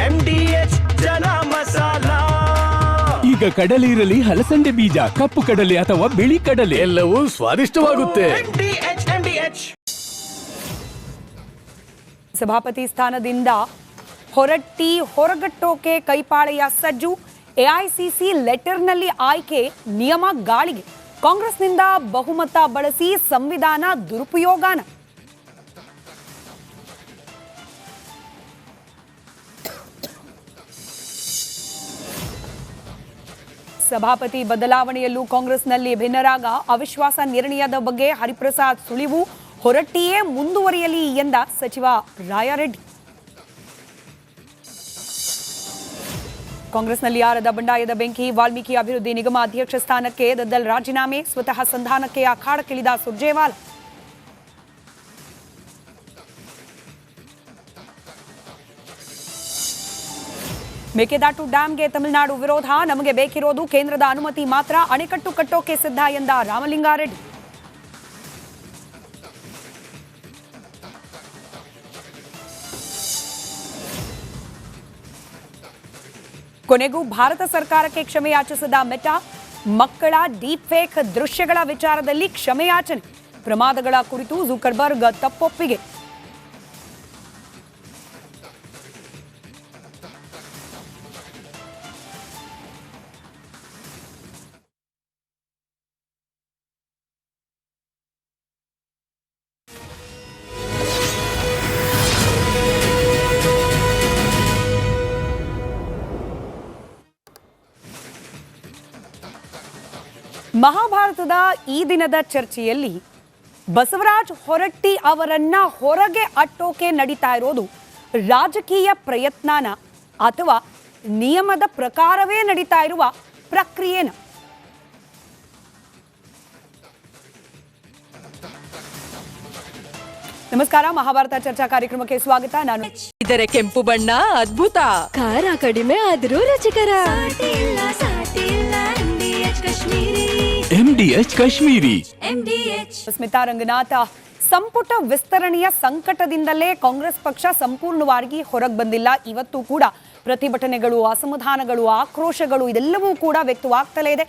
MDH ಜನ ಮಸಾಲಾ. ಈಗ ಕಡಲೆ ಇರಲಿ, ಹಲಸಂದೆ ಬೀಜ, ಕಪ್ಪು ಕಡಲೆ ಅಥವಾ ಬಿಳಿ ಕಡಲೆ, ಎಲ್ಲವೂ ಸ್ವಾದಿಷ್ಟವಾಗುತ್ತೆ. MDH. ಸಭಾಪತಿ ಸ್ಥಾನದಿಂದ ಹೊರಟ್ಟಿ ಹೊರಗಟ್ಟೋಕೆ ಕೈಪಾಳೆಯ ಸಜ್ಜು. ಎಐಸಿಸಿ ಲೆಟರ್ನಲ್ಲಿ ಆಯ್ಕೆ, ನಿಯಮ ಗಾಳಿಗೆ. ಕಾಂಗ್ರೆಸ್ನಿಂದ ಬಹುಮತ ಬಳಸಿ ಸಂವಿಧಾನ ದುರುಪಯೋಗನ. ಸಭಾಪತಿ ಬದಲಾವಣೆಯಲ್ಲೂ ಕಾಂಗ್ರೆಸ್ನಲ್ಲಿ ಭಿನ್ನರಾಗ ಅವಿಶ್ವಾಸ ನಿರ್ಣಯದ ಬಗ್ಗೆ ಹರಿಪ್ರಸಾದ್ ಸುಳಿವು. ಹೊರಟ್ಟಿಯೇ ಮುಂದುವರಿಯಲಿ ಎಂದ ಸಚಿವ ರಾಯಾರೆಡ್ಡಿ. ಕಾಂಗ್ರೆಸ್ನಲ್ಲಿ ಆರದ ಬಂಡಾಯದ ಬೆಂಕಿ. ವಾಲ್ಮೀಕಿ ಅಭಿವೃದ್ಧಿ ನಿಗಮ ಅಧ್ಯಕ್ಷ ಸ್ಥಾನಕ್ಕೆ ದದ್ದಲ್ ರಾಜೀನಾಮೆ. ಸ್ವತಃ ಸಂಧಾನಕ್ಕೆ ಅಖಾಡಕ್ಕಿಳಿದ ಸುರ್ಜೇವಾಲಾ. ಮೇಕೆದಾಟು ಡ್ಯಾಂಗೆ ತಮಿಳುನಾಡು ವಿರೋಧ. ನಮಗೆ ಬೇಕಿರೋದು ಕೇಂದ್ರದ ಅನುಮತಿ ಮಾತ್ರ. ಅಣೆಕಟ್ಟು ಕಟ್ಟೋಕೆ ಸಿದ್ಧ ಎಂದ ರಾಮಲಿಂಗಾರೆಡ್ಡಿ. ಕೊನೆಗೂ ಭಾರತ ಸರ್ಕಾರಕ್ಕೆ ಕ್ಷಮೆಯಾಚಿಸಿದ ಮೆಟಾ. ಮಕ್ಕಳ ಡೀಪ್ ಫೇಕ್ ದೃಶ್ಯಗಳ ವಿಚಾರದಲ್ಲಿ ಕ್ಷಮೆಯಾಚನೆ. ಪ್ರಮಾದಗಳ ಕುರಿತು ಜುಕರ್ಬರ್ಗ್ ತಪ್ಪೊಪ್ಪಿಗೆ. ಮಹಾಭಾರತದ ಈ ದಿನದ ಚರ್ಚೆಯಲ್ಲಿ ಬಸವರಾಜ ಹೊರಟ್ಟಿ ಅವರನ್ನ ಹೊರಗೆ ಅಟ್ಟೋಕೆ ನಡೀತಾ ಇರೋದು ರಾಜಕೀಯ ಪ್ರಯತ್ನನ ಅಥವಾ ನಿಯಮದ ಪ್ರಕಾರವೇ ನಡೀತಾ ಇರುವ ಪ್ರಕ್ರಿಯೆನ? ನಮಸ್ಕಾರ, ಮಹಾಭಾರತ ಚರ್ಚಾ ಕಾರ್ಯಕ್ರಮಕ್ಕೆ ಸ್ವಾಗತ. ನಾನು ಇದರ ಕೆಂಪು ಬಣ್ಣ ಅದ್ಭುತ, ಖಾರ ಕಡಿಮೆ ಆದರೂ ರುಚಿಕರ. MDH ಕಾಶ್ಮೀರಿ. ಸ್ಮಿತಾ ರಂಗನಾಥ, ಸಂಪುಟ ವಿಸ್ತರಣೆಯ ಸಂಕಟದಿಂದಲೇ ಕಾಂಗ್ರೆಸ್ ಪಕ್ಷ ಸಂಪೂರ್ಣವಾಗಿ ಹೊರಗೆ ಬಂದಿಲ್ಲ. ಇವತ್ತು ಕೂಡ ಪ್ರತಿಭಟನೆಗಳು, ಅಸಮಾಧಾನಗಳು, ಆಕ್ರೋಶಗಳು ಇದೆಲ್ಲವೂ ಕೂಡ ವ್ಯಕ್ತವಾಗ್ತಲೇ ಇದೆ.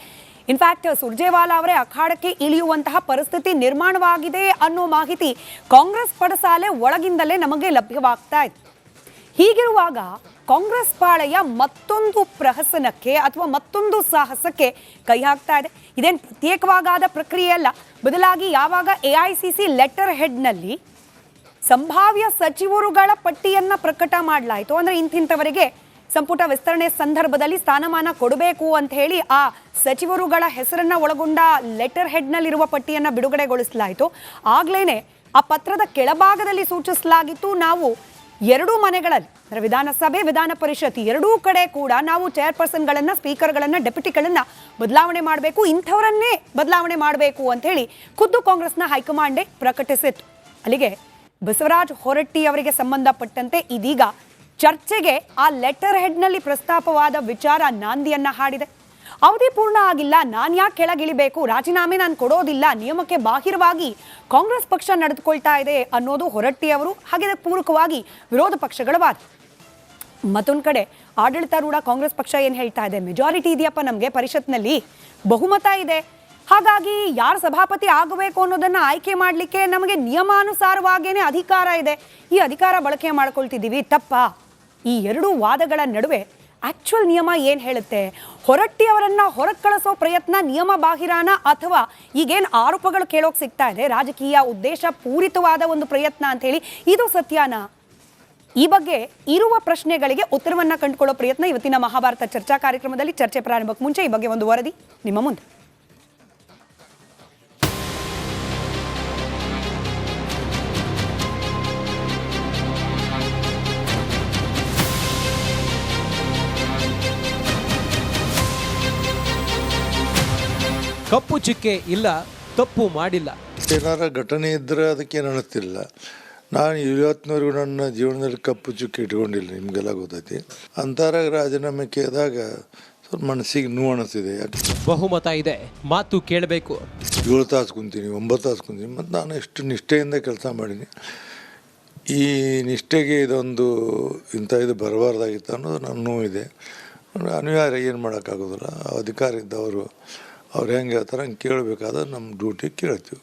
ಇನ್ಫ್ಯಾಕ್ಟ್ ಸುರ್ಜೇವಾಲಾ ಅವರೇ ಅಖಾಡಕ್ಕೆ ಇಳಿಯುವಂತಹ ಪರಿಸ್ಥಿತಿ ನಿರ್ಮಾಣವಾಗಿದೆ ಅನ್ನೋ ಮಾಹಿತಿ ಕಾಂಗ್ರೆಸ್ ಪಡಸಾಲೆ ಒಳಗಿಂದಲೇ ನಮಗೆ ಲಭ್ಯವಾಗ್ತಾ ಇದೆ. ಹೀಗಿರುವಾಗ ಕಾಂಗ್ರೆಸ್ ಪಾಳೆಯ ಮತ್ತೊಂದು ಪ್ರಹಸನಕ್ಕೆ ಅಥವಾ ಮತ್ತೊಂದು ಸಾಹಸಕ್ಕೆ ಕೈ ಹಾಕ್ತಾ ಇದೆ. ಇದೇನು ಪ್ರತ್ಯೇಕವಾದ ಪ್ರಕ್ರಿಯೆ ಅಲ್ಲ. ಬದಲಾಗಿ ಯಾವಾಗ ಎಐಸಿಸಿ ಲೆಟರ್ ಹೆಡ್ನಲ್ಲಿ ಸಂಭಾವ್ಯ ಸಚಿವರುಗಳ ಪಟ್ಟಿಯನ್ನ ಪ್ರಕಟ ಮಾಡಲಾಯಿತು, ಅಂದ್ರೆ ಇಂಥವರಿಗೆ ಸಂಪುಟ ವಿಸ್ತರಣೆ ಸಂದರ್ಭದಲ್ಲಿ ಸ್ಥಾನಮಾನ ಕೊಡಬೇಕು ಅಂತ ಹೇಳಿ ಆ ಸಚಿವರುಗಳ ಹೆಸರನ್ನ ಒಳಗೊಂಡ ಲೆಟರ್ ಹೆಡ್ನಲ್ಲಿರುವ ಪಟ್ಟಿಯನ್ನ ಬಿಡುಗಡೆಗೊಳಿಸಲಾಯಿತು. ಆಗ್ಲೇನೆ ಆ ಪತ್ರದ ಕೆಳಭಾಗದಲ್ಲಿ ಸೂಚಿಸಲಾಗಿತ್ತು, ನಾವು ಎರಡೂ ಮನೆಗಳಲ್ಲಿ ಅಂದರೆ ವಿಧಾನಸಭೆ, ವಿಧಾನ ಪರಿಷತ್ ಎರಡೂ ಕಡೆ ಕೂಡ ನಾವು ಚೇರ್ಪರ್ಸನ್ಗಳನ್ನು, ಸ್ಪೀಕರ್ಗಳನ್ನು, ಡೆಪ್ಯೂಟಿಗಳನ್ನು ಬದಲಾವಣೆ ಮಾಡಬೇಕು, ಇಂಥವರನ್ನೇ ಬದಲಾವಣೆ ಮಾಡಬೇಕು ಅಂತ ಹೇಳಿ ಖುದ್ದು ಕಾಂಗ್ರೆಸ್ನ ಹೈಕಮಾಂಡೇ ಪ್ರಕಟಿಸಿತ್ತು. ಅಲ್ಲಿಗೆ ಬಸವರಾಜ ಹೊರಟ್ಟಿ ಅವರಿಗೆ ಸಂಬಂಧಪಟ್ಟಂತೆ ಇದೀಗ ಚರ್ಚೆಗೆ ಆ ಲೆಟರ್ ಹೆಡ್ನಲ್ಲಿ ಪ್ರಸ್ತಾಪವಾದ ವಿಚಾರ ನಾಂದಿಯನ್ನ ಹಾಡಿದೆ. ಅವಧಿ ಪೂರ್ಣ ಆಗಿಲ್ಲ, ನಾನು ಯಾಕೆ ಕೆಳಗಿಳಿಬೇಕು, ರಾಜೀನಾಮೆ ನಾನು ಕೊಡೋದಿಲ್ಲ, ನಿಯಮಕ್ಕೆ ಬಾಹಿರವಾಗಿ ಕಾಂಗ್ರೆಸ್ ಪಕ್ಷ ನಡೆದುಕೊಳ್ತಾ ಇದೆ ಅನ್ನೋದು ಹೊರಟ್ಟಿ ಅವರು, ಹಾಗೆ ಪೂರಕವಾಗಿ ವಿರೋಧ ಪಕ್ಷಗಳ ವಾದ. ಮತ್ತೊಂದು ಕಡೆ ಆಡಳಿತಾರೂಢ ಕಾಂಗ್ರೆಸ್ ಪಕ್ಷ ಏನು ಹೇಳ್ತಾ ಇದೆ, ಮೆಜಾರಿಟಿ ಇದೆಯಪ್ಪ ನಮಗೆ ಪರಿಷತ್ನಲ್ಲಿ, ಬಹುಮತ ಇದೆ, ಹಾಗಾಗಿ ಯಾರು ಸಭಾಪತಿ ಆಗಬೇಕು ಅನ್ನೋದನ್ನು ಆಯ್ಕೆ ಮಾಡಲಿಕ್ಕೆ ನಮಗೆ ನಿಯಮಾನುಸಾರವಾಗೇನೆ ಅಧಿಕಾರ ಇದೆ, ಈ ಅಧಿಕಾರ ಬಳಕೆ ಮಾಡ್ಕೊಳ್ತಿದ್ದೀವಿ, ತಪ್ಪಾ? ಈ ಎರಡೂ ವಾದಗಳ ನಡುವೆ ಆಕ್ಚುಯಲ್ ನಿಯಮ ಏನು ಹೇಳುತ್ತೆ? ಹೊರಟ್ಟಿ ಅವರನ್ನ ಹೊರಗೆ ಕಳಿಸೋ ಪ್ರಯತ್ನ ನಿಯಮ ಬಾಹಿರಾನ ಅಥವಾ ಈಗೇನು ಆರೋಪಗಳು ಕೇಳೋಕೆ ಸಿಗ್ತಾ ಇದೆ ರಾಜಕೀಯ ಉದ್ದೇಶ ಪೂರಿತವಾದ ಒಂದು ಪ್ರಯತ್ನ ಅಂತ ಹೇಳಿ, ಇದು ಸತ್ಯನಾ? ಈ ಬಗ್ಗೆ ಇರುವ ಪ್ರಶ್ನೆಗಳಿಗೆ ಉತ್ತರವನ್ನ ಕಂಡುಕೊಳ್ಳೋ ಪ್ರಯತ್ನ ಇವತ್ತಿನ ಮಹಾಭಾರತ ಚರ್ಚಾ ಕಾರ್ಯಕ್ರಮದಲ್ಲಿ. ಚರ್ಚೆ ಪ್ರಾರಂಭಕ್ಕೆ ಮುಂಚೆ ಈ ಬಗ್ಗೆ ಒಂದು ವರದಿ ನಿಮ್ಮ ಮುಂದೆ. ಕಪ್ಪು ಚುಕ್ಕೆ ಇಲ್ಲ, ತಪ್ಪು ಮಾಡಿಲ್ಲ. ಏನಾರ ಘಟನೆ ಇದ್ದರೆ ಅದಕ್ಕೇನು ಅನಿಸ್ತಿಲ್ಲ. ನಾನು ಇವತ್ತಿನವರೆಗೂ ನನ್ನ ಜೀವನದಲ್ಲಿ ಕಪ್ಪು ಚುಕ್ಕೆ ಇಟ್ಕೊಂಡಿಲ್ಲ, ನಿಮಗೆಲ್ಲ ಗೊತ್ತೈತಿ. ಅಂತಾರ ರಾಜೀನಾಮೆ ಕೇಳಿದಾಗ ಸ್ವಲ್ಪ ಮನಸ್ಸಿಗೆ ನೋವು ಅನಿಸ್ತಿದೆ. ಯಾಕೆ ಬಹುಮತ ಇದೆ, ಮಾತು ಕೇಳಬೇಕು. 7 ತಾಸು ಕುಂತೀನಿ, 9 ತಾಸು ಕುಂತೀನಿ, ಮತ್ತು ನಾನು ಎಷ್ಟು ನಿಷ್ಠೆಯಿಂದ ಕೆಲಸ ಮಾಡೀನಿ. ಈ ನಿಷ್ಠೆಗೆ ಇದೊಂದು ಇದು ಬರಬಾರ್ದಾಗಿತ್ತು ಅನ್ನೋದು ನನ್ನ ನೋವಿದೆ. ಅನಿವಾರ್ಯ, ಏನು ಮಾಡೋಕ್ಕಾಗೋದಿಲ್ಲ. ಅಧಿಕಾರ ಇದ್ದವರು ಅವ್ರು ಹೆಂಗೆ ಹೇಳ್ತಾರೆ ಹಂಗೆ ಕೇಳಬೇಕಾದ ನಮ್ಮ ಡ್ಯೂಟಿ ಕೇಳ್ತೀವಿ.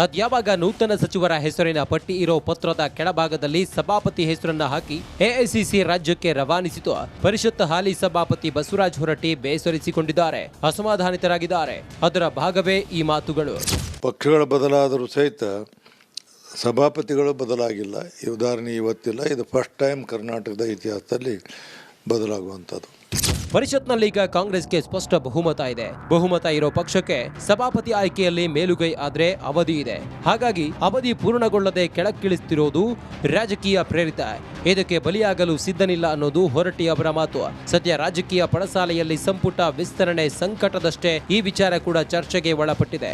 ಅದ್ಯಾವಾಗ ನೂತನ ಸಚಿವರ ಹೆಸರಿನ ಪಟ್ಟಿ ಇರೋ ಪತ್ರದ ಕೆಳಭಾಗದಲ್ಲಿ ಸಭಾಪತಿ ಹೆಸರನ್ನ ಹಾಕಿ ಎಐಸಿಸಿ ರಾಜ್ಯಕ್ಕೆ ರವಾನಿಸಿತು. ಪರಿಷತ್ ಹಾಲಿ ಸಭಾಪತಿ ಬಸವರಾಜ ಹೊರಟ್ಟಿ ಬೇಸರಿಸಿಕೊಂಡಿದ್ದಾರೆ, ಅಸಮಾಧಾನಿತರಾಗಿದ್ದಾರೆ. ಅದರ ಭಾಗವೇ ಈ ಮಾತುಗಳು. ಪಕ್ಷಗಳು ಬದಲಾದರೂ ಸಹಿತ ಸಭಾಪತಿಗಳು ಬದಲಾಗಿಲ್ಲ. ಈ ಉದಾಹರಣೆ ಇವತ್ತಿಲ್ಲ, ಇದು ಫಸ್ಟ್ ಟೈಮ್ ಕರ್ನಾಟಕದ ಇತಿಹಾಸದಲ್ಲಿ ಬದಲಾಗುವಂಥದ್ದು. ಪರಿಷತ್ನಲ್ಲಿ ಈಗ ಕಾಂಗ್ರೆಸ್ಗೆ ಸ್ಪಷ್ಟ ಬಹುಮತ ಇದೆ. ಬಹುಮತ ಇರೋ ಪಕ್ಷಕ್ಕೆ ಸಭಾಪತಿ ಆಯ್ಕೆಯಲ್ಲಿ ಮೇಲುಗೈ ಆದ್ರೆ ಅವಧಿ ಇದೆ. ಹಾಗಾಗಿ ಅವಧಿ ಪೂರ್ಣಗೊಳ್ಳದೆ ಕೆಳಕ್ಕಿಳಿಸುತ್ತಿರೋದು ರಾಜಕೀಯ ಪ್ರೇರಿತ. ಇದಕ್ಕೆ ಬಲಿಯಾಗಲು ಸಿದ್ಧನಿಲ್ಲ ಅನ್ನೋದು ಹೊರಟ್ಟಿ ಅವರ ಮಾತು. ಸದ್ಯ ರಾಜಕೀಯ ಪಡಸಾಲೆಯಲ್ಲಿ ಸಂಪುಟ ವಿಸ್ತರಣೆ ಸಂಕಟದಷ್ಟೇ ಈ ವಿಚಾರ ಕೂಡ ಚರ್ಚೆಗೆ ಒಳಪಟ್ಟಿದೆ.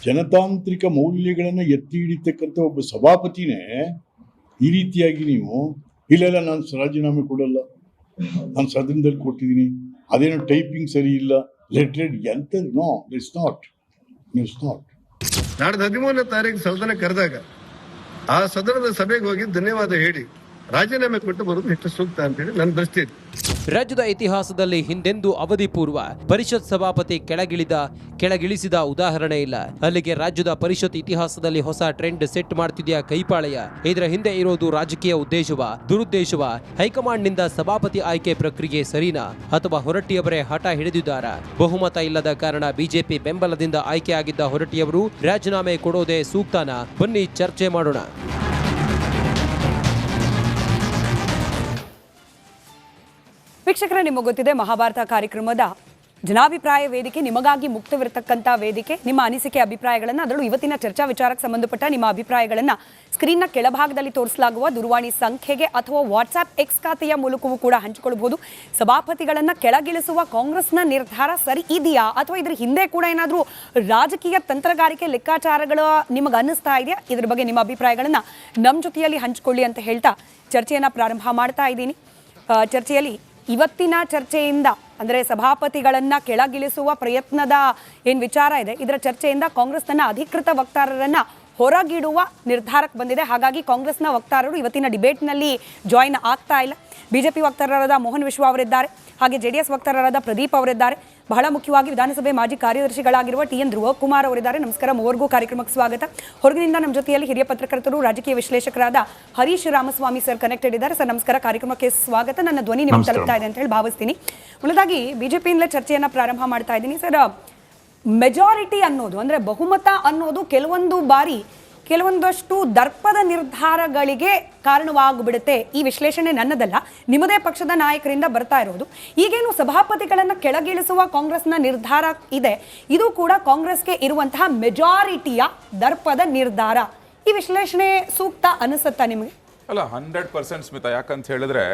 ಜನತಾಂತ್ರಿಕ ಮೌಲ್ಯಗಳನ್ನು ಎತ್ತಿ ಹಿಡಿತಕ್ಕಂಥ ಒಬ್ಬ ಸಭಾಪತಿನೇ ಈ ರೀತಿಯಾಗಿ ನೀವು ಇಲ್ಲ ನಾನು ರಾಜೀನಾಮೆ ಕೊಡಲ್ಲ, ನಾನು ಸದನದಲ್ಲಿ ಕೊಟ್ಟಿದ್ದೀನಿ, ಅದೇನೋ ಟೈಪಿಂಗ್ ಸರಿ ಇಲ್ಲ, ಲೆಟ್ರೆಡ್ ಎಂತ, ನೋ, ಇಟ್ಸ್ ನಾಟ್. ನಾಡ್ದು 13ನೇ ತಾರೀಕು ಸದನ ಕರೆದಾಗ ಆ ಸದನದ ಸಭೆಗೆ ಹೋಗಿ ಧನ್ಯವಾದ ಹೇಳಿ ರಾಜೀನಾಮೆ ಕೊಟ್ಟು ಬರೋದು ಹೆಚ್ಚು ಸೂಕ್ತ ಅಂತೇಳಿ ನನ್ನ ದೃಷ್ಟಿ. ರಾಜ್ಯದ ಇತಿಹಾಸದಲ್ಲಿ ಹಿಂದೆಂದೂ ಅವಧಿ ಪೂರ್ವ ಪರಿಷತ್ ಸಭಾಪತಿ ಕೆಳಗಿಳಿಸಿದ ಉದಾಹರಣೆ ಇಲ್ಲ. ಅಲ್ಲಿಗೆ ರಾಜ್ಯದ ಪರಿಷತ್ ಇತಿಹಾಸದಲ್ಲಿ ಹೊಸ ಟ್ರೆಂಡ್ ಸೆಟ್ ಮಾಡ್ತಿದ್ಯಾ ಕೈಪಾಳೆಯ. ಇದರ ಹಿಂದೆ ಇರೋದು ರಾಜಕೀಯ ಉದ್ದೇಶವ, ದುರುದ್ದೇಶವ? ಹೈಕಮಾಂಡ್ನಿಂದ ಸಭಾಪತಿ ಆಯ್ಕೆ ಪ್ರಕ್ರಿಯೆ ಸರಿನಾ, ಅಥವಾ ಹೊರಟ್ಟಿಯವರೇ ಹಠ ಹಿಡಿದಿದ್ದಾರಾ? ಬಹುಮತ ಇಲ್ಲದ ಕಾರಣ ಬಿಜೆಪಿ ಬೆಂಬಲದಿಂದ ಆಯ್ಕೆಯಾಗಿದ್ದ ಹೊರಟ್ಟಿಯವರು ರಾಜೀನಾಮೆ ಕೊಡೋದೇ ಸೂಕ್ತನಾ? ಬನ್ನಿ ಚರ್ಚೆ ಮಾಡೋಣ. ವೀಕ್ಷಕರೇ, ನಿಮಗೆ ಗೊತ್ತಿದೆ ಮಹಾಭಾರತ ಕಾರ್ಯಕ್ರಮದ ಜನಾಭಿಪ್ರಾಯ ವೇದಿಕೆ ನಿಮಗಾಗಿ ಮುಕ್ತವಿರತಕ್ಕಂಥ ವೇದಿಕೆ. ನಿಮ್ಮ ಅನಿಸಿಕೆ ಅಭಿಪ್ರಾಯಗಳನ್ನು, ಅದರಲ್ಲೂ ಇವತ್ತಿನ ಚರ್ಚಾ ವಿಚಾರಕ್ಕೆ ಸಂಬಂಧಪಟ್ಟ ನಿಮ್ಮ ಅಭಿಪ್ರಾಯಗಳನ್ನು ಸ್ಕ್ರೀನ್ನ ಕೆಳಭಾಗದಲ್ಲಿ ತೋರಿಸಲಾಗುವ ದೂರವಾಣಿ ಸಂಖ್ಯೆಗೆ ಅಥವಾ ವಾಟ್ಸ್ಆ್ಯಪ್ ಎಕ್ಸ್ ಖಾತೆಯ ಮೂಲಕವೂ ಕೂಡ ಹಂಚಿಕೊಳ್ಳಬಹುದು. ಸಭಾಪತಿಗಳನ್ನು ಕೆಳಗಿಳಿಸುವ ಕಾಂಗ್ರೆಸ್ನ ನಿರ್ಧಾರ ಸರಿ ಇದೆಯಾ, ಅಥವಾ ಇದ್ರ ಹಿಂದೆ ಕೂಡ ಏನಾದರೂ ರಾಜಕೀಯ ತಂತ್ರಗಾರಿಕೆ ಲೆಕ್ಕಾಚಾರಗಳು ನಿಮಗೆ ಅನ್ನಿಸ್ತಾ ಇದೆಯಾ? ಇದ್ರ ಬಗ್ಗೆ ನಿಮ್ಮ ಅಭಿಪ್ರಾಯಗಳನ್ನು ನಮ್ಮ ಜೊತೆಯಲ್ಲಿ ಹಂಚಿಕೊಳ್ಳಿ ಅಂತ ಹೇಳ್ತಾ ಚರ್ಚೆಯನ್ನು ಪ್ರಾರಂಭ ಮಾಡ್ತಾ ಇದ್ದೀನಿ. ಚರ್ಚೆಯಲ್ಲಿ ಇವತ್ತಿನ ಚರ್ಚೆಯಿಂದ, ಅಂದರೆ ಸಭಾಪತಿಗಳನ್ನು ಕೆಳಗಿಳಿಸುವ ಪ್ರಯತ್ನದ ಏನು ವಿಚಾರ ಇದೆ, ಇದರ ಚರ್ಚೆಯಿಂದ ಕಾಂಗ್ರೆಸ್ ತನ್ನ ಅಧಿಕೃತ ವಕ್ತಾರರನ್ನು ಹೊರಗಿಡುವ ನಿರ್ಧಾರಕ್ಕೆ ಬಂದಿದೆ. ಹಾಗಾಗಿ ಕಾಂಗ್ರೆಸ್ನ ವಕ್ತಾರರು ಇವತ್ತಿನ ಡಿಬೇಟ್ನಲ್ಲಿ ಜಾಯಿನ್ ಆಗ್ತಾ ಇಲ್ಲ. ಬಿಜೆಪಿ ವಕ್ತಾರರಾದ ಮೋಹನ್ ವಿಶ್ವ ಅವರಿದ್ದಾರೆ, ಹಾಗೆ ಜೆಡಿಎಸ್ ವಕ್ತಾರರಾದ ಪ್ರದೀಪ್ ಅವರಿದ್ದಾರೆ. ಬಹಳ ಮುಖ್ಯವಾಗಿ ವಿಧಾನಸಭೆ ಮಾಜಿ ಕಾರ್ಯದರ್ಶಿಗಳಾಗಿರುವ TN ಧ್ರುವಕುಮಾರ್ ಅವರಿದ್ದಾರೆ. ನಮಸ್ಕಾರ, ಮೂವರಿಗೂ ಕಾರ್ಯಕ್ರಮಕ್ಕೆ ಸ್ವಾಗತ. ಹೊರಗಿನಿಂದ ನಮ್ಮ ಜೊತೆಯಲ್ಲಿ ಹಿರಿಯ ಪತ್ರಕರ್ತರು, ರಾಜಕೀಯ ವಿಶ್ಲೇಷಕರಾದ ಹರೀಶ್ ರಾಮಸ್ವಾಮಿ ಸರ್ ಕನೆಕ್ಟೆಡ್ ಇದ್ದಾರೆ. ಸರ್ ನಮಸ್ಕಾರ, ಕಾರ್ಯಕ್ರಮಕ್ಕೆ ಸ್ವಾಗತ. ನನ್ನ ಧ್ವನಿ ನಿಮಗೆ ತಲುಪ್ತಾ ಇದೆ ಅಂತ ಹೇಳಿ ಭಾವಿಸ್ತೀನಿ. ಮೊದಲಾಗಿ ಬಿಜೆಪಿಯಿಂದಲೇ ಚರ್ಚೆಯನ್ನು ಪ್ರಾರಂಭ ಮಾಡ್ತಾ ಇದ್ದೀನಿ. ಸರ್, ಮೆಜಾರಿಟಿ ಅನ್ನೋದು, ಅಂದರೆ ಬಹುಮತ ಅನ್ನೋದು ಕೆಲವೊಂದು ಬಾರಿ ಕೆಲವೊಂದಷ್ಟು ದರ್ಪದ ನಿರ್ಧಾರಗಳಿಗೆ ಕಾರಣವಾಗಿಬಿಡುತ್ತೆ. ಈ ವಿಶ್ಲೇಷಣೆ ನನ್ನದಲ್ಲ, ನಿಮ್ಮದೇ ಪಕ್ಷದ ನಾಯಕರಿಂದ ಬರ್ತಾ ಇರೋದು. ಈಗೇನು ಸಭಾಪತಿಗಳನ್ನು ಕೆಳಗಿಳಿಸುವ ಕಾಂಗ್ರೆಸ್ನ ನಿರ್ಧಾರ ಇದೆ, ಇದು ಕೂಡ ಕಾಂಗ್ರೆಸ್ಗೆ ಇರುವಂತಹ ಮೆಜಾರಿಟಿಯ ದರ್ಪದ ನಿರ್ಧಾರ. ಈ ವಿಶ್ಲೇಷಣೆ ಸೂಕ್ತ ಅನಿಸುತ್ತಾ ನಿಮಗೆ? ಅಲ್ಲ, 100% ಸ್ಮಿತಾ. ಯಾಕಂತ ಹೇಳಿದ್ರೆ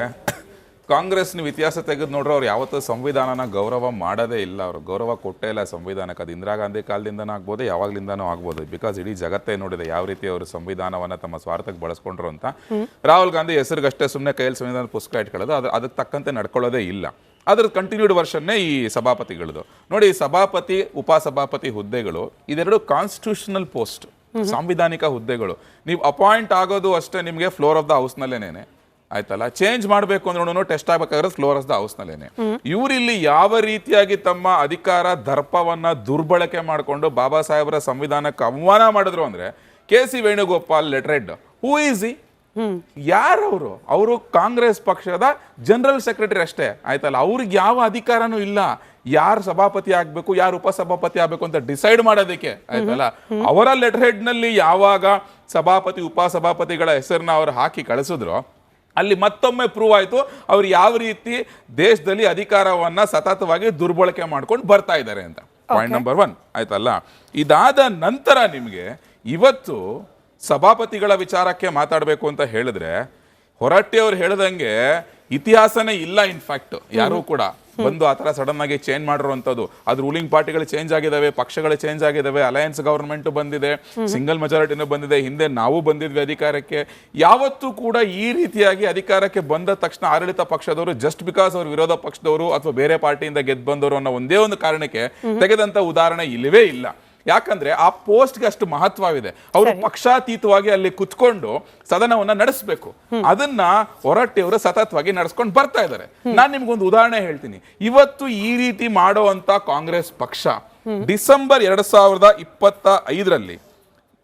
ಕಾಂಗ್ರೆಸ್ ನೀವು ಇತಿಹಾಸ ತೆಗೆದು ನೋಡ್ರೆ ಅವ್ರು ಯಾವತ್ತೂ ಸಂವಿಧಾನನ ಗೌರವ ಮಾಡೋದೇ ಇಲ್ಲ. ಅವರು ಗೌರವ ಕೊಟ್ಟೇ ಇಲ್ಲ ಸಂವಿಧಾನಕ್ಕೆ. ಅದು ಇಂದಿರಾ ಗಾಂಧಿ ಕಾಲದಿಂದನೂ ಆಗ್ಬೋದು, ಯಾವಾಗಲಿಂದನೂ ಆಗ್ಬೋದು. ಬಿಕಾಸ್ ಇಡೀ ಜಗತ್ತೇ ನೋಡಿದೆ ಯಾವ ರೀತಿ ಅವರು ಸಂವಿಧಾನವನ್ನ ತಮ್ಮ ಸ್ವಾರ್ಥಕ್ಕೆ ಬಳಸ್ಕೊಂಡ್ರು ಅಂತ. ರಾಹುಲ್ ಗಾಂಧಿ ಹೆಸರಿಗಷ್ಟೇ ಸುಮ್ಮನೆ ಕೈಯಲ್ಲಿ ಸಂವಿಧಾನ ಪುಸ್ತಕ ಇಟ್ಕೊಳ್ಳೋದು, ಅದಕ್ಕೆ ತಕ್ಕಂತೆ ನಡ್ಕೊಳ್ಳೋದೇ ಇಲ್ಲ. ಅದ್ರ ಕಂಟಿನ್ಯೂಡ್ ವರ್ಷನ್ನೇ ಈ ಸಭಾಪತಿಗಳದು. ನೋಡಿ, ಸಭಾಪತಿ ಉಪಸಭಾಪತಿ ಹುದ್ದೆಗಳು ಇದೆರಡು ಕಾನ್ಸ್ಟಿಟ್ಯೂಷನಲ್ ಪೋಸ್ಟ್, ಸಾಂವಿಧಾನಿಕ ಹುದ್ದೆಗಳು. ನೀವು ಅಪಾಯಿಂಟ್ ಆಗೋದು ಅಷ್ಟೇ ನಿಮಗೆ ಫ್ಲೋರ್ ಆಫ್ ದ ಹೌಸ್ನಲ್ಲೇನೆ, ಆಯ್ತಲ್ಲ. ಚೇಂಜ್ ಮಾಡಬೇಕು ಅಂದ್ರೂ ಟೆಸ್ಟ್ ಆಗ್ಬೇಕಾದ್ರೆ ಫ್ಲೋರ್ ಆಫ್ ದ ಹೌಸ್ನಲ್ಲೇನೆ. ಇವರಿಲ್ಲಿ ಯಾವ ರೀತಿಯಾಗಿ ತಮ್ಮ ಅಧಿಕಾರ ದರ್ಪವನ್ನ ದುರ್ಬಳಕೆ ಮಾಡಿಕೊಂಡು ಬಾಬಾ ಸಾಹೇಬರ ಸಂವಿಧಾನಕ್ಕೆ ಅವಮಾನ ಮಾಡಿದ್ರು ಅಂದ್ರೆ, KC Venugopal letterhead, who is he? ಯಾರವರು? ಅವರು ಕಾಂಗ್ರೆಸ್ ಪಕ್ಷದ ಜನರಲ್ ಸೆಕ್ರೆಟರಿ ಅಷ್ಟೇ, ಆಯ್ತಲ್ಲ. ಅವ್ರಿಗೆ ಯಾವ ಅಧಿಕಾರನೂ ಇಲ್ಲ ಯಾರು ಸಭಾಪತಿ ಆಗ್ಬೇಕು, ಯಾರು ಉಪಸಭಾಪತಿ ಆಗ್ಬೇಕು ಅಂತ ಡಿಸೈಡ್ ಮಾಡೋದಕ್ಕೆ, ಆಯ್ತಲ್ಲ. ಅವರ ಲೆಟರ್ ಹೆಡ್ ನಲ್ಲಿ ಯಾವಾಗ ಸಭಾಪತಿ ಉಪಸಭಾಪತಿಗಳ ಹೆಸರನ್ನ ಅವ್ರು ಹಾಕಿ ಕಳಿಸಿದ್ರು, ಅಲ್ಲಿ ಮತ್ತೊಮ್ಮೆ ಪ್ರೂವ್ ಆಯ್ತು ಅವ್ರು ಯಾವ ರೀತಿ ದೇಶದಲ್ಲಿ ಅಧಿಕಾರವನ್ನ ಸತತವಾಗಿ ದುರ್ಬಳಕೆ ಮಾಡ್ಕೊಂಡು ಬರ್ತಾ ಇದ್ದಾರೆ ಅಂತ. ಪಾಯಿಂಟ್ ನಂಬರ್ 1, ಆಯ್ತಲ್ಲ. ಇದಾದ ನಂತರ ನಿಮ್ಗೆ ಇವತ್ತು ಸಭಾಪತಿಗಳ ವಿಚಾರಕ್ಕೆ ಮಾತಾಡಬೇಕು ಅಂತ ಹೇಳಿದ್ರೆ, ಹೊರಟ್ಟಿ ಅವ್ರು ಹೇಳ್ದಂಗೆ ಇತಿಹಾಸನೇ ಇಲ್ಲ. ಇನ್ಫ್ಯಾಕ್ಟ್ ಯಾರು ಕೂಡ ಬಂದು ಆ ಥರ ಸಡನ್ ಆಗಿ ಚೇಂಜ್ ಮಾಡಿರುವಂಥದ್ದು. ಅದು ರೂಲಿಂಗ್ ಪಾರ್ಟಿಗಳು ಚೇಂಜ್ ಆಗಿದ್ದಾವೆ, ಪಕ್ಷಗಳು ಚೇಂಜ್ ಆಗಿದ್ದಾವೆ, ಅಲಯನ್ಸ್ ಗವರ್ಮೆಂಟ್ ಬಂದಿದೆ, ಸಿಂಗಲ್ ಮೆಜಾರಿಟಿನೂ ಬಂದಿದೆ, ಹಿಂದೆ ನಾವು ಬಂದಿದ್ವಿ ಅಧಿಕಾರಕ್ಕೆ. ಯಾವತ್ತೂ ಕೂಡ ಈ ರೀತಿಯಾಗಿ ಅಧಿಕಾರಕ್ಕೆ ಬಂದ ತಕ್ಷಣ ಆಡಳಿತ ಪಕ್ಷದವರು ಜಸ್ಟ್ ಬಿಕಾಸ್ ಅವ್ರು ವಿರೋಧ ಪಕ್ಷದವರು ಅಥವಾ ಬೇರೆ ಪಾರ್ಟಿಯಿಂದ ಗೆದ್ದು ಬಂದವರು ಅನ್ನೋ ಒಂದೇ ಒಂದು ಕಾರಣಕ್ಕೆ ತೆಗೆದಂತ ಉದಾಹರಣೆ ಇಲ್ಲವೇ ಇಲ್ಲ. ಯಾಕಂದ್ರೆ ಆ ಪೋಸ್ಟ್ಗೆ ಅಷ್ಟು ಮಹತ್ವವಿದೆ. ಅವರು ಪಕ್ಷಾತೀತವಾಗಿ ಅಲ್ಲಿ ಕುತ್ಕೊಂಡು ಸದನವನ್ನ ನಡೆಸಬೇಕು. ಅದನ್ನ ಹೊರಟ್ಟಿಯವರು ಸತತವಾಗಿ ನಡೆಸ್ಕೊಂಡು ಬರ್ತಾ ಇದ್ದಾರೆ. ನಾನ್ ನಿಮ್ಗೊಂದು ಉದಾಹರಣೆ ಹೇಳ್ತೀನಿ. ಇವತ್ತು ಈ ರೀತಿ ಮಾಡುವಂತ ಕಾಂಗ್ರೆಸ್ ಪಕ್ಷ ಡಿಸೆಂಬರ್ 2025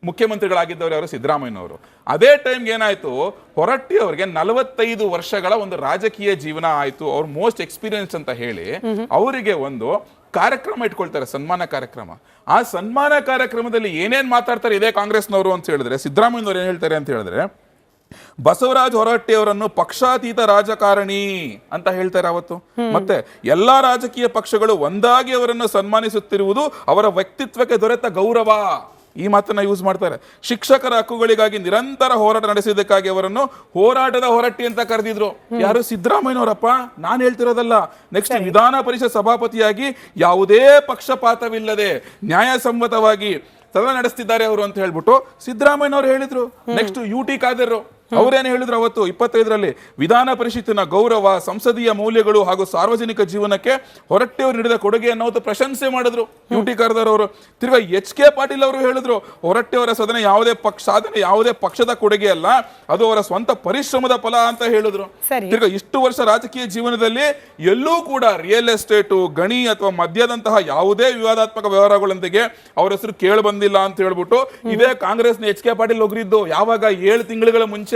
ಮುಖ್ಯಮಂತ್ರಿಗಳಾಗಿದ್ದವರು ಯಾರು? ಸಿದ್ದರಾಮಯ್ಯನವರು. ಅದೇ ಟೈಮ್ಗೆ ಏನಾಯ್ತು, ಹೊರಟ್ಟಿ ಅವರಿಗೆ 45 ವರ್ಷಗಳ ಒಂದು ರಾಜಕೀಯ ಜೀವನ ಆಯ್ತು. ಅವ್ರು ಮೋಸ್ಟ್ ಎಕ್ಸ್ಪೀರಿಯನ್ಸ್ ಅಂತ ಹೇಳಿ ಅವರಿಗೆ ಒಂದು ಕಾರ್ಯಕ್ರಮ ಇಟ್ಕೊಳ್ತಾರೆ, ಸನ್ಮಾನ ಕಾರ್ಯಕ್ರಮ. ಆ ಸನ್ಮಾನ ಕಾರ್ಯಕ್ರಮದಲ್ಲಿ ಏನೇನ್ ಮಾತಾಡ್ತಾರೆ ಇದೇ ಕಾಂಗ್ರೆಸ್ನವರು ಅಂತ ಹೇಳಿದ್ರೆ, ಸಿದ್ದರಾಮಯ್ಯನವರು ಏನ್ ಹೇಳ್ತಾರೆ ಅಂತ ಹೇಳಿದ್ರೆ, ಬಸವರಾಜ ಹೊರಟ್ಟಿ ಅವರನ್ನು ಪಕ್ಷಾತೀತ ರಾಜಕಾರಣಿ ಅಂತ ಹೇಳ್ತಾರೆ ಅವತ್ತು. ಮತ್ತೆ ಎಲ್ಲಾ ರಾಜಕೀಯ ಪಕ್ಷಗಳು ಒಂದಾಗಿ ಅವರನ್ನು ಸನ್ಮಾನಿಸುತ್ತಿರುವುದು ಅವರ ವ್ಯಕ್ತಿತ್ವಕ್ಕೆ ದೊರೆತ ಗೌರವ, ಈ ಮಾತನ್ನ ಯೂಸ್ ಮಾಡ್ತಾರೆ. ಶಿಕ್ಷಕರ ಹಕ್ಕುಗಳಿಗಾಗಿ ನಿರಂತರ ಹೋರಾಟ ನಡೆಸಿದ್ದಕ್ಕಾಗಿ ಅವರನ್ನು ಹೋರಾಟದ ಹೊರಟ್ಟಿ ಅಂತ ಕರೆದಿದ್ರು. ಯಾರು? ಸಿದ್ದರಾಮಯ್ಯನವರಪ್ಪ, ನಾನು ಹೇಳ್ತಿರೋದಲ್ಲ. ನೆಕ್ಸ್ಟ್ ವಿಧಾನ ಪರಿಷತ್ ಸಭಾಪತಿಯಾಗಿ ಯಾವುದೇ ಪಕ್ಷಪಾತವಿಲ್ಲದೆ ನ್ಯಾಯಸಮ್ಮತವಾಗಿ ಸದನ ನಡೆಸ್ತಿದ್ದಾರೆ ಅವರು ಅಂತ ಹೇಳ್ಬಿಟ್ಟು ಸಿದ್ದರಾಮಯ್ಯನವರು ಹೇಳಿದ್ರು. ನೆಕ್ಸ್ಟ್ UT ಖಾದರ್ ಅವರೇನು ಹೇಳಿದ್ರು ಅವತ್ತು 25ರಲ್ಲಿ, ವಿಧಾನ ಪರಿಷತ್ತಿನ ಗೌರವ, ಸಂಸದೀಯ ಮೌಲ್ಯಗಳು ಹಾಗೂ ಸಾರ್ವಜನಿಕ ಜೀವನಕ್ಕೆ ಹೊರಟ್ಟಿಯವರು ನೀಡಿದ ಕೊಡುಗೆ ಅನ್ನೋದು ಪ್ರಶಂಸೆ ಮಾಡಿದ್ರು UT ಖಾದರ್ ಅವರು. ತಿರ್ಗಾ HK ಪಾಟೀಲ್ ಅವರು ಹೇಳಿದ್ರು, ಹೊರಟ್ಟಿಯವರ ಸಾಧನೆ ಯಾವುದೇ ಪಕ್ಷದ ಕೊಡುಗೆ ಅಲ್ಲ, ಅದು ಅವರ ಸ್ವಂತ ಪರಿಶ್ರಮದ ಫಲ ಅಂತ ಹೇಳಿದ್ರು. ತಿರ್ಗಾ ಇಷ್ಟು ವರ್ಷ ರಾಜಕೀಯ ಜೀವನದಲ್ಲಿ ಎಲ್ಲೂ ಕೂಡ ರಿಯಲ್ ಎಸ್ಟೇಟು, ಗಣಿ ಅಥವಾ ಮದ್ಯದಂತಹ ಯಾವುದೇ ವಿವಾದಾತ್ಮಕ ವ್ಯವಹಾರಗಳೊಂದಿಗೆ ಅವರ ಹೆಸರು ಕೇಳಿ ಬಂದಿಲ್ಲ ಅಂತ ಹೇಳ್ಬಿಟ್ಟು ಇದೇ ಕಾಂಗ್ರೆಸ್ನ HK ಪಾಟೀಲ್ ಹೋಗಿದ್ದು ಯಾವಾಗ 7 ತಿಂಗಳ ಮುಂಚೆ.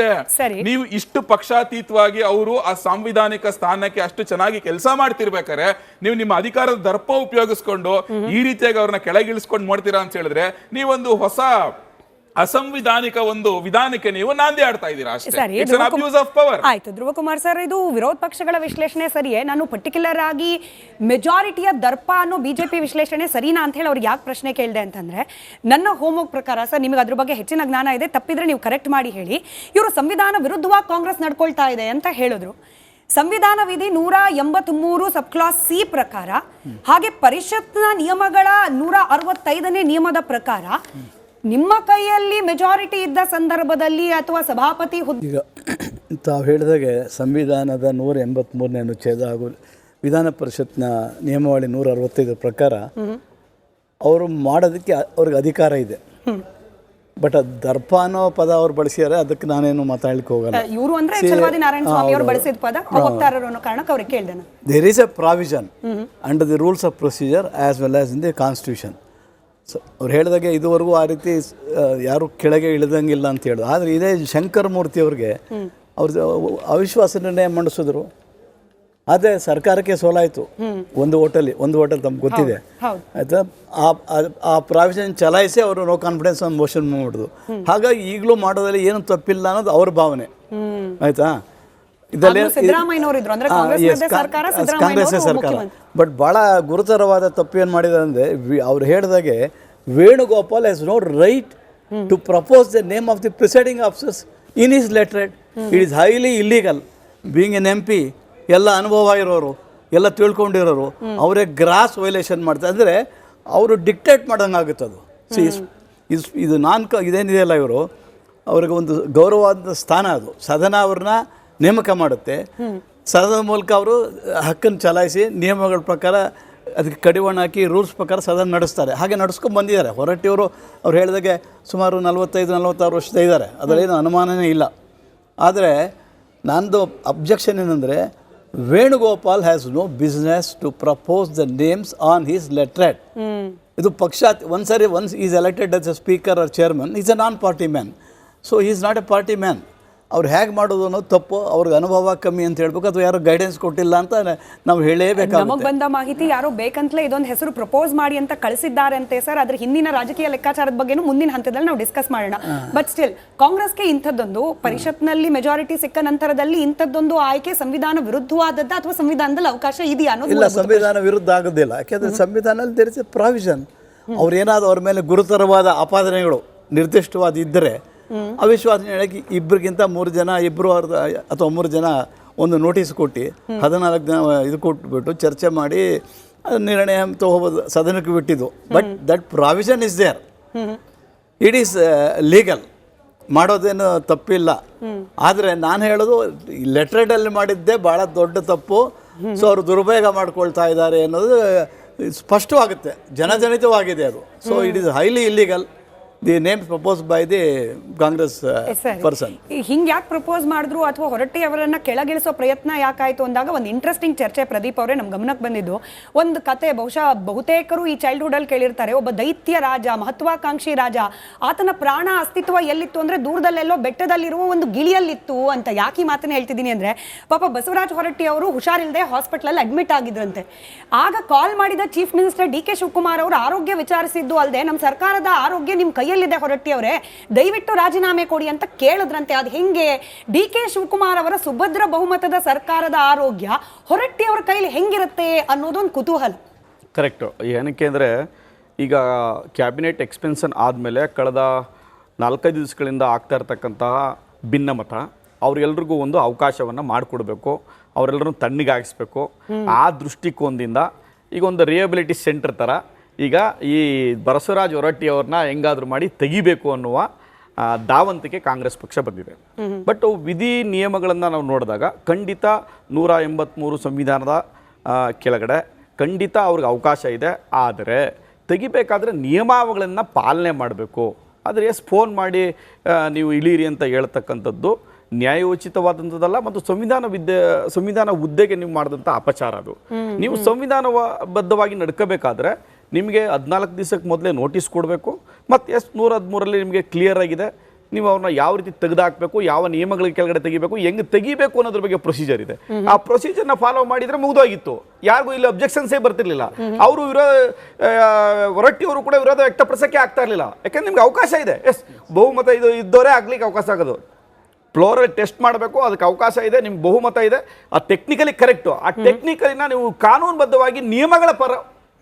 ನೀವು ಇಷ್ಟು ಪಕ್ಷಾತೀತವಾಗಿ ಅವರು ಆ ಸಾಂವಿಧಾನಿಕ ಸ್ಥಾನಕ್ಕೆ ಅಷ್ಟು ಚೆನ್ನಾಗಿ ಕೆಲಸ ಮಾಡ್ತಿರ್ಬೇಕಾರೆ ನೀವು ನಿಮ್ಮ ಅಧಿಕಾರದ ದರ್ಪ ಉಪಯೋಗಿಸ್ಕೊಂಡು ಈ ರೀತಿಯಾಗಿ ಅವ್ರನ್ನ ಕೆಳಗಿಳಿಸ್ಕೊಂಡು ಮಾಡ್ತೀರಾ ಅಂತ ಹೇಳಿದ್ರೆ ನೀವೊಂದು ಹೊಸ ಅಸಂವಿಧಾನಿಕ ಒಂದು ವಿಧಾನಕ್ಕೆ ನೀವು ನಾಂದಿ ಆಡ್ತಾ ಇದ್ದೀರಾ ಅಷ್ಟೇ. It's an abuse of power. ಆಯ್ತು ಧ್ರುವಕುಮಾರ್ ಸರ್, ಇದು ವಿರೋಧ ಪಕ್ಷಗಳ ವಿಶ್ಲೇಷಣೆ ಸರಿಯೇ? ನಾನು ಪರ್ಟಿಕ್ಯುಲರ್ ಆಗಿ ಮೆಜಾರಿಟಿಯ ದರ್ಪ ಅನ್ನೋ ಬಿಜೆಪಿ ವಿಶ್ಲೇಷಣೆ ಸರಿನಾ ಅಂತ ಹೇಳಿ ಅವ್ರಿಗೆ ಯಾಕೆ ಪ್ರಶ್ನೆ ಕೇಳಿದೆ ಅಂತಂದ್ರೆ, ನನ್ನ ಹೋಮ್ವರ್ಕ್ ಪ್ರಕಾರ ಸರ್, ನಿಮಗೆ ಅದ್ರ ಬಗ್ಗೆ ಹೆಚ್ಚಿನ ಜ್ಞಾನ ಇದೆ, ತಪ್ಪಿದ್ರೆ ನೀವು ಕರೆಕ್ಟ್ ಮಾಡಿ ಹೇಳಿ. ಇವರು ಸಂವಿಧಾನ ವಿರುದ್ಧವಾಗಿ ಕಾಂಗ್ರೆಸ್ ನಡ್ಕೊಳ್ತಾ ಇದೆ ಅಂತ ಹೇಳಿದ್ರು. ಸಂವಿಧಾನ ವಿಧಿ 183 ಸಬ್ ಕ್ಲಾಸ್ C ಪ್ರಕಾರ, ಹಾಗೆ ಪರಿಷತ್ನ ನಿಯಮಗಳ 165ನೇ ನಿಯಮದ ಪ್ರಕಾರ ನಿಮ್ಮ ಕೈಯಲ್ಲಿ ಮೆಜಾರಿಟಿ ಇದ್ದ ಸಂದರ್ಭದಲ್ಲಿ ಅಥವಾ ಸಭಾಪತಿ ಈಗ ತಾವು ಹೇಳಿದಾಗೆ ಸಂವಿಧಾನದ 183ನೇ ಅನುಚ್ಛೇದ ಹಾಗೂ ವಿಧಾನ ಪರಿಷತ್ನ ನಿಯಮಾವಳಿ 165 ಪ್ರಕಾರ ಅವರು ಮಾಡೋದಕ್ಕೆ ಅವ್ರಿಗೆ ಅಧಿಕಾರ ಇದೆ. ಬಟ್ ದರ್ಪ ಅನ್ನೋ ಪದ ಅವ್ರು ಬಳಸಿದ್ದಾರೆ, ಅದಕ್ಕೆ ನಾನೇನು ಮಾತಾಡ್ಲಿಕ್ಕೆ ಹೋಗಲ್ಲ. ಇವರು ಅಂದ್ರೆ ಛಲವಾದಿ ನಾರಾಯಣ ಸ್ವಾಮಿ ಅವರು ಬಳಸಿದ ಪದ ವಕ್ತಾರರು ಅನ್ನೋ ಕಾರಣಕ್ಕೆ ಅವ್ರಿಗೆ ಕೇಳಿದೆ. There is a provision under the rules of procedure as well as in the constitution. ಅವ್ರು ಹೇಳಿದಾಗೆ ಇದುವರೆಗೂ ಆ ರೀತಿ ಯಾರು ಕೆಳಗೆ ಇಳಿದಂಗಿಲ್ಲ ಅಂತ ಹೇಳಿದ್ರು. ಆದರೆ ಇದೇ ಶಂಕರ ಮೂರ್ತಿ ಅವ್ರಿಗೆ ಅವ್ರ ಅವಿಶ್ವಾಸ ನಿರ್ಣಯ ಮಂಡಿಸಿದ್ರು. ಆದರೆ ಸರ್ಕಾರಕ್ಕೆ ಸೋಲಾಯಿತು ಒಂದು ಹೋಟೆಲ್ ತಮ್ಗೆ ಗೊತ್ತಿದೆ ಆಯಿತಾ. ಆ ಪ್ರಾವಿಷನ್ ಚಲಾಯಿಸಿ ಅವರು ನೋ ಕಾನ್ಫಿಡೆನ್ಸ್ ಒಂದು ಮೋಷನ್ ಮಾಡಿದ್ರು. ಹಾಗಾಗಿ ಈಗಲೂ ಮಾಡೋದ್ರಲ್ಲಿ ಏನು ತಪ್ಪಿಲ್ಲ ಅನ್ನೋದು ಅವ್ರ ಭಾವನೆ ಆಯಿತಾ. ಕಾಂಗ್ರೆಸ್ ಸರ್ಕಾರ ಬಟ್ ಭಾಳ ಗುರುತರವಾದ ತಪ್ಪು ಏನು ಮಾಡಿದ್ದಾರೆ ಅಂದರೆ, ಅವ್ರು ಹೇಳಿದಾಗೆ Venugopal has no right to propose the name of the presiding officers in his letterhead. It is highly illegal. Being an MP, ಎಲ್ಲ ಅನುಭವ ಇರೋರು, ಎಲ್ಲ ತಿಳ್ಕೊಂಡಿರೋರು, ಅವರೇ ಗ್ರಾಸ್ ವೈಲೇಷನ್ ಮಾಡ್ತಾರೆ. ಅಂದರೆ ಅವರು ಡಿಕ್ಟೇಟ್ ಮಾಡೋಂಗೆ ಆಗುತ್ತೆ ಅದು. ಇದು ಇದೇನಿದೆಯಲ್ಲ, ಇವರು ಅವ್ರಿಗೆ ಒಂದು ಗೌರವವಾದ ಸ್ಥಾನ ಅದು. ಸದನ ಅವ್ರನ್ನ ನೇಮಕ ಮಾಡುತ್ತೆ. ಸದನದ ಮೂಲಕ ಅವರು ಹಕ್ಕನ್ನು ಚಲಾಯಿಸಿ ನಿಯಮಗಳ ಪ್ರಕಾರ ಅದಕ್ಕೆ ಕಡಿವಾಣ ಹಾಕಿ ರೂಲ್ಸ್ ಪ್ರಕಾರ ಸದನ ನಡೆಸ್ತಾರೆ. ಹಾಗೆ ನಡೆಸ್ಕೊಂಡು ಬಂದಿದ್ದಾರೆ. ಹೊರಟ್ಟಿಯವರು ಅವ್ರು ಹೇಳಿದಾಗೆ ಸುಮಾರು 45-46 ವರ್ಷದ ಇದ್ದಾರೆ, ಅದರಲ್ಲೇನು ಅನುಮಾನನೇ ಇಲ್ಲ. ಆದರೆ ನಂದು ಅಬ್ಜೆಕ್ಷನ್ ಏನಂದರೆ, Venugopal has no business to propose the names on his letterhead. ಇದು ಪಕ್ಷ once is elected as a speaker or chairman, is a non party man. So is not a party man. ಅವ್ರು ಹೇಗೆ ಮಾಡೋದು ಅನ್ನೋದು ತಪ್ಪು. ಅವ್ರಿಗೆ ಅನುಭವ ಕಮ್ಮಿ ಅಂತ ಹೇಳ್ಬೇಕು, ಅಥವಾ ಯಾರು ಗೈಡೆನ್ಸ್ ಕೊಟ್ಟಿಲ್ಲ ಅಂತ ನಾವು ಹೇಳಲೇಬೇಕಾಗುತ್ತೆ. ನಮಗೆ ಬಂದ ಮಾಹಿತಿ ಯಾರೋ ಬೇಕಂತಲೇ ಇದೊಂದು ಹೆಸರು ಪ್ರಪೋಸ್ ಮಾಡಿ ಅಂತ ಕಳಿಸಿದ್ದಾರೆ ಅಂತೆ ಸರ್. ಅದ್ರ ಹಿಂದಿನ ರಾಜಕೀಯ ಲೆಕ್ಕಾಚಾರದ ಬಗ್ಗೆನೂ ಮುಂದಿನ ಹಂತದಲ್ಲಿ ನಾವು ಡಿಸ್ಕಸ್ ಮಾಡೋಣ. ಬಟ್ ಸ್ಟಿಲ್ ಕಾಂಗ್ರೆಸ್ಗೆ ಇಂಥದ್ದೊಂದು ಪರಿಷತ್ನಲ್ಲಿ ಮೆಜಾರಿಟಿ ಸಿಕ್ಕ ನಂತರದಲ್ಲಿ ಇಂಥದ್ದೊಂದು ಆಯ್ಕೆ ಸಂವಿಧಾನ ವಿರುದ್ಧವಾದದ್ದ ಅಥವಾ ಸಂವಿಧಾನದಲ್ಲಿ ಅವಕಾಶ ಇದೆಯಾ ಅನ್ನೋದು? ಇಲ್ಲ, ಸಂವಿಧಾನ ವಿರುದ್ಧ ಆಗೋದಿಲ್ಲ. ಯಾಕೆಂದರೆ ಸಂವಿಧಾನದಲ್ಲಿ ದೇರ್ ಇಸ್ ಎ ಪ್ರಾವಿಷನ್. ಅವ್ರೇನಾದ್ರು ಅವ್ರ ಮೇಲೆ ಗುರುತರವಾದ ಆಪಾದನೆಗಳು ನಿರ್ದಿಷ್ಟವಾದ ಇದ್ದರೆ ಅವಿಶ್ವಾಸ ಹೇಳಕ್ಕೆ ಇಬ್ಬರಿಗಿಂತ 3 ಜನ, ಇಬ್ಬರು ಅಥವಾ 3 ಜನ ಒಂದು ನೋಟಿಸ್ ಕೊಟ್ಟು 14 ಜನ ಇದು ಕೊಟ್ಬಿಟ್ಟು ಚರ್ಚೆ ಮಾಡಿ ನಿರ್ಣಯ ತಗೋಬೋದು, ಸದನಕ್ಕೆ ಬಿಟ್ಟಿದ್ದು. But that provision is there, it is legal. ಮಾಡೋದೇನು ತಪ್ಪಿಲ್ಲ. ಆದರೆ ನಾನು ಹೇಳೋದು ಲೆಟ್ರೇಡಲ್ಲಿ ಮಾಡಿದ್ದೇ ಭಾಳ ದೊಡ್ಡ ತಪ್ಪು. ಸೊ ಅವರು ದುರುಪಯೋಗ ಮಾಡ್ಕೊಳ್ತಾ ಇದ್ದಾರೆ ಅನ್ನೋದು ಸ್ಪಷ್ಟವಾಗುತ್ತೆ, ಜನಜನಿತವಾಗಿದೆ ಅದು. So it is highly illegal. The name propose by the Congress person. ಹಿಂಗೆ ಯಾಕೆ ಪ್ರಪೋಸ್ ಮಾಡಿದ್ರು ಅಥವಾ ಹೊರಟ್ಟಿ ಅವರನ್ನ ಕೆಳಗಿಳಿಸೋ ಪ್ರಯತ್ನ ಯಾಕಾಯ್ತು ಅಂದಾಗ ಒಂದು ಇಂಟ್ರೆಸ್ಟಿಂಗ್ ಚರ್ಚೆ ಪ್ರದೀಪ್ ಅವರೇ ನಮ್ಮ ಗಮನಕ್ಕೆ ಬಂದಿದ್ದು. ಒಂದು ಕತೆ ಬಹುಶಃ ಬಹುತೇಕರು ಈ ಚೈಲ್ಡ್ಹುಡ್ ಅಲ್ಲಿ ಕೇಳಿರ್ತಾರೆ. ಒಬ್ಬ ದೈತ್ಯ ರಾಜ, ಮಹತ್ವಾಕಾಂಕ್ಷಿ ರಾಜ, ಆತನ ಪ್ರಾಣ ಅಸ್ತಿತ್ವ ಎಲ್ಲಿತ್ತು ಅಂದ್ರೆ ದೂರದಲ್ಲೆಲ್ಲೋ ಬೆಟ್ಟದಲ್ಲಿರುವ ಒಂದು ಗಿಳಿಯಲ್ಲಿತ್ತು ಅಂತ. ಯಾಕೆ ಈ ಮಾತನ್ನ ಹೇಳ್ತಿದ್ದೀನಿ ಅಂದ್ರೆ, ಪಾಪ ಬಸವರಾಜ ಹೊರಟ್ಟಿ ಅವರು ಹುಷಾರಿಲ್ಲದೆ ಹಾಸ್ಪಿಟಲ್ ಅಡ್ಮಿಟ್ ಆಗಿದ್ರಂತೆ. ಆಗ ಕಾಲ್ ಮಾಡಿದ chief minister D K Shivakumar ಅವರು ಆರೋಗ್ಯ ವಿಚಾರಿಸಿದ್ದು ಅಲ್ಲದೆ, ನಮ್ಮ ಸರ್ಕಾರದ ಆರೋಗ್ಯ ನಿಮ್ ಕೈಯಲ್ಲಿದೆ ಹೊರಟ್ಟಿ ಅವರೇ, ದಯವಿಟ್ಟು ರಾಜೀನಾಮೆ ಕೊಡಿ ಅಂತ ಕೇಳಿದ್ರಂತೆ. ಅದು ಹೆಂಗೆ? ಡಿ ಕೆ ಶಿವಕುಮಾರ್ ಅವರ ಸುಭದ್ರ ಬಹುಮತದ ಸರ್ಕಾರದ ಆರೋಗ್ಯ ಹೊರಟ್ಟಿ ಅವರ ಕೈಲಿ ಹೆಂಗಿರುತ್ತೆ ಅನ್ನೋದೊಂದು ಕುತೂಹಲ. ಕರೆಕ್ಟು. ಏನಕ್ಕೆ ಅಂದರೆ, ಈಗ ಕ್ಯಾಬಿನೆಟ್ ಎಕ್ಸ್ಪೆನ್ಷನ್ ಆದಮೇಲೆ ಕಳೆದ 4-5 ದಿವಸಗಳಿಂದ ಆಗ್ತಾ ಇರ್ತಕ್ಕಂತಹ ಭಿನ್ನಮತ, ಅವ್ರಿಗೆಲ್ರಿಗೂ ಒಂದು ಅವಕಾಶವನ್ನು ಮಾಡಿಕೊಡ್ಬೇಕು, ಅವರೆಲ್ಲರೂ ತಣ್ಣಗಾಗಿಸ್ಬೇಕು. ಆ ದೃಷ್ಟಿಕೋನದಿಂದ ಈಗ ಒಂದು ರಿಹಬಿಲಿಟಿ ಸೆಂಟರ್ ಥರ ಈಗ ಈ ಬಸವರಾಜ ಹೊರಟ್ಟಿ ಅವ್ರನ್ನ ಹೆಂಗಾದರೂ ಮಾಡಿ ತೆಗಿಬೇಕು ಅನ್ನುವ ಧಾವಂತಿಕೆ ಕಾಂಗ್ರೆಸ್ ಪಕ್ಷ ಬಂದಿದೆ. ಬಟ್ ವಿಧಿ ನಿಯಮಗಳನ್ನು ನಾವು ನೋಡಿದಾಗ ಖಂಡಿತ 183 ಸಂವಿಧಾನದ ಕೆಳಗಡೆ ಖಂಡಿತ ಅವ್ರಿಗೆ ಅವಕಾಶ ಇದೆ. ಆದರೆ ತೆಗಿಬೇಕಾದ್ರೆ ನಿಯಮಾವಳಿಗಳನ್ನು ಪಾಲನೆ ಮಾಡಬೇಕು. ಆದರೆ ಫೋನ್ ಮಾಡಿ ನೀವು ಇಳೀರಿ ಅಂತ ಹೇಳ್ತಕ್ಕಂಥದ್ದು ನ್ಯಾಯೋಚಿತವಾದಂಥದ್ದಲ್ಲ, ಮತ್ತು ಸಂವಿಧಾನ ಹುದ್ದೆಗೆ ನೀವು ಮಾಡಿದಂಥ ಅಪಚಾರ ಅದು. ನೀವು ಸಂವಿಧಾನಬದ್ಧವಾಗಿ ನಡ್ಕೋಬೇಕಾದ್ರೆ ನಿಮಗೆ 14 ದಿವಸಕ್ಕೆ ಮೊದಲೇ ನೋಟಿಸ್ ಕೊಡಬೇಕು. ಮತ್ತು 113ರಲ್ಲಿ ನಿಮಗೆ ಕ್ಲಿಯರ್ ಆಗಿದೆ ನೀವು ಅವ್ರನ್ನ ಯಾವ ರೀತಿ ತೆಗೆದುಹಾಕಬೇಕು, ಯಾವ ನಿಯಮಗಳ ಕೆಳಗಡೆ ತೆಗಿಬೇಕು, ಹೆಂಗೆ ತೆಗಿಬೇಕು ಅನ್ನೋದ್ರ ಬಗ್ಗೆ ಪ್ರೊಸೀಜರ್ ಇದೆ. ಆ ಪ್ರೊಸೀಜರ್ನ ಫಾಲೋ ಮಾಡಿದರೆ ಮುಗಿದೋಗಿತ್ತು, ಯಾರಿಗೂ ಇಲ್ಲಿ ಅಬ್ಜೆಕ್ಷನ್ಸೇ ಬರ್ತಿರ್ಲಿಲ್ಲ. ಅವರು ಹೊರಟ್ಟಿ ಅವರು ಕೂಡ ವಿರೋಧ ವ್ಯಕ್ತಪಡಿಸೋಕ್ಕೆ ಆಗ್ತಾ ಇರಲಿಲ್ಲ. ಯಾಕಂದ್ರೆ ನಿಮ್ಗೆ ಅವಕಾಶ ಇದೆ. ಬಹುಮತ ಇದು ಇದ್ದವರೇ ಆಗ್ಲಿಕ್ಕೆ ಅವಕಾಶ ಆಗೋದು. ಫ್ಲೋರಲ್ಲಿ ಟೆಸ್ಟ್ ಮಾಡಬೇಕು, ಅದಕ್ಕೆ ಅವಕಾಶ ಇದೆ, ನಿಮ್ಗೆ ಬಹುಮತ ಇದೆ, ಆ ಟೆಕ್ನಿಕಲಿ ಕರೆಕ್ಟು. ಆ ಟೆಕ್ನಿಕಲಿನ ನೀವು ಕಾನೂನುಬದ್ಧವಾಗಿ ನಿಯಮಗಳ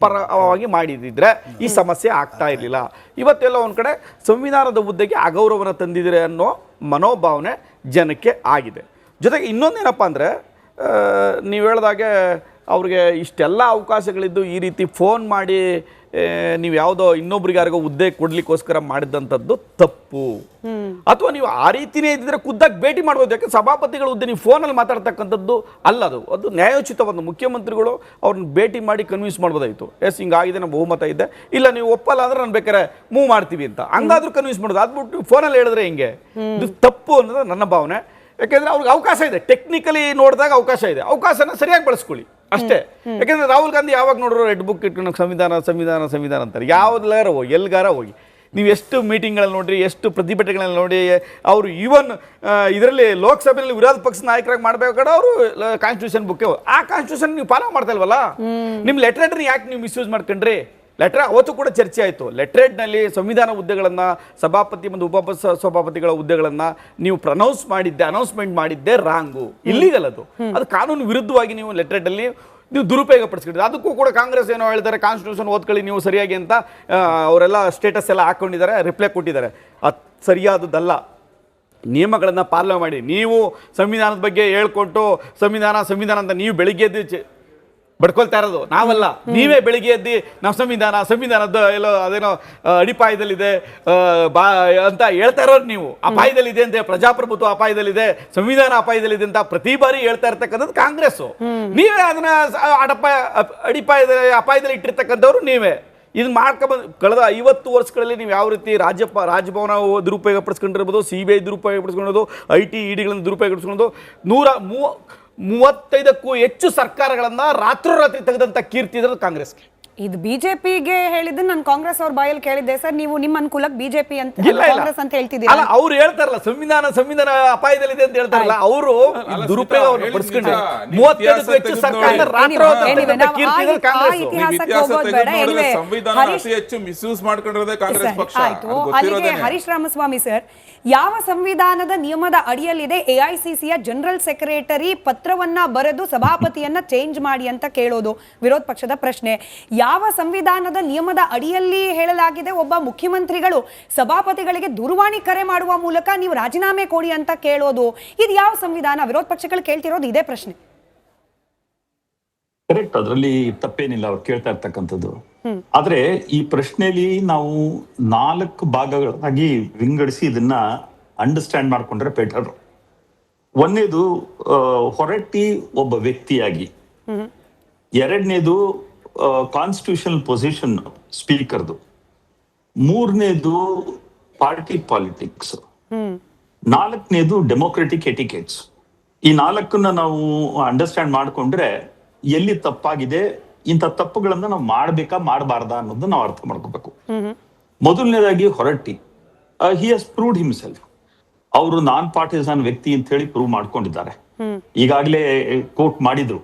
ಪರವಾಗಿ ಮಾಡಿದಿದ್ರೆ ಈ ಸಮಸ್ಯೆ ಆಗ್ತಾ ಇರಲಿಲ್ಲ. ಇವತ್ತೆಲ್ಲ ಒಂದು ಕಡೆ ಸಂವಿಧಾನದ ಹುದ್ದೆಗೆ ಅಗೌರವನ ತಂದಿದ್ರೆ ಅನ್ನೋ ಮನೋಭಾವನೆ ಜನಕ್ಕೆ ಆಗಿದೆ. ಜೊತೆಗೆ ಇನ್ನೊಂದೇನಪ್ಪ ಅಂದರೆ, ನೀವು ಹೇಳಿದಾಗೆ ಅವ್ರಿಗೆ ಇಷ್ಟೆಲ್ಲ ಅವಕಾಶಗಳಿದ್ದು ಈ ರೀತಿ ಫೋನ್ ಮಾಡಿ ನೀವು ಯಾವುದೋ ಇನ್ನೊಬ್ರಿಗೆ ಯಾರಿಗೋ ಹುದ್ದೆ ಕೊಡ್ಲಿಕ್ಕೋಸ್ಕರ ಮಾಡಿದಂಥದ್ದು ತಪ್ಪು. ಅಥವಾ ನೀವು ಆ ರೀತಿಯೇ ಇದ್ದರೆ ಖುದ್ದಾಗಿ ಭೇಟಿ ಮಾಡ್ಬೋದು. ಯಾಕೆ ಸಭಾಪತಿಗಳ ಹುದ್ದೆ ನೀವು ಫೋನಲ್ಲಿ ಮಾತಾಡ್ತಕ್ಕಂಥದ್ದು ಅಲ್ಲ, ಅದು ನ್ಯಾಯೋಚಿತವಾದ ಮುಖ್ಯಮಂತ್ರಿಗಳು ಅವ್ರನ್ನ ಭೇಟಿ ಮಾಡಿ ಕನ್ವಿನ್ಸ್ ಮಾಡ್ಬೋದಾಯಿತು. ಹಿಂಗಾಗಿದೆ, ನಮ್ಮ ಬಹುಮತ ಇದೆ, ಇಲ್ಲ ನೀವು ಒಪ್ಪಲ್ಲ ಅಂದ್ರೆ ನಾನು ಬೇಕಾದ್ರೆ ಮೂವ್ ಮಾಡ್ತೀವಿ ಅಂತ ಹಂಗಾದ್ರೂ ಕನ್ವಿನ್ಸ್ ಮಾಡೋದು. ಅದ್ಬಿಟ್ಟು ಫೋನಲ್ಲಿ ಹೇಳಿದ್ರೆ ಹಿಂಗೆ, ಇದು ತಪ್ಪು ಅನ್ನೋದು ನನ್ನ ಭಾವನೆ. ಯಾಕೆಂದರೆ ಅವ್ರಿಗೆ ಅವಕಾಶ ಇದೆ, ಟೆಕ್ನಿಕಲಿ ನೋಡಿದಾಗ ಅವಕಾಶ ಇದೆ, ಅವಕಾಶನ ಸರಿಯಾಗಿ ಬಳಸ್ಕೊಳ್ಳಿ ಅಷ್ಟೇ. ಯಾಕೆಂದರೆ ರಾಹುಲ್ ಗಾಂಧಿ ಯಾವಾಗ ನೋಡ್ರು ರೆಡ್ ಬುಕ್ ಇಟ್ಕೊಂಡು ಸಂವಿಧಾನ ಅಂತಾರೆ. ಯಾವ್ದಾರ ಹೋಗಿ ಎಲ್ಗಾರ ಹೋಗಿ ನೀವು ಎಷ್ಟು ಮೀಟಿಂಗ್ಗಳಲ್ಲಿ ನೋಡ್ರಿ, ಎಷ್ಟು ಪ್ರತಿಭಟನೆಗಳಲ್ಲಿ ನೋಡಿ, ಅವರು ಈವನ್ ಇದರಲ್ಲಿ ಲೋಕಸಭೆಯಲ್ಲಿ ವಿರೋಧ ಪಕ್ಷ ನಾಯಕರಾಗಿ ಮಾಡಬೇಕಾದ್ರೆ ಅವರು ಕಾನ್ಸ್ಟಿಟ್ಯೂಷನ್ ಬುಕ್, ಆ ಕಾನ್ಸ್ಟಿಟ್ಯೂಷನ್ ನೀವು ಫಾಲೋ ಮಾಡ್ತಾ ಇಲ್ವಲ್ಲ. ನಿಮ್ಮ ಲೆಟರ್ ಯಾಕೆ ನೀವು ಮಿಸ್ಯೂಸ್ ಮಾಡ್ಕೊಂಡ್ರಿ? ಲೆಟರ್ ಅವತ್ತು ಕೂಡ ಚರ್ಚೆ ಆಯಿತು. ಲೆಟ್ರೇಡ್ನಲ್ಲಿ ಸಂವಿಧಾನ ಹುದ್ದೆಗಳನ್ನು, ಸಭಾಪತಿ ಮತ್ತು ಸಭಾಪತಿಗಳ ಹುದ್ದೆಗಳನ್ನು ನೀವು ಅನೌನ್ಸ್ಮೆಂಟ್ ಮಾಡಿದ್ದೆ ರಾಂಗು, ಇಲ್ಲಿಗಲ್ ಅದು ಕಾನೂನು ವಿರುದ್ಧವಾಗಿ ನೀವು ಲೆಟ್ರೇಡಲ್ಲಿ ನೀವು ದುರುಪಯೋಗ ಪಡಿಸ್ಕೊಂಡಿದ್ದೀರಿ. ಅದಕ್ಕೂ ಕೂಡ ಕಾಂಗ್ರೆಸ್ ಏನೋ ಹೇಳ್ತಾರೆ, ಕಾನ್ಸ್ಟಿಟ್ಯೂಷನ್ ಓದ್ಕೊಳ್ಳಿ ನೀವು ಸರಿಯಾಗಿ ಅಂತ ಅವರೆಲ್ಲ ಸ್ಟೇಟಸ್ ಎಲ್ಲ ಹಾಕ್ಕೊಂಡಿದ್ದಾರೆ, ರಿಪ್ಲೈ ಕೊಟ್ಟಿದ್ದಾರೆ. ಅದು ಸರಿಯಾದದ್ದಲ್ಲ. ನಿಯಮಗಳನ್ನು ಪಾಲನೆ ಮಾಡಿ. ನೀವು ಸಂವಿಧಾನದ ಬಗ್ಗೆ ಹೇಳ್ಕೊಟ್ಟು ಸಂವಿಧಾನ ಅಂತ ನೀವು ಬೆಳಿಗ್ಗೆ ಎದ್ದು ಬಡ್ಕೊಳ್ತಾ ಇರೋದು ನಾವಲ್ಲ, ನೀವೇ ಬೆಳಿಗ್ಗೆ ಎದ್ದು ನಾವು ಸಂವಿಧಾನದ ಎಲ್ಲೋ ಅದೇನೋ ಅಡಿಪಾಯದಲ್ಲಿದೆ ಅಂತ ಹೇಳ್ತಾ ಇರೋರು ನೀವು. ಅಪಾಯದಲ್ಲಿದೆ ಅಂತ, ಪ್ರಜಾಪ್ರಭುತ್ವ ಅಪಾಯದಲ್ಲಿದೆ, ಸಂವಿಧಾನ ಅಪಾಯದಲ್ಲಿದೆ ಅಂತ ಪ್ರತಿ ಬಾರಿ ಹೇಳ್ತಾ ಇರ್ತಕ್ಕಂಥದ್ದು ಕಾಂಗ್ರೆಸ್ಸು. ನೀವೇ ಅದನ್ನ ಅಪಾಯದಲ್ಲಿ ಇಟ್ಟಿರ್ತಕ್ಕಂಥವ್ರು ನೀವೇ. ಇದನ್ನ ಮಾಡ್ಕೊಂಡ್ಬಂದು ಕಳೆದ 50 ವರ್ಷಗಳಲ್ಲಿ ನೀವು ಯಾವ ರೀತಿ ರಾಜಭವನ ದುರುಪಯೋಗ ಪಡಿಸ್ಕೊಂಡಿರ್ಬೋದು, CBI ದುರುಪಯೋಗ ಪಡಿಸ್ಕೊಳ್ಳೋದು, IT EDಗಳನ್ನು ದುರುಪಯೋಗ ಪಡಿಸ್ಕೊಳ್ಳೋದು, 135ಕ್ಕೂ ಹೆಚ್ಚು ಸರ್ಕಾರಗಳನ್ನ ರಾತ್ರೋರಾತ್ರಿ ತೆಗೆದಂತ ಕೀರ್ತಿ ಇರೋದು ಕಾಂಗ್ರೆಸ್ಗೆ. ಇದು ಬಿಜೆಪಿಗೆ ಹೇಳಿದ್ದು ನಾನು ಕಾಂಗ್ರೆಸ್ ಅವ್ರ ಬಾಯಲ್ಲಿ ಕೇಳಿದ್ದೆ ಸರ್. ನೀವು ನಿಮ್ಮ ಅನುಕೂಲಕ್ಕೆ ಬಿಜೆಪಿ ಅಂತ ಕಾಂಗ್ರೆಸ್ ಅಂತ ಹೇಳ್ತಿದ್ದೀರಾ. ಅಲ್ಲ, ಅವ್ರು ಹೇಳ್ತಾರಲ್ಲ ಸಂವಿಧಾನ ಅಪಾಯದಲ್ಲಿದೆ ಅಂತ ಹೇಳ್ತಾರಲ್ಲ, ಅವರು ದುರುಪಯೋಗ ಪಡಿಸ್ಕೊಂಡು 35ಕ್ಕೂ ಹೆಚ್ಚು ಸರ್ಕಾರ ಮಿಸ್ಯೂಸ್ ಮಾಡ್ಕೊಂಡಿರೋದೇ ಕಾಂಗ್ರೆಸ್ ಪಕ್ಷ. ಅಲ್ಲಿಗೆ ಹರೀಶ್ ರಾಮಸ್ವಾಮಿ ಸರ್, ಯಾವ ಸಂವಿಧಾನದ ನಿಯಮದ ಅಡಿಯಲ್ಲಿದೆ ಎಐಸಿಸಿಯ ಜನರಲ್ ಸೆಕ್ರೆಟರಿ ಪತ್ರವನ್ನ ಬರೆದು ಸಭಾಪತಿಯನ್ನ ಚೇಂಜ್ ಮಾಡಿ ಅಂತ ಕೇಳೋದು ವಿರೋಧ ಪಕ್ಷದ ಪ್ರಶ್ನೆ. ಯಾವ ಸಂವಿಧಾನದ ನಿಯಮದ ಅಡಿಯಲ್ಲಿ ಹೇಳಲಾಗಿದೆ ಒಬ್ಬ ಮುಖ್ಯಮಂತ್ರಿಗಳು ಸಭಾಪತಿಗಳಿಗೆ ದೂರವಾಣಿ ಕರೆ ಮಾಡುವ ಮೂಲಕ ನೀವು ರಾಜೀನಾಮೆ ಕೊಡಿ ಅಂತ ಕೇಳೋದು? ಇದು ಯಾವ ಸಂವಿಧಾನ? ವಿರೋಧ ಪಕ್ಷಗಳು ಕೇಳ್ತಿರೋದು ಇದೇ ಪ್ರಶ್ನೆ. ಕರೆಕ್ಟ್, ಅದರಲ್ಲಿ ತಪ್ಪೇನಿಲ್ಲ ಅವ್ರು ಕೇಳ್ತಾ ಇರ್ತಕ್ಕಂಥದ್ದು. ಆದ್ರೆ ಈ ಪ್ರಶ್ನೆಯಲ್ಲಿ ನಾವು 4 ಭಾಗಗಳಾಗಿ ವಿಂಗಡಿಸಿ ಇದನ್ನ ಅಂಡರ್ಸ್ಟ್ಯಾಂಡ್ ಮಾಡ್ಕೊಂಡ್ರೆ ಬೆಟರ್. ಒಂದನೇದು ಹೊರಟ್ಟಿ ಒಬ್ಬ ವ್ಯಕ್ತಿಯಾಗಿ, ಎರಡನೇದು ಕಾನ್ಸ್ಟಿಟ್ಯೂಷನಲ್ ಪೊಸಿಷನ್ ಸ್ಪೀಕರ್ದು, ಮೂರನೇದು ಪಾರ್ಟಿ ಪಾಲಿಟಿಕ್ಸ್, ನಾಲ್ಕನೇದು ಡೆಮೋಕ್ರೆಟಿಕ್ ಎಟಿಕೇಟ್ಸ್. ಈ ನಾಲ್ಕನ್ನ ನಾವು ಅಂಡರ್ಸ್ಟ್ಯಾಂಡ್ ಮಾಡ್ಕೊಂಡ್ರೆ ಎಲ್ಲಿ ತಪ್ಪಾಗಿದೆ, ಇಂಥ ತಪ್ಪುಗಳನ್ನ ನಾವು ಮಾಡ್ಬೇಕಾ ಮಾಡಬಾರ್ದಾ ಅನ್ನೋದನ್ನ ನಾವು ಅರ್ಥ ಮಾಡ್ಕೋಬೇಕು. ಮೊದಲನೇದಾಗಿ ಹೊರಟ್ಟಿ, ಹಿ ಹಸ್ ಪ್ರೂವ್ಡ್ ಹಿಮ್ಸೆಲ್ಫ್. ಅವರು ನಾನ್ ಪಾರ್ಟಿಸನ್ ವ್ಯಕ್ತಿ ಅಂತ ಹೇಳಿ ಪ್ರೂವ್ ಮಾಡ್ಕೊಂಡಿದ್ದಾರೆ. ಈಗಾಗಲೇ ಕೋಟ್ ಮಾಡಿದ್ರು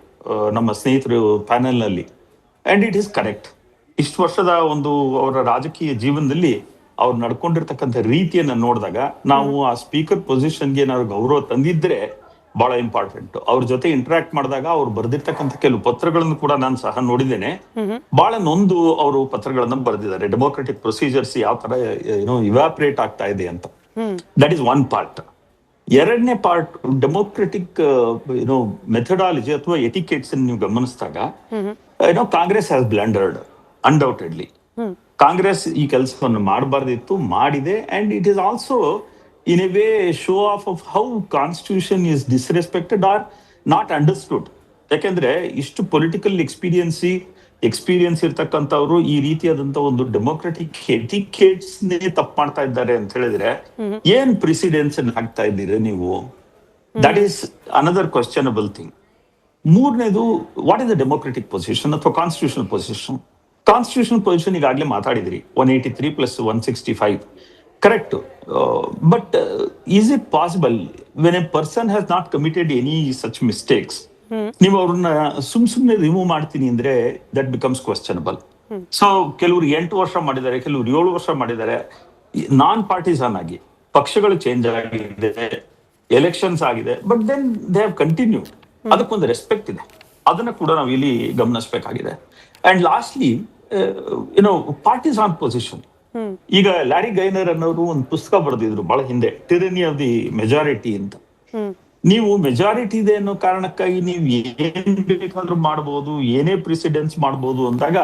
ನಮ್ಮ ಸ್ನೇಹಿತರು ಪ್ಯಾನೆಲ್ ನಲ್ಲಿ, ಅಂಡ್ ಇಟ್ ಈಸ್ ಕರೆಕ್ಟ್. ಇಷ್ಟು ವರ್ಷದ ಒಂದು ಅವರ ರಾಜಕೀಯ ಜೀವನದಲ್ಲಿ ಅವ್ರು ನಡ್ಕೊಂಡಿರ್ತಕ್ಕಂಥ ರೀತಿಯನ್ನ ನೋಡಿದಾಗ ನಾವು ಆ ಸ್ಪೀಕರ್ ಪೊಸಿಷನ್ಗೆ ಏನಾದ್ರು ಗೌರವ ತಂದಿದ್ರೆ ಬಹಳ ಇಂಪಾರ್ಟೆಂಟ್. ಅವ್ರ ಜೊತೆ ಇಂಟರಾಕ್ಟ್ ಮಾಡಿದಾಗ ಅವ್ರು ಬರ್ದಿರ್ತಕ್ಕಂಥ ಕೆಲವು ಪತ್ರಗಳನ್ನು ಕೂಡ ನಾನು ಸಹ ನೋಡಿದ್ದೇನೆ. ಬಹಳ ನೊಂದು ಅವರು ಪತ್ರಗಳನ್ನ ಬರೆದಿದ್ದಾರೆ, ಡೆಮೋಕ್ರೆಟಿಕ್ ಪ್ರೊಸೀಜರ್ಸ್ ಯಾವ ತರ ಇವ್ಯಾಪರೇಟ್ ಆಗ್ತಾ ಇದೆ ಅಂತ. That is one part. ಎರಡನೇ ಪಾರ್ಟ್, ಡೆಮೋಕ್ರೆಟಿಕ್ ಮೆಥಡಾಲಜಿ ಅಥವಾ ಎಟಿಕೇಟ್ಸ್ ನೀವು ಗಮನಿಸಿದಾಗ ಕಾಂಗ್ರೆಸ್ ಹ್ಯಾಸ್ ಬ್ಲಂಡರ್ಡ್ ಅನ್ಡೌಟೆಡ್ಲಿ. ಕಾಂಗ್ರೆಸ್ ಈ ಕೆಲಸವನ್ನು ಮಾಡಬಾರ್ದಿತ್ತು, ಮಾಡಿದೆ. And it is also in a way show off of how constitution is disrespected or not understood. ಯಾಕೆಂದ್ರೆ ಇಷ್ಟು ಪೊಲಿಟಿಕಲ್ ಎಕ್ಸ್ಪೀರಿಯನ್ಸ್ ಇರ್ತಕ್ಕಂಥವ್ರು ಈ ರೀತಿಯಾದಂತ ಒಂದು ಡೆಮೋಕ್ರೆಟಿಕ್ ಎಟಿಕೇಟ್ಸ್ ನೇ ತಪ್ಪು ಮಾಡ್ತಾ ಇದ್ದಾರೆ ಅಂತ ಹೇಳಿದ್ರೆ ಏನ್ ಪ್ರೆಸಿಡೆನ್ಸ್ ಹಾಕ್ತಾ ಇದ್ದೀರಾ ನೀವು? That is another questionable thing. ಮೂರನೇದು, what is the democratic position ಅಥವಾ ಕಾನ್ಸ್ಟಿಟ್ಯೂಷನಲ್ ಪೊಸಿಷನ್? ಕಾನ್ಸ್ಟಿಟ್ಯೂಷನಲ್ ಪೊಸಿಷನ್ ಈಗಾಗಲೇ ಮಾತಾಡಿದ್ರಿ, 183 + 165. Correct. But is it possible when a person has not committed any such mistakes, ನೀವು ಅವ್ರನ್ನ ಸುಮ್ನೆ ರಿಮೂವ್ ಮಾಡ್ತೀನಿ ಅಂದ್ರೆ ದಟ್ ಬಿಕಮ್ಸ್ ಕ್ವಶನಬಲ್. ಸೊ ಕೆಲವರು 8 ವರ್ಷ ಮಾಡಿದ್ದಾರೆ, ಕೆಲವರು 7 ವರ್ಷ ಮಾಡಿದ್ದಾರೆ, ನಾನ್ ಪಾರ್ಟಿಸನ್ ಆಗಿ. ಪಕ್ಷಗಳು ಚೇಂಜ್ ಆಗಿದೆ, ಎಲೆಕ್ಷನ್ಸ್ ಆಗಿದೆ, but then they have continued. ಅದಕ್ಕೊಂದು ರೆಸ್ಪೆಕ್ಟ್ ಇದೆ, ಅದನ್ನ ಕೂಡ ನಾವು ಇಲ್ಲಿ ಗಮನಿಸಬೇಕಾಗಿದೆ. And lastly partisan position. ಈಗ ಲ್ಯಾರಿ ಗೈನರ್ ಅನ್ನೋರು ಒಂದು ಪುಸ್ತಕ ಬರೆದಿದ್ರು ಬಹಳ ಹಿಂದೆ, ಟಿರನಿ ಆಫ್ ದಿ ಮೆಜಾರಿಟಿ ಅಂತ. ನೀವು ಮೆಜಾರಿಟಿ ಇದೆ ಅನ್ನೋ ಕಾರಣಕ್ಕಾಗಿ ನೀವು ಏನ್ ಬೇಕಾದ್ರೂ ಮಾಡಬಹುದು, ಏನೇ ಪ್ರೆಸಿಡೆನ್ಸ್ ಮಾಡಬಹುದು ಅಂದಾಗ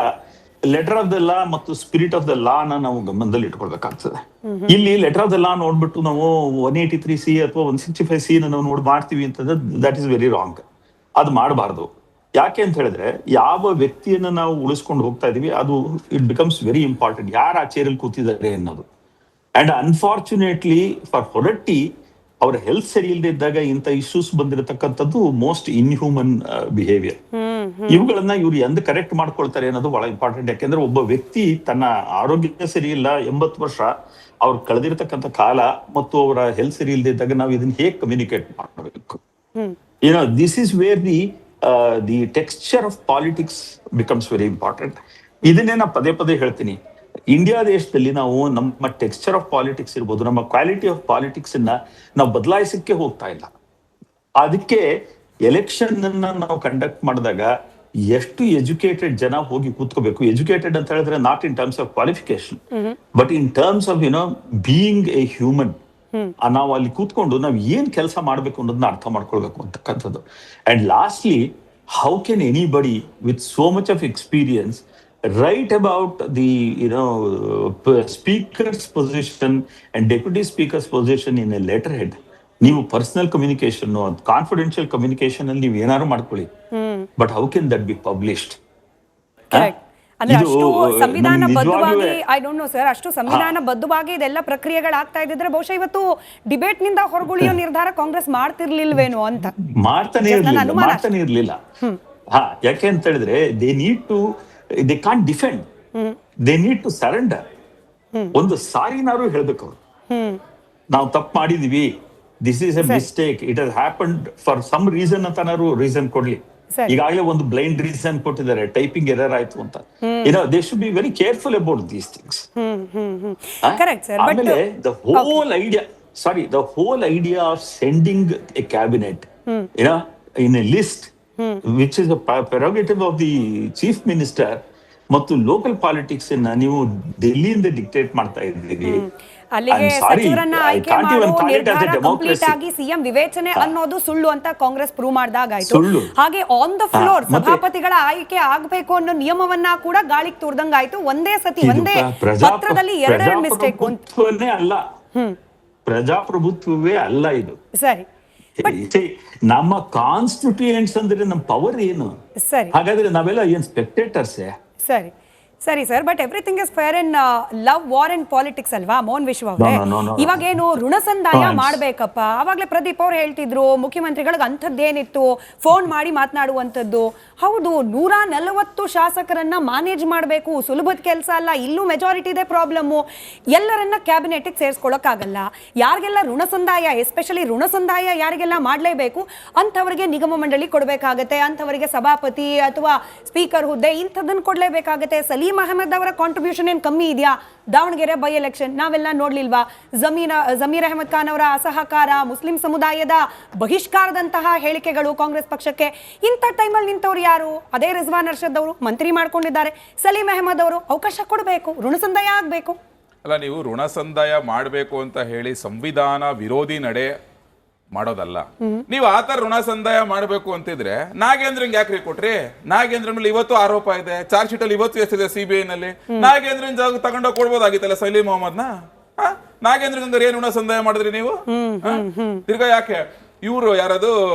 ಲೆಟರ್ ಆಫ್ ದ ಲಾ ಮತ್ತು ಸ್ಪಿರಿಟ್ ಆಫ್ ದ ಲಾ ನಾವು ಗಮನದಲ್ಲಿ ಇಟ್ಕೊಳ್ಬೇಕಾಗ್ತದೆ. ಇಲ್ಲಿ ಲೆಟರ್ ಆಫ್ ದ ಲಾ ನೋಡ್ಬಿಟ್ಟು ನಾವು 183C ಅಥವಾ 165C ನಾವು ನೋಡಿ ಮಾಡ್ತೀವಿ ಅಂತಂದ್ರೆ ದಟ್ ಇಸ್ ವೆರಿ ರಾಂಗ್. ಅದು ಮಾಡಬಾರ್ದು. ಯಾಕೆ ಅಂತ ಹೇಳಿದ್ರೆ ಯಾವ ವ್ಯಕ್ತಿಯನ್ನ ನಾವು ಉಳಿಸ್ಕೊಂಡು ಹೋಗ್ತಾ ಇದೀವಿ ಅದು ಇಟ್ ಬಿಕಮ್ಸ್ ವೆರಿ ಇಂಪಾರ್ಟೆಂಟ್, ಯಾರು ಆ ಚೇರಲ್ಲಿ ಕೂತಿದ್ದಾರೆ ಅನ್ನೋದು. ಅಂಡ್ ಅನ್ಫಾರ್ಚುನೇಟ್ಲಿ ಫಾರ್ ಹೊರಟ್ಟಿ, ಅವರ ಹೆಲ್ತ್ ಸರಿ ಇಲ್ಲದೆ ಇದ್ದಾಗ ಇಂಥ ಇಶ್ಯೂಸ್ ಬಂದಿರತಕ್ಕಂಥದ್ದು ಮೋಸ್ಟ್ ಇನ್ಹ್ಯೂಮನ್ ಬಿಹೇವಿಯರ್. ಇವುಗಳನ್ನ ಇವ್ರು ಎಂದ ಕರೆಕ್ಟ್ ಮಾಡ್ಕೊಳ್ತಾರೆ ಅನ್ನೋದು ಬಹಳ ಇಂಪಾರ್ಟೆಂಟ್. ಯಾಕೆಂದ್ರೆ ಒಬ್ಬ ವ್ಯಕ್ತಿ ತನ್ನ ಆರೋಗ್ಯ ಸರಿ ಇಲ್ಲ, 80 ವರ್ಷ ಅವ್ರು ಕಳೆದಿರ್ತಕ್ಕಂಥ ಕಾಲ ಮತ್ತು ಅವರ ಹೆಲ್ತ್ ಸರಿ ಇಲ್ಲದೆ ಇದ್ದಾಗ ನಾವು ಇದನ್ನ ಹೇಗೆ ಕಮ್ಯುನಿಕೇಟ್ ಮಾಡಬೇಕು? This is where the texture of politics becomes very important. ಇದನ್ನೇ ನಾ ಪದೇ ಪದೇ ಹೇಳ್ತೀನಿ, ಇಂಡಿಯಾ ದೇಶದಲ್ಲಿ ನಾವು ನಮ್ಮ ಟೆಕ್ಸ್ಚರ್ ಆಫ್ ಪಾಲಿಟಿಕ್ಸ್ ಇರ್ಬೋದು, ನಮ್ಮ ಕ್ವಾಲಿಟಿ ಆಫ್ ಪಾಲಿಟಿಕ್ಸ್ ಅನ್ನ ನಾವು ಬದಲಾಯಿಸಕ್ಕೆ ಹೋಗ್ತಾ ಇಲ್ಲ. ಅದಕ್ಕೆ ಎಲೆಕ್ಷನ್ ಅನ್ನ ನಾವು ಕಂಡಕ್ಟ್ ಮಾಡಿದಾಗ ಎಷ್ಟು ಎಜುಕೇಟೆಡ್ ಜನ ಹೋಗಿ ಕೂತ್ಕೋಬೇಕು. ಎಜುಕೇಟೆಡ್ ಅಂತ ಹೇಳಿದ್ರೆ not in terms of qualification, but in terms of being A human. ನಾವು ಅಲ್ಲಿ ಕೂತ್ಕೊಂಡು ನಾವು ಏನ್ ಕೆಲಸ ಮಾಡ್ಬೇಕು ಅನ್ನೋದನ್ನ ಅರ್ಥ ಮಾಡ್ಕೊಳ್ಬೇಕು ಅಂತಕ್ಕಂಥದ್ದು. And lastly, how can anybody with so much of experience write about the speaker's position and deputy speaker's position in a letterhead? ನೀವು ಪರ್ಸನಲ್ ಕಮ್ಯುನಿಕೇಶನ್, ಕಾನ್ಫಿಡೆನ್ಷಿಯಲ್ ಕಮ್ಯುನಿಕೇಶನ್ ಅಲ್ಲಿ ನೀವು ಏನಾದ್ರು ಮಾಡ್ಕೊಳ್ಳಿ, but how can that be published? ಅಂದ್ರೆ ಅಷ್ಟು ಸಂವಿಧಾನಬದ್ಧವಾಗಿ, I don't know sir, ಅಷ್ಟು ಸಂವಿಧಾನಬದ್ಧವಾಗಿ ಇದೆಲ್ಲ ಪ್ರಕ್ರಿಯೆಗಳಾಗ್ತಾ ಇದ್ದಿದ್ರೆ ಬಹುಶಃ ಇವತ್ತು ಡಿಬೇಟ್ ನಿಂದ ಹೊರಗುಳಿಯೋ ನಿರ್ಧಾರ ಕಾಂಗ್ರೆಸ್ ಮಾಡ್ತಿರ್ಲಿಲ್ವೇನೋ ಅಂತ. ಮಾಡ್ತಾನೆ ಇರ್ಲಿಲ್ಲ. ಯಾಕೆ ಅಂತ ಹೇಳಿದ್ರೆ they can't defend, they need to surrender. ಒಂದು ಸಾರಿನಾರು ಹೇಳ್ಬೇಕು ಅವ್ರು, ನಾವು ತಪ್ಪು ಮಾಡಿದೀವಿ, this is a mistake, it has happened for some reason ಅಂತನಾರು ರೀಸನ್ ಕೊಡ್ಲಿ. ಈಗಾಗಲೇ ಒಂದು ಬ್ಲೈಂಡ್ ರೀಸನ್ ಕೊಟ್ಟಿದ್ದಾರೆ, ಟೈಪಿಂಗ್ ಎರರ್ ಆಯ್ತು ಅಂತ. They should be very careful about these things. ಆಮೇಲೆ the whole idea of sending a cabinet in a list which is a prerogative of the chief minister ಮತ್ತು local politics ನೀವು ಡೆಲ್ಲಿಯಿಂದ dictate ಮಾಡ್ತಾ ಇದ್ದೀವಿ. ಅಲ್ಲಿಗೆ ಸಚಿವರನ್ನ ಆಯ್ಕೆ ಮಾಡೋ ನಿರ್ಧಾರ ಕಂಪ್ಲೀಟ್ ಆಗಿ ಸಿಎಂ ವಿವೇಚನೆ ಅನ್ನೋದು ಸುಳ್ಳು ಅಂತ ಕಾಂಗ್ರೆಸ್ ಪ್ರೂವ್ ಮಾಡಿದಾಗಾಯ್ತು. ಹಾಗೆ ಆನ್ ದ ಫ್ಲೋರ್ ಸಭಾಪತಿಗಳ ಆಯ್ಕೆ ಆಗಬೇಕು ಅನ್ನೋ ನಿಯಮವನ್ನ ಕೂಡ ಗಾಳಿಗೆ ತೂರ್ದಂಗಾಯ್ತು. ಒಂದೇ ಸತಿ ಒಂದೇ ಪತ್ರದಲ್ಲಿ ಎರಡೆರಡು ಮಿಸ್ಟೇಕ್ ಅಲ್ಲ, ಪ್ರಜಾಪ್ರಭುತ್ವವೇ ಅಲ್ಲ ಇದು. ಸರಿ, ನಮ್ಮ ಕಾನ್ಸ್ಟಿಟ್ಯೂಯೆಂಟ್ಸ್ ಅಂದ್ರೆ ನಮ್ಮ ಪವರ್ ಏನು? ಸರಿ, ಹಾಗಾದ್ರೆ ನಾವೆಲ್ಲ ಏನ್ ಸ್ಪೆಕ್ಟೇಟರ್ಸೇ? ಸರಿ ಸರಿ sir, but everything is fair in love, war and politics ಅಲ್ವಾ ಮೋಹನ್ ವಿಶ್ವ ಅವರೇ? ಇವಾಗೇನು ಋಣ ಸಂದಾಯ ಮಾಡ್ಬೇಕಪ್ಪ, ಅವಾಗ್ಲೇ ಪ್ರದೀಪ್ ಅವ್ರು ಹೇಳ್ತಿದ್ರು ಮುಖ್ಯಮಂತ್ರಿಗಳಿಗೆ ಅಂಥದ್ದೇನಿತ್ತು ಫೋನ್ ಮಾಡಿ ಮಾತನಾಡುವಂಥದ್ದು. ಹೌದು, 140 ಶಾಸಕರನ್ನ ಮ್ಯಾನೇಜ್ ಮಾಡಬೇಕು, ಸುಲಭದ ಕೆಲಸ ಅಲ್ಲ. ಇಲ್ಲೂ ಮೆಜಾರಿಟಿ ಇದೆ ಪ್ರಾಬ್ಲಮ್ಮು. ಎಲ್ಲರನ್ನ ಕ್ಯಾಬಿನೆಟ್ಗೆ ಸೇರಿಸ್ಕೊಳ್ಳೋಕ್ಕಾಗಲ್ಲ. ಯಾರಿಗೆಲ್ಲ ಋಣ ಸಂದಾಯ, ಎಸ್ಪೆಷಲಿ ಋಣ ಸಂದಾಯ ಯಾರಿಗೆಲ್ಲ ಮಾಡಲೇಬೇಕು ಅಂಥವರಿಗೆ ನಿಗಮ ಮಂಡಳಿ ಕೊಡಬೇಕಾಗತ್ತೆ, ಅಂಥವರಿಗೆ ಸಭಾಪತಿ ಅಥವಾ ಸ್ಪೀಕರ್ ಹುದ್ದೆ ಇಂಥದ್ದನ್ನು ಕೊಡಲೇಬೇಕಾಗತ್ತೆ. ಸಲೀಂ ಅಹಮದ್ ಅವರ ಕಾಂಟ್ರಿಬ್ಯೂಷನ್ ಏನು ಕಮ್ಮಿ ಇದೆಯಾ? ದಾವಣಗೆರೆ ಬೈ ಎಲೆಕ್ಷನ್ ನಾವೆಲ್ಲ ನೋಡ್ಲಿಲ್ವಾ? ಜಮೀರ್ ಅಹಮದ್ ಖಾನ್ ಅವರ ಅಸಹಕಾರ, ಮುಸ್ಲಿಂ ಸಮುದಾಯದ ಬಹಿಷ್ಕಾರದಂತಹ ಹೇಳಿಕೆಗಳು ಕಾಂಗ್ರೆಸ್ ಪಕ್ಷಕ್ಕೆ. ಇಂಥ ಟೈಮಲ್ಲಿ ನಿಂತವ್ರು ಯಾರು? ಅದೇ ರಿಜ್ವಾನ್ ಅರ್ಷದ್ ಅವರು ಮಂತ್ರಿ ಮಾಡ್ಕೊಂಡಿದ್ದಾರೆ. ಸಲೀಂ ಅಹಮದ್ ಅವರು ಅವಕಾಶ ಕೊಡಬೇಕು, ಋಣ ಸಂದಾಯ ಆಗಬೇಕು. ಅಲ್ಲ, ನೀವು ಋಣ ಸಂದಾಯ ಮಾಡಬೇಕು ಅಂತ ಹೇಳಿ ಸಂವಿಧಾನ ವಿರೋಧಿ ನಡೆ ಮಾಡೋದಲ್ಲ. ನೀವು ಆತರ ಋಣ ಸಂದಾಯ ಮಾಡಬೇಕು ಅಂತಿದ್ರೆ ನಾಗೇಂದ್ರನ್ ಯಾಕ್ರಿ ಕೊಟ್ರಿ? ನಾಗೇಂದ್ರ ಮೇಲೆ ಇವತ್ತು ಆರೋಪ ಇದೆ, ಚಾರ್ಜ್ ಶೀಟ್ ಅಲ್ಲಿ ಇವತ್ತು ಎಷ್ಟಿದೆ ಸಿಬಿಐ ನಲ್ಲಿ. ನಾಗೇಂದ್ರನ್ ಜಾಗ ತಗೊಂಡೋಗಿ ಕೊಡ್ಬೋದಾಗಿತ್ತಲ್ಲ ಸಲೀಂ ಮೊಹಮ್ಮದ್ನ. ನಾಗೇಂದ್ರ ಏನ್ ಋಣ ಸಂದಾಯ ಮಾಡಿದ್ರಿ ನೀವು? ತಿರ್ಗಾ ಯಾಕೆ ಇವರು ಯಾರದು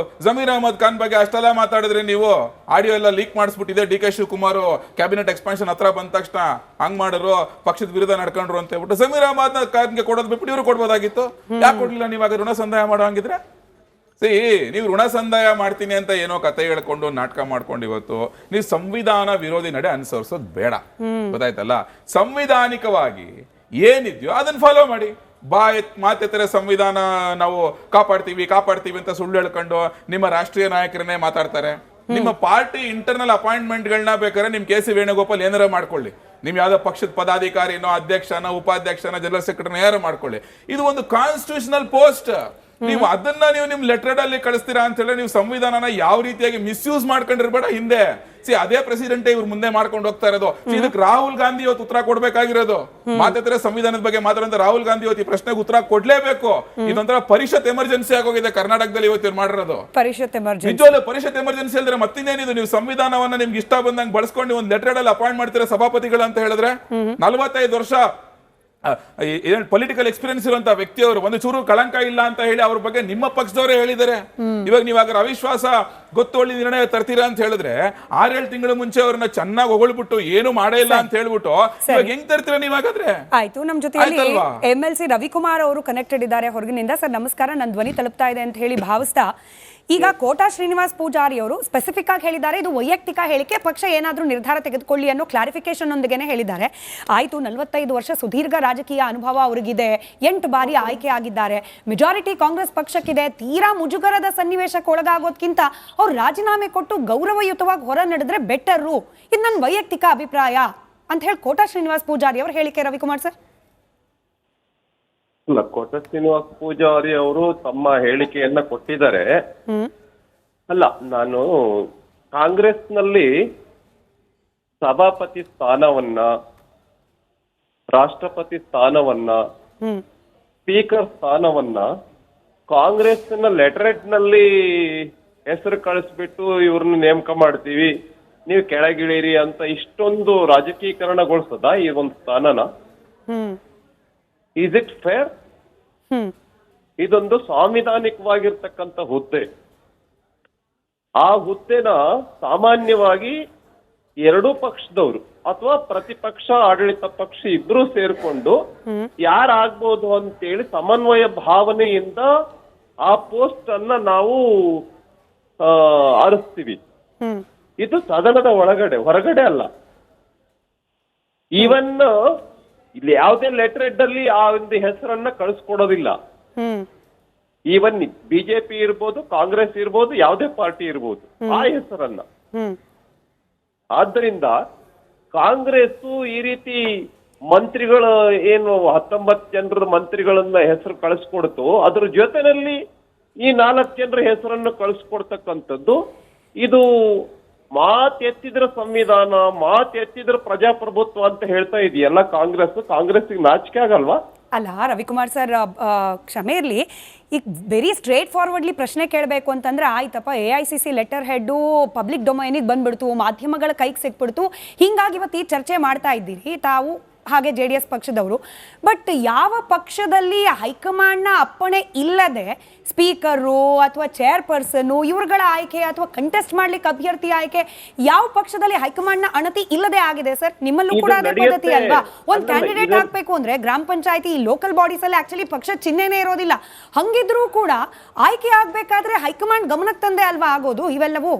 ಜಮೀರ್ ಅಹಮದ್ ಖಾನ್ ಬಗ್ಗೆ ಅಷ್ಟೆಲ್ಲ ಮಾತಾಡಿದ್ರಿ ನೀವು? ಆಡಿಯೋ ಎಲ್ಲ ಲೀಕ್ ಮಾಡಿಸ್ಬಿಟ್ಟಿದೆ. D K Shivakumar cabinet expansion ಹತ್ರ ಬಂದ ತಕ್ಷಣ ಹಂಗ್ ಮಾಡಿದ್ರು, ಪಕ್ಷದ ವಿರುದ್ಧ ನಡ್ಕೊಂಡ್ರು ಅಂತ ಹೇಳ್ಬಿಟ್ಟು ಜಮೀರ್ ಅಹಮದ್ ಖಾನ್ಗೆ ಕೊಡೋದ್ ಬಿಟ್ಬಿಟ್ಟು ಇವ್ರು ಕೊಡ್ಬೋದಾಗಿತ್ತು. ಯಾಕೆ ಕೊಡ್ಲಿಲ್ಲ ನೀವಾಗ ಋಣ ಸಂದಾಯ ಮಾಡೋ ಹಂಗಿದ್ರೆ? ನೀವು ಋಣ ಸಂದಾಯ ಮಾಡ್ತೀನಿ ಅಂತ ಏನೋ ಕತೆ ಹೇಳ್ಕೊಂಡು ನಾಟಕ ಮಾಡ್ಕೊಂಡು ಇವತ್ತು ನೀವು ಸಂವಿಧಾನ ವಿರೋಧಿ ನಡೆ ಅನುಸರಿಸೋದು ಬೇಡ. ಗೊತ್ತಾಯ್ತಲ್ಲ? ಸಂವಿಧಾನಿಕವಾಗಿ ಏನಿದ್ಯೋ ಅದನ್ನ ಫಾಲೋ ಮಾಡಿ. ಮಾತೆತ್ತರೆ ಸಂವಿಧಾನ ನಾವು ಕಾಪಾಡ್ತೀವಿ ಅಂತ ಸುಳ್ಳು ಹೇಳ್ಕೊಂಡು ನಿಮ್ಮ ರಾಷ್ಟ್ರೀಯ ನಾಯಕರನ್ನೇ ಮಾತಾಡ್ತಾರೆ. ನಿಮ್ಮ ಪಾರ್ಟಿ ಇಂಟರ್ನಲ್ ಅಪಾಯಿಂಟ್ಮೆಂಟ್ಗಳನ್ನ ಬೇಕಾದ್ರೆ ನಿಮ್ ಕೆ ಸಿ ವೇಣುಗೋಪಾಲ್ ಏನಾರ ಮಾಡ್ಕೊಳ್ಳಿ, ನಿಮ್ ಯಾವ್ದೋ ಪಕ್ಷದ ಪದಾಧಿಕಾರಿನೋ ಅಧ್ಯಕ್ಷನ ಉಪಾಧ್ಯಕ್ಷನ ಜನರಲ್ ಸೆಕ್ರೆಟರಿನ ಯಾರು ಮಾಡ್ಕೊಳ್ಳಿ. ಇದು ಒಂದು ಕಾನ್ಸ್ಟಿಟ್ಯೂಷನಲ್ ಪೋಸ್ಟ್. ನೀವು ಅದನ್ನ ನಿಮ್ ಲೆಟರ್ ಅಲ್ಲಿ ಕಳಿಸ್ತೀರಾ ಅಂತ ಹೇಳಿ ನೀವು ಸಂವಿಧಾನನ ಯಾವ ರೀತಿಯಾಗಿ ಮಿಸ್ಯೂಸ್ ಮಾಡ್ಕೊಂಡಿರ್ಬೇಡ. ಹಿಂದೆ ಅದೇ ಪ್ರೆಸಿಡೆಂಟ್ ಇವ್ರು ಮುಂದೆ ಮಾಡ್ಕೊಂಡು ಹೋಗ್ತಾ ಇರೋದು. ಇದಕ್ಕೆ ರಾಹುಲ್ ಗಾಂಧಿ ಇವತ್ತು ಉತ್ತರ ಕೊಡ್ಬೇಕಾಗಿರೋದು. ಮಾತಾಡ್ತಾರೆ ಸಂವಿಧಾನದ ಬಗ್ಗೆ ಮಾತಾಡೋ ರಾಹುಲ್ ಗಾಂಧಿ ಇವತ್ತು ಈ ಪ್ರಶ್ನೆಗೆ ಉತ್ತರ ಕೊಡ್ಲೇಬೇಕು. ಇದೊಂಥರ ಪರಿಷತ್ ಎಮರ್ಜೆನ್ಸಿ ಆಗೋಗಿದೆ ಕರ್ನಾಟಕದಲ್ಲಿ ಇವತ್ತು ಮಾಡಿರೋದು. ಪರಿಷತ್ ಎಮರ್ಜೆನ್ಸಿ, ನಿಜವಲ್ಲ ಪರಿಷತ್ ಎಮರ್ಜೆನ್ಸಿ ಅಂದ್ರೆ ಮತ್ತಿನ್ನೇನಿದು? ನೀವು ಸಂವಿಧಾನವನ್ನ ನಿಮ್ಗೆ ಇಷ್ಟ ಬಂದಂಗೆ ಬಳಸ್ಕೊಂಡು ಒಂದು ಲೆಟರ್ ಅಲ್ಲಿ ಅಪಾಯಿಂಟ್ ಮಾಡ್ತೀರಾ ಸಭಾಪತಿಗಳು ಅಂತ ಹೇಳಿದ್ರೆ 45 ವರ್ಷ ಪೊಲಿಟಿಕಲ್ ಎಕ್ಸ್ಪೀರಿಯನ್ಸ್ ಇರುವಂತಹ ವ್ಯಕ್ತಿಯವರು ಒಂದು ಚೂರು ಕಳಂಕ ಇಲ್ಲ ಅಂತ ಹೇಳಿ ಅವ್ರ ಬಗ್ಗೆ ನಿಮ್ಮ ಪಕ್ಷದವರೇ ಹೇಳಿದ್ದಾರೆ. ಇವಾಗ ನೀವಾಗ ಅವಿಶ್ವಾಸ ಗೊತ್ತೊಳ್ಳಿ ನಿರ್ಣಯ ತರ್ತೀರಾ ಅಂತ ಹೇಳಿದ್ರೆ 6-7 ತಿಂಗಳ ಮುಂಚೆ ಅವ್ರನ್ನ ಚೆನ್ನಾಗಿ ಹೊಗಳ್ಬಿಟ್ಟು ಏನು ಮಾಡೇ ಇಲ್ಲ ಅಂತ ಹೇಳ್ಬಿಟ್ಟು ಇವಾಗ ಹೆಂಗ್ ತರ್ತೀರಾ ನೀವಾಗಾದ್ರೆ? ಆಯ್ತು, ನಮ್ ಜೊತೆ MLC ರವಿಕುಮಾರ್ ಅವರು ಕನೆಕ್ಟೆಡ್ ಇದ್ದಾರೆ ಹೊರಗಿನಿಂದ. ಸರ್ ನಮಸ್ಕಾರ, ನನ್ನ ಧ್ವನಿ ತಲುಪ್ತಾ ಇದೆ ಅಂತ ಹೇಳಿ ಭಾವಿಸ್ತಾ, ಈಗ ಕೋಟಾ ಶ್ರೀನಿವಾಸ್ ಪೂಜಾರಿ ಅವರು ಸ್ಪೆಸಿಫಿಕ್ ಆಗಿ ಹೇಳಿದ್ದಾರೆ ಇದು ವೈಯಕ್ತಿಕ ಹೇಳಿಕೆ, ಪಕ್ಷ ಏನಾದರೂ ನಿರ್ಧಾರ ತೆಗೆದುಕೊಳ್ಳಿ ಅನ್ನೋ ಕ್ಲಾರಿಫಿಕೇಶನ್ ಒಂದಿಗೆ ಹೇಳಿದ್ದಾರೆ. ಆಯ್ತು, 45 ವರ್ಷ ಸುದೀರ್ಘ ರಾಜಕೀಯ ಅನುಭವ ಅವರಿಗಿದೆ, 8 ಬಾರಿ ಆಯ್ಕೆ ಆಗಿದ್ದಾರೆ, ಮೆಜಾರಿಟಿ ಕಾಂಗ್ರೆಸ್ ಪಕ್ಷಕ್ಕಿದೆ. ತೀರಾ ಮುಜುಗರದ ಸನ್ನಿವೇಶಕ್ಕೆ ಒಳಗಾಗೋದ್ಕಿಂತ ಅವ್ರು ರಾಜೀನಾಮೆ ಕೊಟ್ಟು ಗೌರವಯುತವಾಗಿ ಹೊರ ನಡೆದ್ರೆ ಬೆಟರು, ಇದು ನನ್ನ ವೈಯಕ್ತಿಕ ಅಭಿಪ್ರಾಯ ಅಂತ ಹೇಳಿ ಕೋಟಾ ಶ್ರೀನಿವಾಸ್ ಪೂಜಾರಿ ಅವರು ಹೇಳಿಕೆ. ರವಿಕುಮಾರ್ ಸರ್, ಇಲ್ಲ, ಕೋಟಾ ಶ್ರೀನಿವಾಸ್ ಪೂಜಾರಿ ಅವರು ತಮ್ಮ ಹೇಳಿಕೆಯನ್ನ ಕೊಟ್ಟಿದ್ದಾರೆ. ಅಲ್ಲ, ನಾನು ಕಾಂಗ್ರೆಸ್ನಲ್ಲಿ ಸಭಾಪತಿ ಸ್ಥಾನವನ್ನ, ರಾಷ್ಟ್ರಪತಿ ಸ್ಥಾನವನ್ನ, ಸ್ಪೀಕರ್ ಸ್ಥಾನವನ್ನ ಕಾಂಗ್ರೆಸ್ನ ಲೆಟರೇಟ್ ನಲ್ಲಿ ಹೆಸರು ಕಳಿಸ್ಬಿಟ್ಟು ಇವ್ರನ್ನ ನೇಮಕ ಮಾಡ್ತೀವಿ, ನೀವು ಕೆಳಗಿಳಿರಿ ಅಂತ ಇಷ್ಟೊಂದು ರಾಜಕೀಕರಣಗೊಳಿಸದ ಈ ಒಂದು ಸ್ಥಾನನ? Is it fair? ಇದೊಂದು ಸಾಂವಿಧಾನಿಕವಾಗಿರ್ತಕ್ಕಂಥ ಹುದ್ದೆ. ಆ ಹುದ್ದೆನ ಸಾಮಾನ್ಯವಾಗಿ ಎರಡೂ ಪಕ್ಷದವರು ಅಥವಾ ಪ್ರತಿಪಕ್ಷ ಆಡಳಿತ ಪಕ್ಷ ಇಬ್ರು ಸೇರ್ಕೊಂಡು ಯಾರಾಗ್ಬೋದು ಅಂತೇಳಿ ಸಮನ್ವಯ ಭಾವನೆಯಿಂದ ಆ ಪೋಸ್ಟ್ ಅನ್ನ ನಾವು ಆರಿಸ್ತೀವಿ. ಇದು ಸದನದ ಹೊರಗಡೆ ಅಲ್ಲ. ಈವನ್ ಇಲ್ಲಿ ಯಾವುದೇ ಲೆಟರ್ ಹೆಡ್ ಅಲ್ಲಿ ಆ ಒಂದು ಹೆಸರನ್ನ ಕಳಿಸ್ಕೊಡೋದಿಲ್ಲ. ಈವನ್ ಬಿಜೆಪಿ ಇರ್ಬೋದು, ಕಾಂಗ್ರೆಸ್ ಇರ್ಬೋದು, ಯಾವುದೇ ಪಾರ್ಟಿ ಇರ್ಬೋದು, ಆ ಹೆಸರನ್ನ. ಆದ್ದರಿಂದ ಕಾಂಗ್ರೆಸ್ ಈ ರೀತಿ ಮಂತ್ರಿಗಳು ಏನು 19 ಜನರ ಮಂತ್ರಿಗಳನ್ನ ಹೆಸರು ಕಳಿಸ್ಕೊಡ್ತು, ಅದ್ರ ಜೊತೆನಲ್ಲಿ ಈ 4 ಜನರ ಹೆಸರನ್ನು ಕಳಿಸ್ಕೊಡ್ತಕ್ಕಂಥದ್ದು ಇದು ಮಾತೆತ್ತಿದ್ರ ಸಂವಿಧಾನ, ಮಾತೆತ್ತಿದ್ರ ಪ್ರಜಾಪ್ರಭುತ್ವ ಅಂತ ಹೇಳ್ತಾ ಇದೆಯಲ್ಲ ಕಾಂಗ್ರೆಸ್ಗೆ ನಾಚಿಕೆ ಆಗಲ್ವಾ? ಅಲ್ಲ ರವಿಕುಮಾರ್ ಸರ್, ಕ್ಷಮೆ ಇರಲಿ, ಈಗ ವೆರಿ ಸ್ಟ್ರೇಟ್ ಫಾರ್ವರ್ಡ್ಲಿ ಪ್ರಶ್ನೆ ಕೇಳಬೇಕು ಅಂತಂದ್ರೆ ಆಯ್ತಪ್ಪ, AICC ಲೆಟರ್ ಹೆಡ್ಡು ಪಬ್ಲಿಕ್ ಡೊಮೈನಿಗೆ ಬಂದ್ಬಿಡ್ತು, ಮಾಧ್ಯಮಗಳ ಕೈಗೆ ಸಿಕ್ಬಿಡ್ತು, ಹಿಂಗಾಗಿ ಇವತ್ತು ಈ ಚರ್ಚೆ ಮಾಡ್ತಾ ಇದ್ದೀರಿ. ತಾವು ಹಾಗೆ JDS ಪಕ್ಷದವರು. ಬಟ್ ಯಾವ ಪಕ್ಷದಲ್ಲಿ ಹೈಕಮಾಂಡ್ನ ಅಪ್ಪಣೆ ಇಲ್ಲದೆ ಸ್ಪೀಕರು ಅಥವಾ ಚೇರ್ಪರ್ಸನ್ ಇವ್ರುಗಳ ಆಯ್ಕೆ ಅಥವಾ ಕಂಟೆಸ್ಟ್ ಮಾಡ್ಲಿಕ್ಕೆ ಅಭ್ಯರ್ಥಿ ಆಯ್ಕೆ ಯಾವ ಪಕ್ಷದಲ್ಲಿ ಹೈಕಮಾಂಡ್ನ ಅಣತಿ ಇಲ್ಲದೆ ಆಗಿದೆ ಸರ್? ನಿಮ್ಮಲ್ಲೂ ಕೂಡ ಅದೇ ಪದ್ಧತಿ ಅಲ್ವಾ? ಒಂದು ಕ್ಯಾಂಡಿಡೇಟ್ ಹಾಕ್ಬೇಕು ಅಂದ್ರೆ ಗ್ರಾಮ ಪಂಚಾಯತಿ ಲೋಕಲ್ ಬಾಡೀಸ್ ಅಲ್ಲಿ ಆಕ್ಚುಲಿ ಪಕ್ಷ ಚಿಹ್ನೆನೇ ಇರೋದಿಲ್ಲ. ಹಂಗಿದ್ರೂ ಕೂಡ ಆಯ್ಕೆ ಆಗ್ಬೇಕಾದ್ರೆ ಹೈಕಮಾಂಡ್ ಗಮನಕ್ಕೆ ತಂದೆ ಅಲ್ವಾ ಆಗೋದು ಇವೆಲ್ಲವೂ?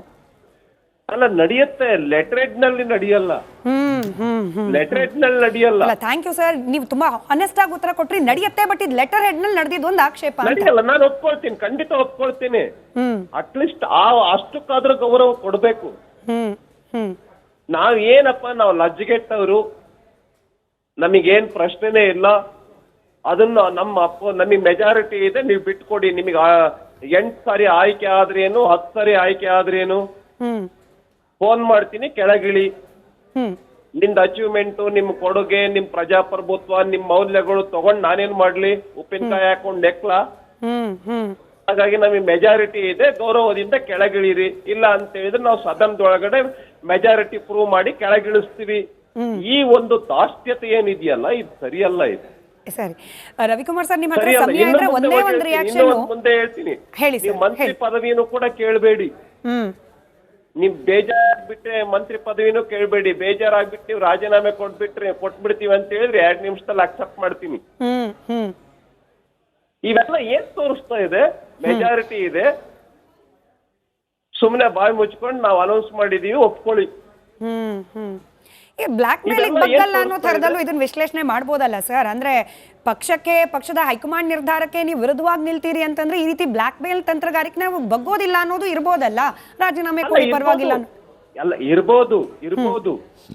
ಅಲ್ಲ, ನಡೆಯುತ್ತೆ, ಲೆಟರೇಟ್ ನಲ್ಲಿ ನಡೆಯಲ್ಲ. ಲೆಟರೇಟ್ ನಲ್ಲಿ ನಡೆಯಲ್ಲ. ಥ್ಯಾಂಕ್ ಯು ಸರ್, ನೀವು ತುಂಬಾ ಆನೆಸ್ಟ್ ಆಗಿ ಉತ್ತರ ಕೊಟ್ರಿ. ನಡೆಯುತ್ತೆ, ಬಟ್ ಇದು ಲೆಟರ್ ಹೆಡ್ ನಲ್ಲಿ ನಡೆದಿದ್ದು ಒಂದು ಆಕ್ಷೇಪ. ನಡೆಯಲ್ಲ, ನಾನು ಒಪ್ಕೊಳ್ತೀನಿ, ಖಂಡಿತ ಒಪ್ಕೊಳ್ತೀನಿ. ಅಟ್ಲೀಸ್ಟ್ ಅಷ್ಟಕ್ಕಾದ್ರೂ ಗೌರವ ಕೊಡ್ಬೇಕು. ನಾವ್ ಏನಪ್ಪ, ನಾವು ಲಜ್ಜೆಗೆಟ್ಟವರು, ನಮಗೇನ್ ಪ್ರಶ್ನೆನೇ ಇಲ್ಲ. ಅದನ್ನ ನಮಗೆ ಮೆಜಾರಿಟಿ ಇದೆ, ನೀವು ಬಿಟ್ಕೊಡಿ. ನಿಮಗೆ 8 ಸಾರಿ ಆಯ್ಕೆ ಆದ್ರೇನು, 10 ಸಾರಿ ಆಯ್ಕೆ ಆದ್ರೇನು, ಫೋನ್ ಮಾಡ್ತೀನಿ, ಕೆಳಗಿಳಿ. ನಿಮ್ದು ಅಚೀವ್ಮೆಂಟ್, ನಿಮ್ ಕೊಡುಗೆ, ನಿಮ್ ಪ್ರಜಾಪ್ರಭುತ್ವ, ನಿಮ್ ಮೌಲ್ಯಗಳು ತಗೊಂಡ್ ನಾನೇನ್ ಮಾಡ್ಲಿ? ಉಪ್ಪಿನಕಾಯಿ ಹಾಕೊಂಡ್ ನೆಕ್ಲಾ? ಹಾಗಾಗಿ ನಮಗೆ ಮೆಜಾರಿಟಿ ಇದೆ, ಗೌರವದಿಂದ ಕೆಳಗಿಳಿರಿ. ಇಲ್ಲ ಅಂತ ಹೇಳಿದ್ರೆ ನಾವು ಸದನದೊಳಗಡೆ ಮೆಜಾರಿಟಿ ಪ್ರೂವ್ ಮಾಡಿ ಕೆಳಗಿಳಿಸ್ತೀವಿ. ಈ ಒಂದು ದಾಸ್ಯತೆ ಏನಿದೆಯಲ್ಲ, ಇದು ಸರಿಯಲ್ಲ. ಇದು ಸರಿ. ರವಿಕುಮಾರ್ ಸರ್, ನಿಮ್ಮ ಹತ್ರ ಸಮಯ ಇದ್ರೆ ಒಂದೇ ಒಂದು ರಿಯಾಕ್ಷನ್ ಮುಂದೆ ಹೇಳ್ತೀನಿ. ಹೇಳಿ ನೀವು ಮಂತ್ರಿ ಪದವಿಯನ್ನು ಕೂಡ ಕೇಳಬೇಡಿ. ನೀವ್ ಬೇಜಾರಾಗ್ಬಿಟ್ರೆ ಮಂತ್ರಿ ಪದವಿನೂ ಕೇಳಬೇಡಿ. ಬೇಜಾರಾಗ್ಬಿಟ್ಟು ನೀವು ರಾಜೀನಾಮೆ ಕೊಟ್ಬಿಡ್ತೀವಿ ಅಂತ ಹೇಳಿದ್ರೆ 2 ನಿಮಿಷದಲ್ಲಿ ಅಕ್ಸೆಪ್ಟ್ ಮಾಡ್ತೀನಿ. ಇವೆಲ್ಲ ಏನ್ ತೋರಿಸ್ತಾ ಇದೆ? ಮೆಜಾರಿಟಿ ಇದೆ, ಸುಮ್ನೆ ಬಾಯಿ ಮುಚ್ಕೊಂಡು ನಾವು ಅನೌನ್ಸ್ ಮಾಡಿದೀವಿ, ಒಪ್ಕೊಳ್ಳಿ. ಬ್ಲಾಕ್ ಮೇಲಿಂಗ್ ಬಗ್ಗಲ್ಲ ಅನ್ನೋ ತರದಲ್ಲೂ ಇದನ್ನ ವಿಶ್ಲೇಷಣೆ ಮಾಡ್ಬೋದಲ್ಲ ಸರ್? ಅಂದ್ರೆ ಪಕ್ಷದ ಹೈಕಮಾಂಡ್ ನಿರ್ಧಾರಕ್ಕೆ ನೀವು ವಿರುದ್ಧವಾಗಿ ನಿಲ್ತೀರಿ ಅಂತಂದ್ರೆ ಈ ರೀತಿ ಬ್ಲಾಕ್ ಮೇಲ್ ತಂತ್ರಗಾರಿಕೆ ನಾವು ಬಗ್ಗೋದಿಲ್ಲ ಅನ್ನೋದು ಇರ್ಬೋದಲ್ಲ? ರಾಜೀನಾಮೆ ಕೊಡಿ, ಪರವಾಗಿಲ್ಲ. ಅಲ್ಲ, ಇರ್ಬೋದು.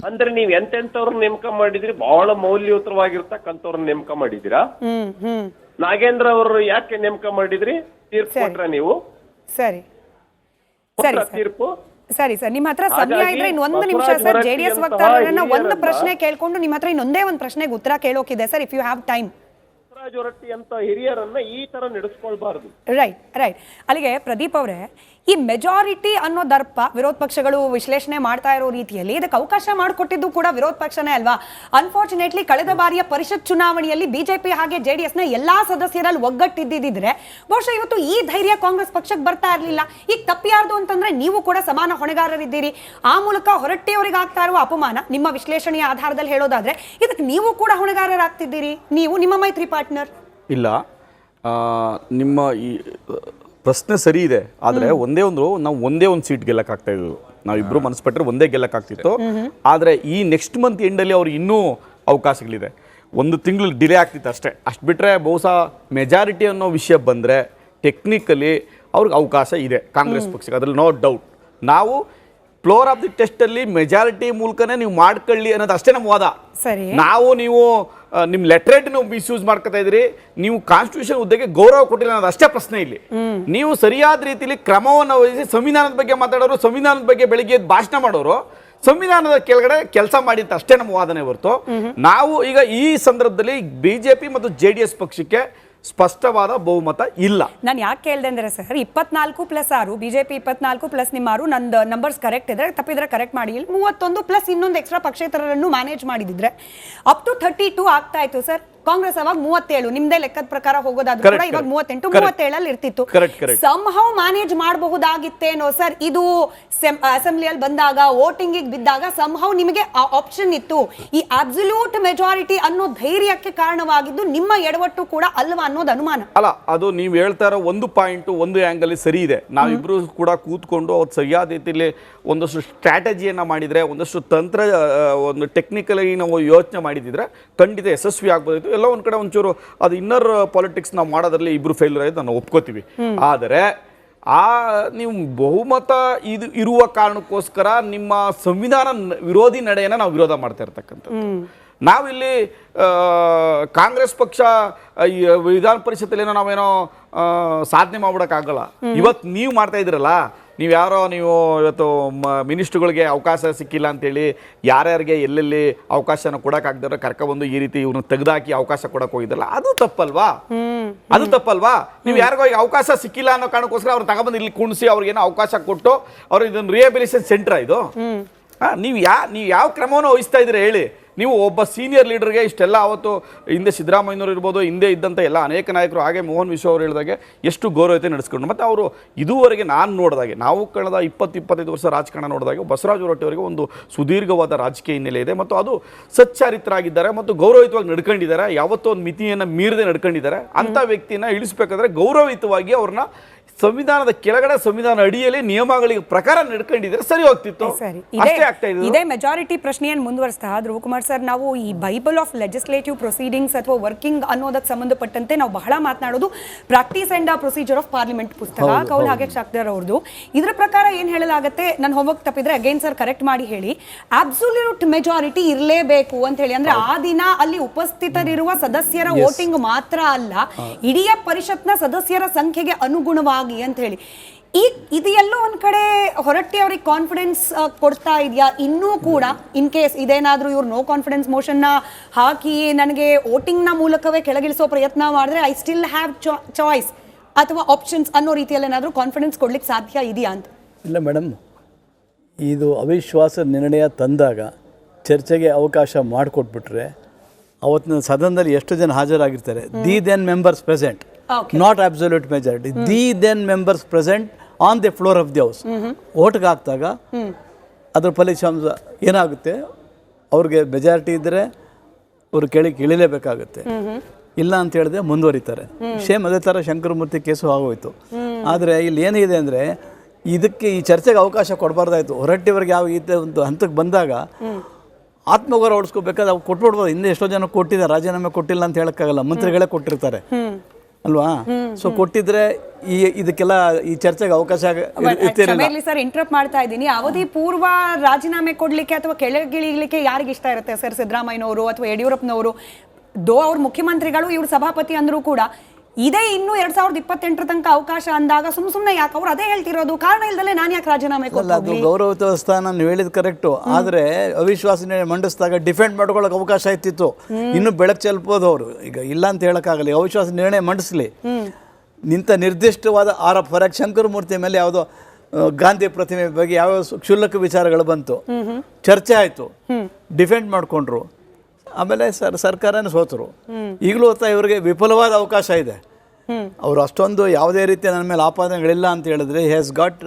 ಅಂದ್ರೆ ನೀವ್ ಎಂತೆಂತವ್ರನ್ನ ನೇಮಕ ಮಾಡಿದ್ರಿ? ಬಹಳ ಮೌಲ್ಯಯುತವಾಗಿರ್ತಕ್ಕಂಥವ್ರನ್ನ ನೇಮಕ ಮಾಡಿದಿರಾ? ನಾಗೇಂದ್ರ ಅವರು ಯಾಕೆ ನೇಮಕ ಮಾಡಿದ್ರಿ? ತೀರ್ಪು ಕೊಟ್ರ ನೀವು? ಸರಿ ತೀರ್ಪು ಸರಿ ಸರ್, ನಿಮ್ಮ ಹತ್ರ ಸಮಯ ಇದ್ರೆ ಇನ್ನೊಂದು ನಿಮಿಷ ಸರ್. JDS ವಕ್ತಾರರನ್ನ ಒಂದು ಪ್ರಶ್ನೆ ಕೇಳ್ಕೊಂಡು ನಿಮ್ಮ ಹತ್ರ ಇನ್ನೊಂದೇ ಒಂದು ಪ್ರಶ್ನೆಗೆ ಉತ್ತರ ಕೇಳೋಕಿದೆ sir, if you have time. Horatti ಅಂತ ಹಿರಿಯರನ್ನ ಈ ತರ ನಡೆಸ್ಕೊಳ್ಬಾರ್ದು. ರೈಟ್. ಅಲ್ಲಿಗೆ ಪ್ರದೀಪ್ ಅವರೇ, ಈ ಮೆಜಾರಿಟಿ ಅನ್ನೋ ದರ್ಪ ವಿರೋಧ ಪಕ್ಷಗಳು ವಿಶ್ಲೇಷಣೆ ಮಾಡ್ತಾ ಇರೋ ರೀತಿಯಲ್ಲಿ ಇದಕ್ಕೆ ಅವಕಾಶ ಮಾಡಿಕೊಟ್ಟಿದ್ದು ಕೂಡ ವಿರೋಧ ಪಕ್ಷನೇ ಅಲ್ವಾ? ಅನ್ಫಾರ್ಚುನೇಟ್ಲಿ ಕಳೆದ ಬಾರಿಯ ಪರಿಷತ್ ಚುನಾವಣೆಯಲ್ಲಿ ಬಿಜೆಪಿ ಹಾಗೆ JDS ನ ಎಲ್ಲಾ ಸದಸ್ಯರಲ್ಲಿ ಒಗ್ಗಟ್ಟಿದ್ದಿದ್ರೆ ಬಹುಶಃ ಇವತ್ತು ಈ ಧೈರ್ಯ ಕಾಂಗ್ರೆಸ್ ಪಕ್ಷಕ್ಕೆ ಬರ್ತಾ ಇರಲಿಲ್ಲ. ಈಗ ತಪ್ಪಿಯಾರ್ದು ಅಂತಂದ್ರೆ ನೀವು ಕೂಡ ಸಮಾನ ಹೊಣೆಗಾರರಿದ್ದೀರಿ. ಆ ಮೂಲಕ ಹೊರಟ್ಟಿಯವರಿಗೆ ಆಗ್ತಾ ಇರುವ ಅಪಮಾನ ನಿಮ್ಮ ವಿಶ್ಲೇಷಣೆಯ ಆಧಾರದಲ್ಲಿ ಹೇಳೋದಾದ್ರೆ ಇದಕ್ಕೆ ನೀವು ಕೂಡ ಹೊಣೆಗಾರರಾಗ್ತಿದ್ದೀರಿ, ನೀವು ನಿಮ್ಮ ಮೈತ್ರಿ ಪಾರ್ಟ್ನರ್. ಇಲ್ಲ, ನಿಮ್ಮ ಈ ಪ್ರಶ್ನೆ ಸರಿ ಇದೆ. ಆದರೆ ನಾವು ಒಂದೇ ಒಂದು ಸೀಟ್ ಗೆಲ್ಲಕ್ಕಾಗ್ತಾ ಇದ್ವು. ನಾವಿಬ್ರು ಮನಸ್ಪಟ್ಟರೆ ಒಂದೇ ಗೆಲ್ಲಕ್ಕಾಗ್ತಿತ್ತು. ಆದರೆ ಈ ನೆಕ್ಸ್ಟ್ ಮಂತ್ ಎಂಡಲ್ಲಿ ಅವ್ರಿಗೆ ಇನ್ನೂ ಅವಕಾಶಗಳಿದೆ. 1 ತಿಂಗಳು ಡಿಲೇ ಆಗ್ತಿತ್ತು ಅಷ್ಟೇ. ಅಷ್ಟು ಬಿಟ್ಟರೆ ಬಹುಶಃ ಮೆಜಾರಿಟಿ ಅನ್ನೋ ವಿಷಯ ಬಂದರೆ ಟೆಕ್ನಿಕಲಿ ಅವ್ರಿಗೆ ಅವಕಾಶ ಇದೆ ಕಾಂಗ್ರೆಸ್ ಪಕ್ಷಕ್ಕೆ, ಅದ್ರಲ್ಲಿ ನೋ ಡೌಟ್. ನಾವು ಫ್ಲೋರ್ ಆಫ್ ದಿ ಟೆಸ್ಟಲ್ಲಿ ಮೆಜಾರಿಟಿ ಮೂಲಕನೇ ನೀವು ಮಾಡ್ಕೊಳ್ಳಿ ಅನ್ನೋದು ಅಷ್ಟೇ ನಮ್ಮ ವಾದ. ನೀವು ನಿಮ್ಮ ಲೆಟ್ರೇಟ್ನ ಮಿಸ್ಯೂಸ್ ಮಾಡ್ಕೊತಾ ಇದ್ರಿ, ನೀವು ಕಾನ್ಸ್ಟಿಟ್ಯೂಷನ್ ಹುದ್ದೆಗೆ ಗೌರವ ಕೊಟ್ಟಿಲ್ಲ ಅನ್ನೋದು ಅಷ್ಟೇ ಪ್ರಶ್ನೆ ಇಲ್ಲಿ. ನೀವು ಸರಿಯಾದ ರೀತಿಯಲ್ಲಿ ಕ್ರಮವನ್ನು ವಹಿಸಿ ಸಂವಿಧಾನದ ಬಗ್ಗೆ ಮಾತಾಡೋರು, ಸಂವಿಧಾನದ ಬಗ್ಗೆ ಬೆಳಿಗ್ಗೆ ಭಾಷಣ ಮಾಡೋರು, ಸಂವಿಧಾನದ ಕೆಳಗಡೆ ಕೆಲಸ ಮಾಡಿತ್ತು ಅಷ್ಟೇ ನಮ್ಮ ವಾದನೆ ಹೊರತು ನಾವು ಈಗ ಈ ಸಂದರ್ಭದಲ್ಲಿ BJP ಮತ್ತು JDS ಪಕ್ಷಕ್ಕೆ ಸ್ಪಷ್ಟವಾದ ಬಹುಮತ ಇಲ್ಲ. ನಾನು ಯಾಕೆ ಕೇಳಿದೆ ಅಂದ್ರೆ ಸರ್, 24+6 BJP 24+ ನಿಮ್ಮ 6 ನಂದು ನಂಬರ್ಸ್ ಕರೆಕ್ಟ್ ಇದ್ರೆ, ತಪ್ಪಿದ್ರೆ ಕರೆಕ್ಟ್ ಮಾಡಿ. 31 ಪ್ಲಸ್ ಇನ್ನೊಂದು ಎಕ್ಸ್ಟ್ರಾ ಪಕ್ಷೇತರರನ್ನು ಮ್ಯಾನೇಜ್ ಮಾಡಿದಿದ್ರೆ ಅಪ್ ಟು 32 ಆಗ್ತಾ ಇತ್ತು ಸರ್. ಕಾಂಗ್ರೆಸ್ ಅವಾಗ 37, ನಿಮ್ದೇ ಲೆಕ್ಕದ ಪ್ರಕಾರ ಹೋಗೋದಾದ್ರೂ ಕೂಡ ಇವಾಗ 38, 37 ಇರ್ತಿತ್ತು. ಸಂಹೌ ಮ್ಯಾನೇಜ್ ಮಾಡಬಹುದಾಗಿತ್ತೇನೋ ಸರ್? ಇದು ಅಸೆಂಬ್ಲಿಯಲ್ಲಿ ಬಂದಾಗ ವೋಟಿಂಗ್ ಬಿದ್ದಾಗ ಸಂಹೌ ನಿಮಗೆ ಆಪ್ಷನ್ ಇತ್ತು. ಈ ಅಬ್ಸಲ್ಯೂಟ್ ಮೆಜಾರಿಟಿ ಅನ್ನೋ ಧೈರ್ಯಕ್ಕೆ ಕಾರಣವಾಗಿದ್ದು ನಿಮ್ಮ ಎಡವಟ್ಟು ಕೂಡ ಅಲ್ವಾ ಅನ್ನೋದು ಅನುಮಾನ. ಅಲ್ಲ, ಅದು ನೀವು ಹೇಳ್ತಾ ಇರೋ ಒಂದು ಪಾಯಿಂಟ್, ಒಂದು ಆಂಗಲ್ ಸರಿ ಇದೆ. ನಾವಿಬ್ರು ಕೂಡ ಕೂತ್ಕೊಂಡು ಅವತ್ತು ಸರಿಯಾದ ರೀತಿಯಲ್ಲಿ ಒಂದಷ್ಟು ಸ್ಟ್ರಾಟಜಿಯನ್ನ ಮಾಡಿದ್ರೆ, ಒಂದಷ್ಟು ತಂತ್ರ, ಒಂದು ಟೆಕ್ನಿಕಲ್ ಆಗಿ ನಾವು ಯೋಚನೆ ಮಾಡಿದ್ರೆ ಖಂಡಿತ ಯಶಸ್ವಿ ಆಗ್ಬೋದಿತ್ತು. ಎಲ್ಲ ಒಂದ್ ಕಡೆ ಒಂಚೂರು ಅದು ಇನ್ನರ್ ಪಾಲಿಟಿಕ್ಸ್ ನಾವು ಮಾಡೋದ್ರಲ್ಲಿ ಇಬ್ರು ಫೇಲ್ಯೂರ್ ಆಯ್ತು, ನಾವು ಒಪ್ಕೋತೀವಿ. ಆದರೆ ನೀವು ಬಹುಮತ ಇರುವ ಕಾರಣಕ್ಕೋಸ್ಕರ ನಿಮ್ಮ ಸಂವಿಧಾನ ವಿರೋಧಿ ನಡೆಯನ್ನ ನಾವು ವಿರೋಧ ಮಾಡ್ತಾ ಇರ್ತಕ್ಕಂಥದ್ದು. ನಾವಿಲ್ಲಿ ಕಾಂಗ್ರೆಸ್ ಪಕ್ಷ ವಿಧಾನ ಪರಿಷತ್ತಲ್ಲಿ ನಾವೇನೋ ಸಾಧನೆ ಮಾಡ್ಬಿಡಕ್ಕಾಗಲ್ಲ. ಇವತ್ತು ನೀವು ಮಾಡ್ತಾ ಇದ್ದೀರಲ್ಲ, ನೀವು ಇವತ್ತು ಮಿನಿಸ್ಟ್ರುಗಳಿಗೆ ಅವಕಾಶ ಸಿಕ್ಕಿಲ್ಲ ಅಂತೇಳಿ ಯಾರ್ಯಾರಿಗೆ ಎಲ್ಲೆಲ್ಲಿ ಅವಕಾಶನ ಕೊಡೋಕ್ಕಾಗ್ದಾರ ಕರ್ಕೊಬಂದು ಈ ರೀತಿ ಇವ್ರನ್ನ ತೆಗೆದಾಕಿ ಅವಕಾಶ ಕೊಡಕ್ಕೆ ಹೋಗಿದ್ರಲ್ಲ, ಅದು ತಪ್ಪಲ್ವಾ? ನೀವು ಯಾರಿಗೋ ಅವಕಾಶ ಸಿಕ್ಕಿಲ್ಲ ಅನ್ನೋ ಕಾರಣಕ್ಕೋಸ್ಕರ ಅವ್ರು ತಗೊಬಂದು ಇಲ್ಲಿ ಕುಣಿಸಿ ಅವ್ರಿಗೇನೋ ಅವಕಾಶ ಕೊಟ್ಟು ಅವ್ರು ಇದನ್ನು ರಿಹ್ಯಾಬಿಲಿಟೇಷನ್ ಸೆಂಟರ್ ಇದು. ನೀವು ಯಾವ ಕ್ರಮವನ್ನು ವಹಿಸ್ತಾ ಇದ್ದೀರಾ ಹೇಳಿ? ನೀವು ಒಬ್ಬ ಸೀನಿಯರ್ ಲೀಡರ್ಗೆ ಇಷ್ಟೆಲ್ಲ ಅವತ್ತು ಹಿಂದೆ ಸಿದ್ದರಾಮಯ್ಯನವರು ಇರ್ಬೋದು, ಹಿಂದೆ ಇದ್ದಂಥ ಎಲ್ಲ ಅನೇಕ ನಾಯಕರು, ಹಾಗೆ ಮೋಹನ್ ವಿಶ್ವ ಅವರು ಹೇಳಿದಾಗೆ ಎಷ್ಟು ಗೌರವತೆ ನಡೆಸ್ಕೊಂಡು, ಮತ್ತು ಅವರು ಇದುವರೆಗೆ ನಾನು ನೋಡಿದಾಗೆ, ನಾವು ಕಳೆದ 20-25 ವರ್ಷ ರಾಜಕಾರಣ ನೋಡಿದಾಗ ಬಸವರಾಜ ಹೊರಟ್ಟಿ ಅವರಿಗೆ ಒಂದು ಸುದೀರ್ಘವಾದ ರಾಜಕೀಯ ಹಿನ್ನೆಲೆ ಇದೆ ಮತ್ತು ಅದು ಸಚ್ಚಾರಿತರಾಗಿದ್ದಾರೆ ಮತ್ತು ಗೌರವಯುತವಾಗಿ ನಡ್ಕೊಂಡಿದ್ದಾರೆ. ಯಾವತ್ತೂ ಒಂದು ಮಿತಿಯನ್ನು ಮೀರದೆ ನಡ್ಕೊಂಡಿದ್ದಾರೆ. ಅಂಥ ವ್ಯಕ್ತಿನ ಇಳಿಸ್ಬೇಕಾದ್ರೆ ಗೌರವಯುತವಾಗಿ ಅವ್ರನ್ನ ಸಂವಿಧಾನದ ಕೆಳಗಡೆ, ಸಂವಿಧಾನ ಅಡಿಯಲ್ಲಿ ನಿಯಮಗಳಿಗೆ ಪ್ರಕಾರ ನಡ್ಕೊಂಡಿದ್ರೆ ಸರಿ ಹೋಗ್ತಿತ್ತು. ಅಷ್ಟೇ ಆಗ್ತಾ ಇದೆ. ಇದೇ ಮೆಜಾರಿಟಿ ಪ್ರಶ್ನೆಯನ್ನು ಮುಂದುವರಿಸ್ತಾ ಧ್ರುವಕುಮಾರ್ ಸರ್, ನಾವು ಈ ಬೈಬಲ್ ಆಫ್ ಲೆಜಿಸ್ಲೇಟಿವ್ ಪ್ರೊಸೀಡಿಂಗ್ಸ್ ಅಥವಾ ವರ್ಕಿಂಗ್ ಅನ್ನೋದಕ್ಕೆ ಸಂಬಂಧಪಟ್ಟಂತೆ ನಾವು ಬಹಳ ಮಾತನಾಡೋದು practice and procedure of parliament ಪುಸ್ತಕ, ಕೌಲ್ ಹಾಗೆ ಶಾಕ್ದರ್ ಅವ್ರದ್ದು. ಇದ್ರ ಪ್ರಕಾರ ಏನ್ ಹೇಳಲಾಗುತ್ತೆ, ನಾನು ಹೋಮವರ್ಕ್ ತಪ್ಪಿದ್ರೆ ಅಗೇನ್ ಸರ್ ಕರೆಕ್ಟ್ ಮಾಡಿ ಹೇಳಿ, ಅಬ್ಸಲ್ಯೂಟ್ ಮೆಜಾರಿಟಿ ಇರಲೇಬೇಕು ಅಂತ ಹೇಳಿ. ಅಂದ್ರೆ ಆ ದಿನ ಅಲ್ಲಿ ಉಪಸ್ಥಿತರಿರುವ ಸದಸ್ಯರ ವೋಟಿಂಗ್ ಮಾತ್ರ ಅಲ್ಲ, ಇಡೀ ಪರಿಷತ್ನ ಸದಸ್ಯರ ಸಂಖ್ಯೆಗೆ ಅನುಗುಣವಾಗಿ ಅಂತ ಹೇಳಿ. ಇದೆಲ್ಲೋ ಒಂದ್ ಕಡೆ ಹೊರಟ್ಟಿ ಅವ್ರಿಗೆ ಕಾನ್ಫಿಡೆನ್ಸ್ ಕೊಡ್ತಾ ಇದೆಯಾ? ಇನ್ನೂ ಕೂಡ ಇನ್ ಕೇಸ್ ಇದೇನಾದ್ರೂ ಇವ್ರು ನೋ ಕಾನ್ಫಿಡೆನ್ಸ್ ಮೋಷನ್ ನ ಹಾಕಿ ನನಗೆ ವೋಟಿಂಗ್ ನ ಮೂಲಕವೇ ಕೆಳಗಿಳಿಸೋ ಪ್ರಯತ್ನ ಮಾಡಿದ್ರೆ ಐ ಸ್ಟಿಲ್ ಹ್ಯಾವ್ ಚಾಯ್ಸ್ ಅಥವಾ ಆಪ್ಷನ್ಸ್ ಅನ್ನೋ ರೀತಿಯಲ್ಲಿ ಏನಾದ್ರೂ ಕಾನ್ಫಿಡೆನ್ಸ್ ಕೊಡ್ಲಿಕ್ಕೆ ಸಾಧ್ಯ ಇದೆಯಾ ಅಂತ? ಇಲ್ಲ ಮೇಡಮ್, ಇದು ಅವಿಶ್ವಾಸ ನಿರ್ಣಯ ತಂದಾಗ ಚರ್ಚೆಗೆ ಅವಕಾಶ ಮಾಡಿಕೊಟ್ಬಿಟ್ರೆ ಅವತ್ತಿನ ಸದನದಲ್ಲಿ ಎಷ್ಟು ಜನ ಹಾಜರಾಗಿರ್ತಾರೆ, the then members present, not absolute majority, the then members present on the floor of the house ಓಟ್ಗೆ ಹಾಕಿದಾಗ ಅದ್ರ ಫಲಿತಾಂಶ ಏನಾಗುತ್ತೆ, ಅವ್ರಿಗೆ ಮೆಜಾರಿಟಿ ಇದ್ದರೆ ಅವರು ಕೆಳಗೆ ಇಳಿಲೇಬೇಕಾಗುತ್ತೆ, ಇಲ್ಲ ಅಂತ ಹೇಳಿದ್ರೆ ಮುಂದುವರಿತಾರೆ. ಸೇಮ್ ಅದೇ ಥರ ಶಂಕರಮೂರ್ತಿ ಕೇಸು ಆಗೋಯ್ತು. ಆದರೆ ಇಲ್ಲಿ ಏನಿದೆ ಅಂದರೆ ಇದಕ್ಕೆ ಈ ಚರ್ಚೆಗೆ ಅವಕಾಶ ಕೊಡಬಾರ್ದಾಯ್ತು. ಹೊರಟ್ಟಿವರೆಗೆ ಯಾವ ಈ ಒಂದು ಹಂತಕ್ಕೆ ಬಂದಾಗ ಆತ್ಮಗೌರವ ಉಳಿಸ್ಕೋಬೇಕಾದ್ರೆ ಅವ್ರು ಕೊಟ್ಬಿಡ್ಬೋದು. ಹಿಂದೆ ಎಷ್ಟೋ ಜನ ಕೊಟ್ಟಿದ್ದಾರೆ, ರಾಜೀನಾಮೆ ಕೊಟ್ಟಿಲ್ಲ ಅಂತ ಹೇಳೋಕ್ಕಾಗಲ್ಲ, ಮಂತ್ರಿಗಳೇ ಕೊಟ್ಟಿರ್ತಾರೆ ಅಲ್ವಾ? ಸೊ ಕೊಟ್ಟಿದ್ರೆ ಇದಕ್ಕೆಲ್ಲ ಈ ಚರ್ಚೆಗೆ ಅವಕಾಶ ಸರ್ ಇಂಟರಪ್ಟ್ ಮಾಡ್ತಾ ಇದ್ದೀನಿ. ಅವಧಿ ಪೂರ್ವ ರಾಜೀನಾಮೆ ಕೊಡ್ಲಿಕ್ಕೆ ಅಥವಾ ಕೆಳಗಿಳಿಲಿಕ್ಕೆ ಯಾರಿಗೆ ಇಷ್ಟ ಇರುತ್ತೆ ಸರ್? ಸಿದ್ದರಾಮಯ್ಯನವರು ಅಥವಾ ಯಡಿಯೂರಪ್ಪನವರು ಅವ್ರ ಮುಖ್ಯಮಂತ್ರಿಗಳು, ಇವ್ರು ಸಭಾಪತಿ ಅಂದ್ರೂ ಕೂಡ ಇದೇ ಇನ್ನು 2028 ತನಕ ಅವಕಾಶ ಅಂದಾಗ ಸುಮ್ಮನೆ ಯಾಕೆ ಅವ್ರು ಅದೇ ಹೇಳ್ತಿರೋದು, ಕಾರಣ ಇಲ್ದಲೆ ನಾನು ಯಾಕೆ ರಾಜೀನಾಮೆ ಕೊಡ್ತೀನಿ? ಅದು ಗೌರವ ಸ್ಥಾನ ನೀವು ಹೇಳಿದ್ ಕರೆಕ್ಟು. ಆದರೆ ಅವಿಶ್ವಾಸ ನಿರ್ಣಯ ಡಿಫೆಂಡ್ ಮಾಡ್ಕೊಳ್ಳೋಕೆ ಅವಕಾಶ ಇತ್ತಿತ್ತು. ಇನ್ನು ಬೆಳಕು ಚೆಲ್ಬೋದು ಅವರು. ಈಗ ಇಲ್ಲ ಅಂತ ಹೇಳೋಕ್ಕಾಗಲ್ಲ. ಅವಿಶ್ವಾಸ ನಿರ್ಣಯ ಮಂಡಿಸ್ಲಿ, ನಿಂತ ನಿರ್ದಿಷ್ಟವಾದ ಆರೋಪ, ಫಾರ್ ಶಂಕರಮೂರ್ತಿ ಮೇಲೆ ಯಾವುದೋ ಗಾಂಧಿ ಪ್ರತಿಮೆ ಬಗ್ಗೆ ಯಾವ ಕ್ಷುಲ್ಲಕ ವಿಚಾರಗಳು ಬಂತು, ಚರ್ಚೆ ಆಯಿತು, ಡಿಫೆಂಡ್ ಮಾಡಿಕೊಂಡ್ರು, ಆಮೇಲೆ ಸರ್ಕಾರನೇ ಸೋತರು. ಈಗಲೂ ಇವರಿಗೆ ವಿಫಲವಾದ ಅವಕಾಶ ಇದೆ. ಅವರು ಅಷ್ಟೊಂದು ಯಾವುದೇ ರೀತಿಯ ನನ್ನ ಮೇಲೆ ಆಪಾದನೆಗಳಿಲ್ಲ ಅಂತ ಹೇಳಿದ್ರೆ ಹ್ಯಾಸ್ ಗಾಟ್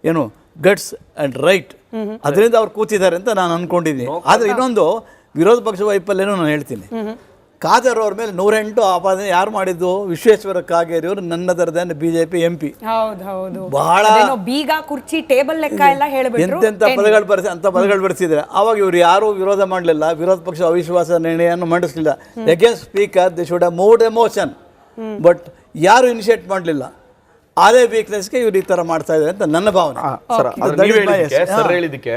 ಏನು ಗಟ್ಸ್ ಆ್ಯಂಡ್ ರೈಟ್, ಅದರಿಂದ ಅವ್ರು ಕೂತಿದ್ದಾರೆ ಅಂತ ನಾನು ಅಂದ್ಕೊಂಡಿದ್ದೀನಿ. ಆದರೆ ಇನ್ನೊಂದು ವಿರೋಧ ಪಕ್ಷ ವೈಫಲ್ಯನೂ ನಾನು ಹೇಳ್ತೀನಿ. ಖಾದರ್ ಅವ್ರ ಮೇಲೆ 108 ಆಪಾದನೆ ಯಾರು ಮಾಡಿದ್ದು? ವಿಶ್ವೇಶ್ವರ ಕಾಗೇರಿ ಅವರು, ನನ್ನದರದೇ ಬಿಜೆಪಿ MP. ಬಹಳ ಬೀಗ ಕುರ್ಚಿ ಟೇಬಲ್ ಲೆಕ್ಕ ಎಲ್ಲ ಹೇಳಿಬಿಟ್ರು. ಎಂತೆಂಥ ಪದಗಳು ಬಳಸಿದ್ರೆ ಆವಾಗ ಇವ್ರು ಯಾರು ವಿರೋಧ ಮಾಡಲಿಲ್ಲ. ವಿರೋಧ ಪಕ್ಷ ಅವಿಶ್ವಾಸ ನಿರ್ಣಯವನ್ನು ಮಂಡಿಸಲಿಲ್ಲ. Against speaker they should have moved a motion, but ಯಾರು ಇನಿಷಿಯೇಟ್ ಮಾಡಲಿಲ್ಲ. ಅದೇ ವೀಕ್ನೆಸ್ಗೆ ಇವ್ರು ಈ ಥರ ಮಾಡ್ತಾ ಇದ್ದಾರೆ ಅಂತ ನನ್ನ ಭಾವನೆ. ಸರ್ ಹೇಳಿದಕ್ಕೆ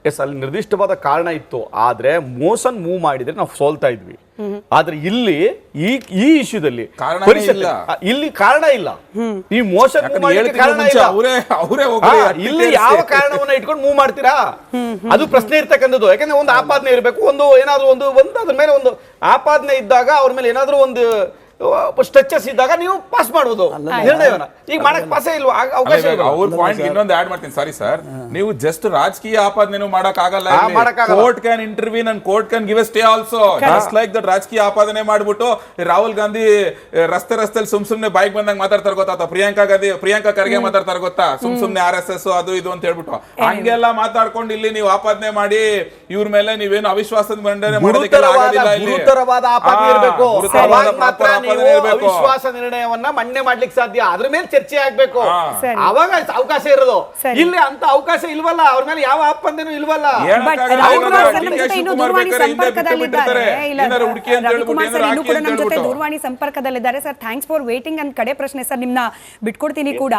ಎಸ್, ಅಲ್ಲಿ ನಿರ್ದಿಷ್ಟವಾದ ಕಾರಣ ಇತ್ತು. ಆದ್ರೆ ಮೋಷನ್ ಮೂವ್ ಮಾಡಿದ್ರೆ ನಾವು ಸೋಲ್ತಾ ಇದ್ವಿ. ಆದ್ರೆ ಇಲ್ಲಿ ಈ ಇಶ್ಯೂದಲ್ಲಿ ಇಲ್ಲಿ ಕಾರಣ ಇಲ್ಲ. ಈ ಮೋಷನ್ ಇಲ್ಲಿ ಯಾವ ಕಾರಣವನ್ನ ಇಟ್ಕೊಂಡು ಮೂವ್ ಮಾಡ್ತೀರಾ? ಅದು ಪ್ರಶ್ನೆ ಇರ್ತಕ್ಕಂಥದ್ದು. ಯಾಕಂದ್ರೆ ಒಂದು ಆಪಾದನೆ ಇರಬೇಕು, ಒಂದು ಏನಾದ್ರು ಒಂದು ಅದ್ರ ಮೇಲೆ ಒಂದು ಆಪಾದನೆ ಇದ್ದಾಗ ಅವ್ರ ಮೇಲೆ ಏನಾದ್ರು ಒಂದು ಸ್ಟ್ರೆಚಸ್ ಇದ್ದಾಗ ನೀವು ಪಾಸ್ ಮಾಡುವುದು ನಿರ್ಣಯವನ್ನ. ಈಗ ಮಾಡಕ್ ಪಾಸೇ ಇಲ್ವಾ? ಅವಕಾಶ ಅವ್ರ ಪಾಯಿಂಟ್ ಇನ್ನೊಂದು ಆಡ್ ಮಾಡ್ತೀನಿ. ಸಾರಿ ಸರ್, ನೀವು ಜಸ್ಟ್ ರಾಜಕೀಯ ಆಪಾದನೆ ಮಾಡಕ್ ಆಗಲ್ಲ. Court can ಇಂಟರ್ವ್ಯೂನ್ and court can give A stay also. Just like that ರಾಜಕೀಯ ಆಪಾದನೆ ಮಾಡ್ಬಿಟ್ಟು ರಾಹುಲ್ ಗಾಂಧಿ ರಸ್ತೆಲಿ ಸುಮ್ನೆ ಬೈಕ್ ಬಂದಾಗ ಮಾತಾಡ್ತಾರೆ ಗೊತ್ತಾ, ಅಥವಾ ಪ್ರಿಯಾಂಕಾ ಖರ್ಗೆ ಮಾತಾಡ್ತಾರೆ ಗೊತ್ತಾ, ಸುಮ್ನೆ RSS ಅದು ಇದು ಅಂತ ಹೇಳ್ಬಿಟ್ಟು ಹಂಗೆಲ್ಲ ಮಾತಾಡ್ಕೊಂಡು ಇಲ್ಲಿ ನೀವು ಆಪಾದನೆ ಮಾಡಿ ಇವ್ರ ಮೇಲೆ ನೀವೇನು ಅವಿಶ್ವಾಸದ ಮಂಡನೆ ಮಾಡೋದಕ್ಕೆಲ್ಲ ಆಗೋದಿಲ್ಲ. ಗುರುತರವಾದ ಆಪಾದನೆ ಇರಬೇಕು. ಅವಿಶ್ವಾಸ ನಿರ್ಣಯವನ್ನ ಮನ್ನೆ ಮಾಡ್ಲಿಕ್ಕೆ ಸಾಧ್ಯ. ಅದ್ರ ಮೇಲೆ ಚರ್ಚೆ ಆಗ್ಬೇಕು, ಅವಾಗ ಅವಕಾಶ ಇರೋದು. ಇಲ್ಲಿ ಅಂತ ಅವಕಾಶ ಇಲ್ವಲ್ಲ, ಅವ್ರ ಮೇಲೆ ಯಾವ ಆಪಾದನೆನೂ ಇಲ್ವಲ್ಲ. ದೂರವಾಣಿ ಸಂಪರ್ಕದಲ್ಲಿದ್ದಾರೆ sir. Thanks for waiting. And ಕಡೆ ಪ್ರಶ್ನೆ ಸರ್, ನಿಮ್ನ ಬಿಟ್ಕೊಡ್ತೀನಿ ಕೂಡ.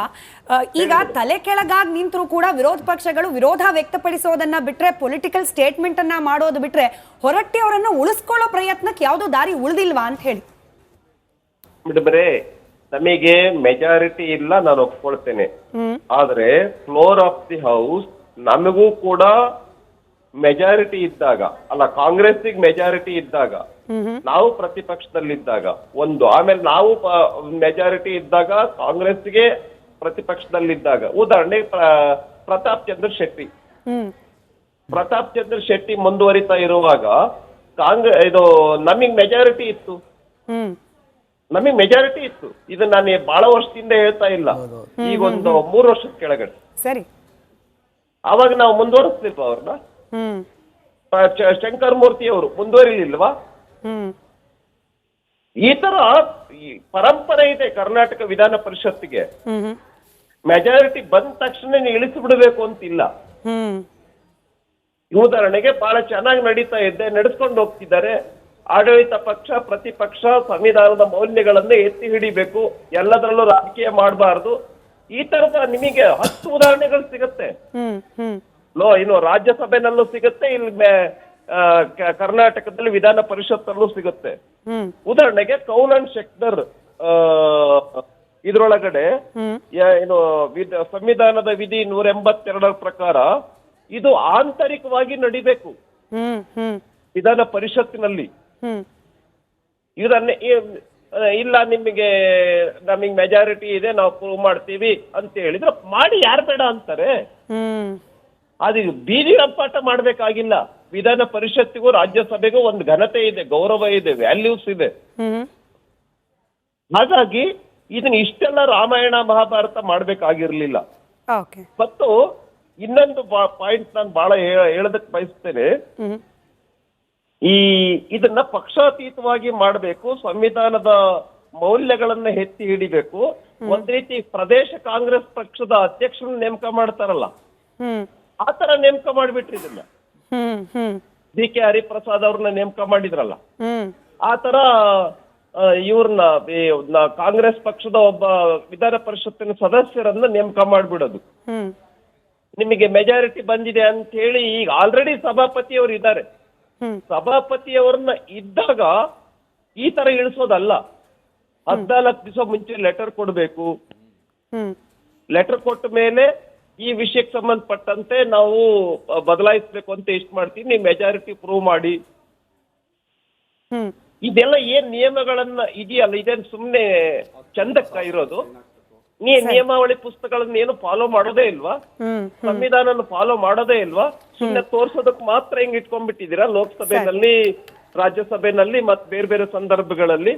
ಈಗ ತಲೆ ಕೆಳಗಾಗಿ ನಿಂತರೂ ಕೂಡ ವಿರೋಧ ಪಕ್ಷಗಳು ವಿರೋಧ ವ್ಯಕ್ತಪಡಿಸೋದನ್ನ ಬಿಟ್ರೆ, ಪೊಲಿಟಿಕಲ್ ಸ್ಟೇಟ್ಮೆಂಟ್ ಅನ್ನ ಮಾಡೋದು ಬಿಟ್ರೆ, ಹೊರಟ್ಟಿ ಅವರನ್ನು ಉಳಿಸ್ಕೊಳ್ಳೋ ಪ್ರಯತ್ನಕ್ಕೆ ಯಾವುದೋ ದಾರಿ ಉಳಿದಿಲ್ವಾ ಅಂತ ಹೇಳಿ. ಮೇಡಮ್ರೆ, ನಮಗೆ ಮೆಜಾರಿಟಿ ಇಲ್ಲ, ನಾನು ಒಪ್ಕೊಳ್ತೇನೆ. ಆದ್ರೆ ಫ್ಲೋರ್ ಆಫ್ ದಿ ಹೌಸ್ ನಮಗೂ ಕೂಡ ಮೆಜಾರಿಟಿ ಇದ್ದಾಗ, ಅಲ್ಲ ಕಾಂಗ್ರೆಸ್ಸಿಗೆ ಮೆಜಾರಿಟಿ ಇದ್ದಾಗ, ನಾವು ಪ್ರತಿಪಕ್ಷದಲ್ಲಿದ್ದಾಗ ಒಂದು, ಆಮೇಲೆ ನಾವು ಮೆಜಾರಿಟಿ ಇದ್ದಾಗ ಕಾಂಗ್ರೆಸ್ಗೆ ಪ್ರತಿಪಕ್ಷದಲ್ಲಿದ್ದಾಗ, ಉದಾಹರಣೆ ಪ್ರತಾಪ್ ಚಂದ್ರ ಶೆಟ್ಟಿ ಪ್ರತಾಪ್ ಚಂದ್ರ ಶೆಟ್ಟಿ ಮುಂದುವರಿತಾ ಇರುವಾಗ ಇದು ನಮಗ್ ಮೆಜಾರಿಟಿ ಇತ್ತು. ನಮಗ್ ಮೆಜಾರಿಟಿ ಇತ್ತು. ಇದು ನಾನು ಬಹಳ ವರ್ಷದಿಂದ ಹೇಳ್ತಾ ಇಲ್ಲ, ಈಗ ಒಂದು 3 ವರ್ಷದ ಕೆಳಗಡೆ. ಸರಿ, ಅವಾಗ ನಾವು ಮುಂದುವರಿಸ್ಲಿಲ್ವಾ ಅವ್ರನ್ನ? ಶಂಕರ್ ಮೂರ್ತಿ ಅವರು ಮುಂದುವರಿಲಿಲ್ವಾ? ಈ ತರ ಪರಂಪರೆ ಇದೆ ಕರ್ನಾಟಕ ವಿಧಾನ ಪರಿಷತ್ತಿಗೆ. ಮೆಜಾರಿಟಿ ಬಂದ ತಕ್ಷಣ ಇಳಿಸಿ ಬಿಡಬೇಕು ಅಂತಿಲ್ಲ. ಉದಾಹರಣೆಗೆ ಬಹಳ ಚೆನ್ನಾಗಿ ನಡೀತಾ ಇದ್ದೆ, ನಡೆಸ್ಕೊಂಡು ಹೋಗ್ತಿದ್ದಾರೆ. ಆಡಳಿತ ಪಕ್ಷ ಪ್ರತಿಪಕ್ಷ ಸಂವಿಧಾನದ ಮೌಲ್ಯಗಳನ್ನ ಎತ್ತಿ ಹಿಡಿಬೇಕು, ಎಲ್ಲದರಲ್ಲೂ ರಾಜಕೀಯ ಮಾಡಬಾರ್ದು. ಈ ತರದ ನಿಮಗೆ 10 ಉದಾಹರಣೆಗಳು ಸಿಗುತ್ತೆ. ಇನ್ನು ರಾಜ್ಯಸಭೆನಲ್ಲೂ ಸಿಗುತ್ತೆ, ಇಲ್ಲಿ ಕರ್ನಾಟಕದಲ್ಲಿ ವಿಧಾನ ಪರಿಷತ್ತಲ್ಲೂ ಸಿಗುತ್ತೆ. ಉದಾಹರಣೆಗೆ ಕೌಲ್ ಅಂಡ್ ಶೆಕ್ಟರ್ ಇದ್ರೊಳಗಡೆ ಏನು ಸಂವಿಧಾನದ ವಿಧಿ 182 ಪ್ರಕಾರ ಇದು ಆಂತರಿಕವಾಗಿ ನಡಿಬೇಕು ವಿಧಾನ ಪರಿಷತ್ತಿನಲ್ಲಿ. ಇದನ್ನೇ ಇಲ್ಲ ನಮಗೆ ಮೆಜಾರಿಟಿ ಇದೆ, ನಾವು ಪ್ರೂವ್ ಮಾಡ್ತೀವಿ ಅಂತ ಹೇಳಿದ್ರೆ ಮಾಡಿ, ಯಾರು ಬೇಡ ಅಂತಾರೆ? ಅದು ಬೀದಿ ರಂಪಾಟ ಮಾಡ್ಬೇಕಾಗಿಲ್ಲ. ವಿಧಾನ ಪರಿಷತ್ತಿಗೂ ರಾಜ್ಯಸಭೆಗೂ ಒಂದು ಘನತೆ ಇದೆ, ಗೌರವ ಇದೆ, ವ್ಯಾಲ್ಯೂಸ್ ಇದೆ. ಹಾಗಾಗಿ ಇದನ್ನ ಇಷ್ಟೆಲ್ಲ ರಾಮಾಯಣ ಮಹಾಭಾರತ ಮಾಡ್ಬೇಕಾಗಿರ್ಲಿಲ್ಲ. ಮತ್ತು ಇನ್ನೊಂದು ಪಾಯಿಂಟ್ ನಾನು ಬಹಳ ಹೇಳದಕ್ಕೆ ಬಯಸ್ತೇನೆ. ಇದನ್ನ ಪಕ್ಷಾತೀತವಾಗಿ ಮಾಡಬೇಕು, ಸಂವಿಧಾನದ ಮೌಲ್ಯಗಳನ್ನ ಎತ್ತಿ ಹಿಡಿಬೇಕು. ಒಂದ್ ರೀತಿ ಪ್ರದೇಶ ಕಾಂಗ್ರೆಸ್ ಪಕ್ಷದ ಅಧ್ಯಕ್ಷರನ್ನ ನೇಮಕ ಮಾಡ್ತಾರಲ್ಲ, ಆತರ ನೇಮಕ ಮಾಡ್ಬಿಟ್ರಿ ಇದನ್ನ. ಡಿ ಕೆ ಹರಿಪ್ರಸಾದ್ ಅವ್ರನ್ನ ನೇಮಕ ಮಾಡಿದ್ರಲ್ಲ, ಆತರ ಇವ್ರನ್ನ ಕಾಂಗ್ರೆಸ್ ಪಕ್ಷದ ಒಬ್ಬ ವಿಧಾನ ಪರಿಷತ್ತಿನ ಸದಸ್ಯರನ್ನ ನೇಮಕ ಮಾಡ್ಬಿಡೋದು. ನಿಮಗೆ ಮೆಜಾರಿಟಿ ಬಂದಿದೆ ಅಂತ ಹೇಳಿ ಈಗ ಆಲ್ರೆಡಿ ಸಭಾಪತಿಯವರು ಇದ್ದಾರೆ, ಸಭಾಪತಿಯವರನ್ನ ಇದ್ದಾಗ ಈ ತರ ಇಳಿಸೋದಲ್ಲ. 14 ದಿವಸ ಮುಂಚೆ ಲೆಟರ್ ಕೊಡ್ಬೇಕು. ಲೆಟರ್ ಕೊಟ್ಟ ಮೇಲೆ ಈ ವಿಷಯಕ್ಕೆ ಸಂಬಂಧಪಟ್ಟಂತೆ ನಾವು ಬದಲಾಯಿಸ್ಬೇಕು ಅಂತ ಇಷ್ಟ ಮಾಡ್ತೀವಿ, ನೀವು ಮೆಜಾರಿಟಿ ಪ್ರೂವ್ ಮಾಡಿ. ಇದೆಲ್ಲ ಏನ್ ನಿಯಮಗಳನ್ನ ಇದೆಯಲ್ಲ, ಇದೇನ್ ಸುಮ್ನೆ ಚಂದಕ್ಕ ಇರೋದು? ನಿಯಮಾವಳಿ ಪುಸ್ತಕಗಳನ್ನ ಏನು ಫಾಲೋ ಮಾಡೋದೇ ಇಲ್ವಾ? ಸಂವಿಧಾನ ಫಾಲೋ ಮಾಡೋದೇ ಇಲ್ವಾ? ಸುಮ್ನೆ ತೋರ್ಸೋದಕ್ ಮಾತ್ರ ಹಿಂಗ್ ಇಟ್ಕೊಂಡ್ಬಿಟ್ಟಿದ್ದೀರಾ ಲೋಕಸಭೆನಲ್ಲಿ, ರಾಜ್ಯಸಭೆನಲ್ಲಿ, ಮತ್ ಬೇರೆ ಬೇರೆ ಸಂದರ್ಭಗಳಲ್ಲಿ.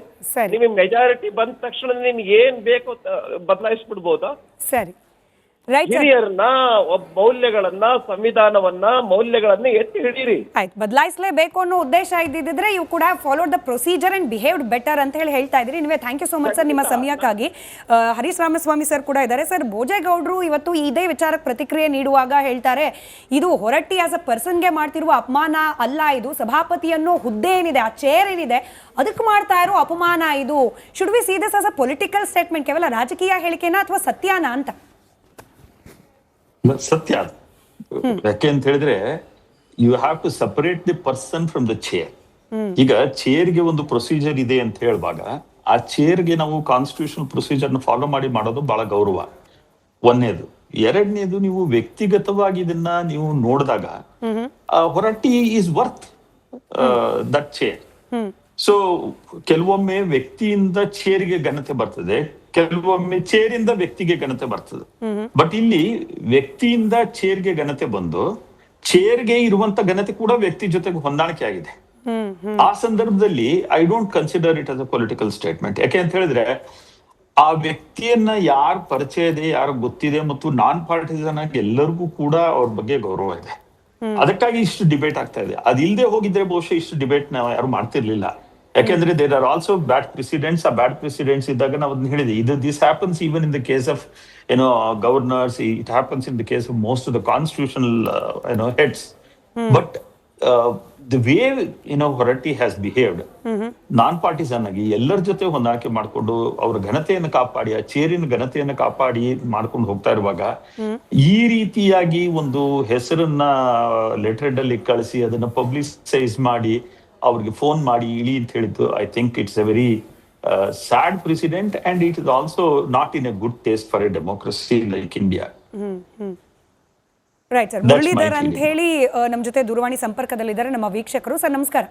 ನಿಮಗೆ ಮೆಜಾರಿಟಿ ಬಂದ ತಕ್ಷಣ ನಿಮ್ಗೆ ಏನ್ ಬೇಕೋ ಬದಲಾಯಿಸ್ಬಿಡ್ಬೋದಾ? ಸರಿ, ಹಿರಿಯರನ್ನ ಮೌಲ್ಯಗಳನ್ನ ಮೌಲ್ಯಗಳನ್ನ ಎತ್ತಿ ಹಿಡೀರಿ. ಆಯ್ತು, ಬದಲಾಯಿಸಲೇಬೇಕು ಅನ್ನೋ ಉದ್ದೇಶ ಇದ್ದಿದ್ರೆ ಯು ಕೂಡ followed the procedure and behaved better ಅಂತ ಹೇಳ್ತಾ ಇದ್ರಿ. ನೀವೇ thank you so much sir ನಿಮ್ಮ ಸಮಯಕ್ಕಾಗಿ. ಹರೀಶ್ ರಾಮಸ್ವಾಮಿ ಸರ್ ಕೂಡ ಇದ್ದಾರೆ. ಸರ್, ಭೋಜೇಗೌಡರು ಇವತ್ತು ಇದೇ ವಿಚಾರಕ್ಕೆ ಪ್ರತಿಕ್ರಿಯೆ ನೀಡುವಾಗ ಹೇಳ್ತಾರೆ, ಇದು ಹೊರಟ್ಟಿ ಆಸ್ ಅ ಪರ್ಸನ್ಗೆ ಮಾಡ್ತಿರುವ ಅಪಮಾನ ಅಲ್ಲ, ಇದು ಸಭಾಪತಿ ಅನ್ನೋ ಹುದ್ದೆ ಏನಿದೆ, ಆ ಚೇರ್ ಏನಿದೆ, ಅದಕ್ಕೆ ಮಾಡ್ತಾ ಇರೋ ಅಪಮಾನ ಇದು. Should we see this as a political statement, ಕೇವಲ ರಾಜಕೀಯ ಹೇಳಿಕೆನಾ ಅಥವಾ ಸತ್ಯನಾ ಅಂತ? ಸತ್ಯ. ಯಾಕೆ ಅಂತ ಹೇಳಿದ್ರೆ you have to separate the person from the chair. ಈಗ ಚೇರ್ಗೆ ಒಂದು ಪ್ರೊಸೀಜರ್ ಇದೆ ಅಂತ ಹೇಳುವಾಗ ಆ ಚೇರ್ಗೆ ನಾವು ಕಾನ್ಸ್ಟಿಟ್ಯೂಷನ್ ಪ್ರೊಸೀಜರ್ ನ ಫಾಲೋ ಮಾಡೋದು ಬಹಳ ಗೌರವ. ಒಂದನೇದು. ಎರಡನೇದು, ನೀವು ವ್ಯಕ್ತಿಗತವಾಗಿ ಇದನ್ನ ನೀವು ನೋಡಿದಾಗ Horatti is worth that chair. So ಕೆಲವೊಮ್ಮೆ ವ್ಯಕ್ತಿಯಿಂದ ಚೇರ್ಗೆ ಘನತೆ ಬರ್ತದೆ, ಕೆಲವೊಮ್ಮೆ ಚೇರಿಂದ ವ್ಯಕ್ತಿಗೆ ಘನತೆ ಬರ್ತದೆ. ಬಟ್ ಇಲ್ಲಿ ವ್ಯಕ್ತಿಯಿಂದ ಚೇರ್ಗೆ ಘನತೆ ಬಂದು ಚೇರ್ಗೆ ಇರುವಂತ ಘನತೆ ಕೂಡ ವ್ಯಕ್ತಿ ಜೊತೆಗೆ ಹೊಂದಾಣಿಕೆ ಆಗಿದೆ. ಆ ಸಂದರ್ಭದಲ್ಲಿ I don't consider it as a political statement. ಯಾಕೆ ಅಂತ ಹೇಳಿದ್ರೆ ಆ ವ್ಯಕ್ತಿಯನ್ನ ಯಾರು ಪರಿಚಯ ಇದೆ, ಯಾರು ಗೊತ್ತಿದೆ, ಮತ್ತು ನಾನ್ ಪಾರ್ಟಿಸನ್ ಆಗಿ ಎಲ್ಲರಿಗೂ ಕೂಡ ಅವ್ರ ಬಗ್ಗೆ ಗೌರವ ಇದೆ. ಅದಕ್ಕಾಗಿ ಇಷ್ಟು ಡಿಬೇಟ್ ಆಗ್ತಾ ಇದೆ. ಅದಿಲ್ಲದೆ ಹೋಗಿದ್ರೆ ಬಹುಶಃ ಇಷ್ಟು ಡಿಬೇಟ್ ನಾವು ಯಾರು ಮಾಡ್ತಿರ್ಲಿಲ್ಲ. ಯಾಕೆಂದ್ರೆ there are also bad presidents. ಆ ಬ್ಯಾಡ್ ಪ್ರೆಸಿಡೆಂಟ್ಸ್ ಇದ್ದಾಗ ನಾವು ಅದನ್ನ ಹೇಳಿದೆ, this happens even in the case of governors, it happens in the case of most of the constitutional heads. But the way Horatti has behaved non partisan ಆಗಿ ಎಲ್ಲರ ಜೊತೆ ಹೊಂದಾಣಿಕೆ ಮಾಡಿಕೊಂಡು ಅವ್ರ ಘನತೆಯನ್ನು ಕಾಪಾಡಿ, ಆ ಚೇರಿನ ಘನತೆಯನ್ನು ಕಾಪಾಡಿ ಮಾಡ್ಕೊಂಡು ಹೋಗ್ತಾ ಇರುವಾಗ ಈ ರೀತಿಯಾಗಿ ಒಂದು ಹೆಸರನ್ನ ಲೆಟರ್ ಅಲ್ಲಿ ಕಳಿಸಿ ಅದನ್ನ ಪಬ್ಲಿಸೈಸ್ ಮಾಡಿ ಅವ್ರಿಗೆ ಫೋನ್ ಮಾಡಿ ಇಳಿ ಅಂತ ಹೇಳಿದ್ದು, I think it's a very sad president and it is also not in a good taste for a democracy like India. Right sir. Muralidhar ಅಂತ ಹೇಳಿ ನಮ್ಮ ಜೊತೆ ದೂರವಾಣಿ ಸಂಪರ್ಕದಲ್ಲಿದ್ದಾರೆ ನಮ್ಮ ವೀಕ್ಷಕರು. ಸರ್ ನಮಸ್ಕಾರ.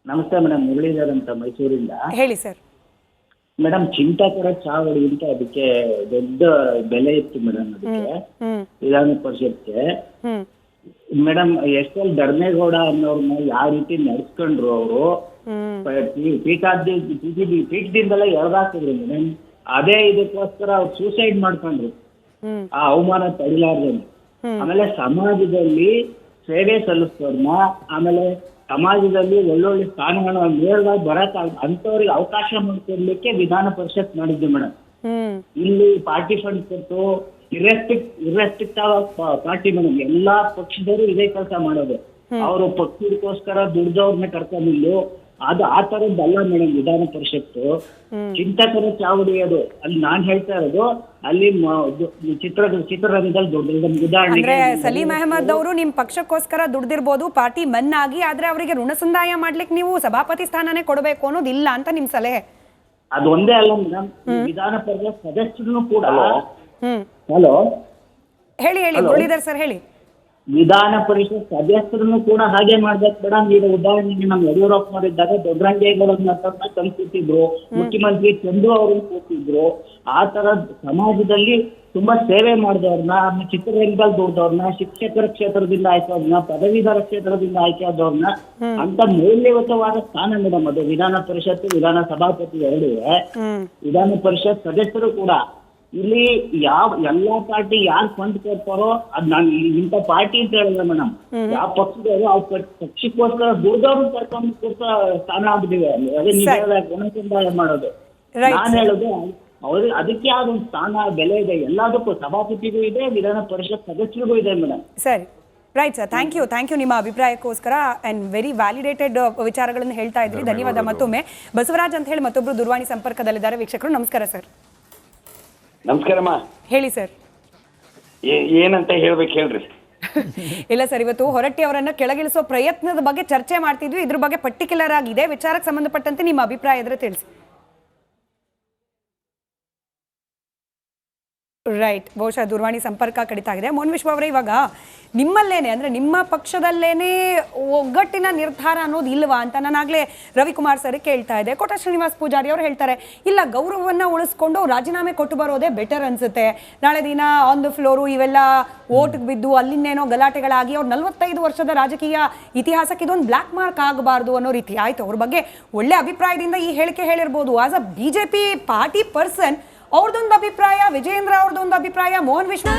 ನಮಸ್ತೆ ಮೇಡಮ್, ಮುರಳೀಧರ್ ಅಂತ ಮೈಸೂರಿಂದ. ಹೇಳಿ ಸರ್. ಮೇಡಮ್, ಚಿಂತಾಕರ ಚಾವಡಿಗಿಂತ ಅದಕ್ಕೆ ದೊಡ್ಡ ಬೆಲೆ ಇತ್ತು ಮೇಡಮ್, ಅದಕ್ಕೆ ವಿಧಾನ ಪರಿಷತ್ಗೆ. ಮೇಡಮ್ ಎಸ್ ಎಲ್ ಧರ್ಮೇಗೌಡ ಅನ್ನೋರ್ನ ಯಾವ ರೀತಿ ನಡೆಸ್ಕೊಂಡ್ರು ಅವರು ಪೀಠದಿಂದಲೇ ಎಳ್ದಾಕಿದ್ರು ಮೇಡಮ್. ಅದೇ ಇದಕ್ಕೋಸ್ಕರ ಅವ್ರು ಸೂಸೈಡ್ ಮಾಡ್ಕೊಂಡ್ರು ಆ ಅವಮಾನ ತಡಿಲಾರ್ದೇನೆ. ಆಮೇಲೆ ಸಮಾಜದಲ್ಲಿ ಸೇವೆ ಸಲ್ಲಿಸೋರ್ನ, ಆಮೇಲೆ ಸಮಾಜದಲ್ಲಿ ಒಳ್ಳೊಳ್ಳೆ ಸ್ಥಾನಗಳನ್ನ ನೇರವಾಗಿ ಬರಕ್ ಅಂತವ್ರಿಗೆ ಅವಕಾಶ ಮಾಡಿಕೊಡ್ಲಿಕ್ಕೆ ವಿಧಾನ ಪರಿಷತ್ ಮಾಡಿದ್ವಿ ಮೇಡಮ್. ಇಲ್ಲಿ ಪಾರ್ಟಿ ಫಂಡ್ ಕೊಟ್ಟು ಇರ್ರೆಸ್ಟ್ರಿಕ್ಟಿವ್ ಪಾರ್ಟಿ ಮೇಡಮ್, ಎಲ್ಲಾ ಪಕ್ಷದವರು ಇದೇ ಕೆಲಸ ಮಾಡೋದು. ಅವರು ಪಕ್ಷದಕ್ಕೋಸ್ಕರ ದುಡ್ದವ್ರನ್ನ ಕರ್ಕೊಂಡಿದ್ದು ಅದು ಆ ತರದ್ದಲ್ಲ ಮೇಡಮ್. ವಿಧಾನ ಪರಿಷತ್ತು ಚಿಂತಕರ ಚಾವಡಿ ಅದು. ಅಲ್ಲಿ ನಾನ್ ಹೇಳ್ತಾ ಇರೋದು ಅಲ್ಲಿ ಚಿತ್ರರಂಗದಲ್ಲಿ ದೊಡ್ಡ ಅಂದ್ರೆ ಸಲೀಂ ಅಹಮದ್ ಅವರು ನಿಮ್ ಪಕ್ಷಕ್ಕೋಸ್ಕರ ದುಡ್ದಿರ್ಬೋದು ಪಾರ್ಟಿ ಮನ್ನಾಗಿ, ಆದ್ರೆ ಅವರಿಗೆ ಋಣ ಸಂದಾಯ ಮಾಡ್ಲಿಕ್ಕೆ ನೀವು ಸಭಾಪತಿ ಸ್ಥಾನನೇ ಕೊಡಬೇಕು ಅನ್ನೋದಿಲ್ಲ ಅಂತ ನಿಮ್ ಸಲಹೆ. ಅದು ಒಂದೇ ಅಲ್ಲ ಮೇಡಮ್, ವಿಧಾನ ಪರಿಷತ್ ಸದಸ್ಯರು ಕೂಡ ಹಲೋ ಹೇಳಿ ಮುರಳೀಧರ್ ಸರ್ ಹೇಳಿ. ವಿಧಾನ ಪರಿಷತ್ ಸದಸ್ಯರನ್ನು ಕೂಡ ಹಾಗೆ ಮಾಡ್ಬೇಕು ಮೇಡಮ್. ಈಗ ಉದಾಹರಣೆಗೆ ನಮ್ಮ ಯಡಿಯೂರಪ್ಪನವರಿದ್ದಾಗ ದೊಡ್ಡರಂಗೇಗೌಡರನ್ನ ತಂದ್ಕೊಟ್ಟಿದ್ರು, ಮುಖ್ಯಮಂತ್ರಿ ಚಂದ್ರು ಅವ್ರನ್ನ ಕೂತಿದ್ರು. ಆ ತರ ಸಮಾಜದಲ್ಲಿ ತುಂಬಾ ಸೇವೆ ಮಾಡಿದವ್ರನ್ನ, ಚಿತ್ರರಂಗದಲ್ಲಿ ದುಡ್ದವ್ರನ್ನ, ಶಿಕ್ಷಕರ ಕ್ಷೇತ್ರದಿಂದ ಆಯ್ಕೆಯವ್ರನ್ನ, ಪದವೀಧರ ಕ್ಷೇತ್ರದಿಂದ ಆಯ್ಕೆಯಾದವ್ರನ್ನ ಅಂತ ಮೌಲ್ಯಯುತವಾದ ಸ್ಥಾನ ಮೇಡಮ್ ಅದು. ವಿಧಾನ ಪರಿಷತ್ತು, ವಿಧಾನ ಸಭಾಪತಿ ಎರಡೂ. ವಿಧಾನ ಪರಿಷತ್ ಸದಸ್ಯರು ಕೂಡ ಇಲ್ಲಿ ಎಲ್ಲಾ ಪಾರ್ಟಿ ಯಾರು ಫಂಡ್ ಕೊಡ್ತಾರೋ ಅದ್ ನಾನು ಇಂಥ ಪಾರ್ಟಿ ಅಂತ ಹೇಳಿಲ್ಲ ಮೇಡಮ್. ಯಾವ ಪಕ್ಷದವರು ಆ ಪಕ್ಷಕ್ಕೋಸ್ಕರ ದುಡ್ದವ್ರನ್ನ ಕರ್ಕೊಂಡು ಕೊಡ್ತಾ ಸ್ಥಾನ ಆಗ್ಬಿಟ್ಟಿದೆ. ಅದೇ ನೀವು ಗುಣ ಸಂದಾಯ ಮಾಡೋದು. ನಾನು ಹೇಳೋದು ಅವ್ರಿಗೆ ಅದಕ್ಕೆ ಆದ ಒಂದು ಸ್ಥಾನ ಬೆಲೆ ಇದೆ. ಎಲ್ಲದಕ್ಕೂ ಸಭಾಪತಿಗೂ ಇದೆ, ವಿಧಾನ ಪರಿಷತ್ ಸದಸ್ಯರಿಗೂ ಇದೆ ಮೇಡಮ್. ಸರಿ, ರೈಟ್ ಸರ್, ಥ್ಯಾಂಕ್ ಯು ನಿಮ್ಮ ಅಭಿಪ್ರಾಯಕ್ಕೋಸ್ಕರ ಅಂಡ್ ವೆರಿ ವ್ಯಾಲಿಡೇಟೆಡ್ ವಿಚಾರಗಳನ್ನು ಹೇಳ್ತಾ ಇದ್ರಿ. ಧನ್ಯವಾದ ಮತ್ತೊಮ್ಮೆ. ಬಸವರಾಜ್ ಅಂತ ಹೇಳಿ ಮತ್ತೊಬ್ರು ದೂರವಾಣಿ ಸಂಪರ್ಕದಲ್ಲಿದ್ದಾರೆ. ವೀಕ್ಷಕರು ನಮಸ್ಕಾರ ಸರ್. ನಮಸ್ಕಾರಮ್ಮ. ಹೇಳಿ ಸರ್. ಏನಂತ ಹೇಳ್ಬೇಕು ಹೇಳ್ರಿ. ಇಲ್ಲ ಸರ್, ಇವತ್ತು ಹೊರಟ್ಟಿ ಅವರನ್ನ ಕೆಳಗಿಳಿಸೋ ಪ್ರಯತ್ನದ ಬಗ್ಗೆ ಚರ್ಚೆ ಮಾಡ್ತಿದ್ವಿ. ಇದ್ರ ಬಗ್ಗೆ ಪರ್ಟಿಕ್ಯುಲರ್ ಆಗಿ ಇದೆ ವಿಚಾರಕ್ಕೆ ಸಂಬಂಧಪಟ್ಟಂತೆ ನಿಮ್ಮ ಅಭಿಪ್ರಾಯ ಇದ್ರೆ ತಿಳಿಸಿ. ರೈಟ್, ಬಹುಶಃ ದೂರವಾಣಿ ಸಂಪರ್ಕ ಕಡಿತ ಆಗಿದೆ. ಮೋಹನ್ ವಿಶ್ವ ಅವರೇ, ಇವಾಗ ನಿಮ್ಮಲ್ಲೇನೆ ಅಂದ್ರೆ ನಿಮ್ಮ ಪಕ್ಷದಲ್ಲೇನೆ ಒಗ್ಗಟ್ಟಿನ ನಿರ್ಧಾರ ಅನ್ನೋದು ಇಲ್ವಾ ಅಂತ ನಾನಾಗ್ಲೇ ರವಿಕುಮಾರ್ ಸರ್ ಕೇಳ್ತಾ ಇದ್ದೆ. ಕೋಟ ಶ್ರೀನಿವಾಸ್ ಪೂಜಾರಿ ಅವರು ಹೇಳ್ತಾರೆ ಇಲ್ಲ, ಗೌರವವನ್ನ ಉಳಿಸ್ಕೊಂಡು ರಾಜೀನಾಮೆ ಕೊಟ್ಟು ಬರೋದೇ ಬೆಟರ್ ಅನ್ಸುತ್ತೆ. ನಾಳೆ ದಿನ ಆನ್ ದ ಫ್ಲೋರು ಇವೆಲ್ಲ ಓಟ್ಗೆ ಬಿದ್ದು ಅಲ್ಲಿನ್ನೇನೋ ಗಲಾಟೆಗಳಾಗಿ ಅವ್ರು 45 ವರ್ಷದ ರಾಜಕೀಯ ಇತಿಹಾಸಕ್ಕೆ ಇದೊಂದು ಬ್ಲ್ಯಾಕ್ ಮಾರ್ಕ್ ಆಗಬಾರ್ದು ಅನ್ನೋ ರೀತಿ ಆಯ್ತು. ಅವ್ರ ಬಗ್ಗೆ ಒಳ್ಳೆ ಅಭಿಪ್ರಾಯದಿಂದ ಈ ಹೇಳಿಕೆ ಹೇಳಿರ್ಬೋದು. As a BJP party person ಅವ್ರದೊಂದು ಅಭಿಪ್ರಾಯ, ವಿಜಯೇಂದ್ರ ಅವ್ರದೊಂದು ಅಭಿಪ್ರಾಯ, ಮೋಹನ್ ವಿಶ್ವ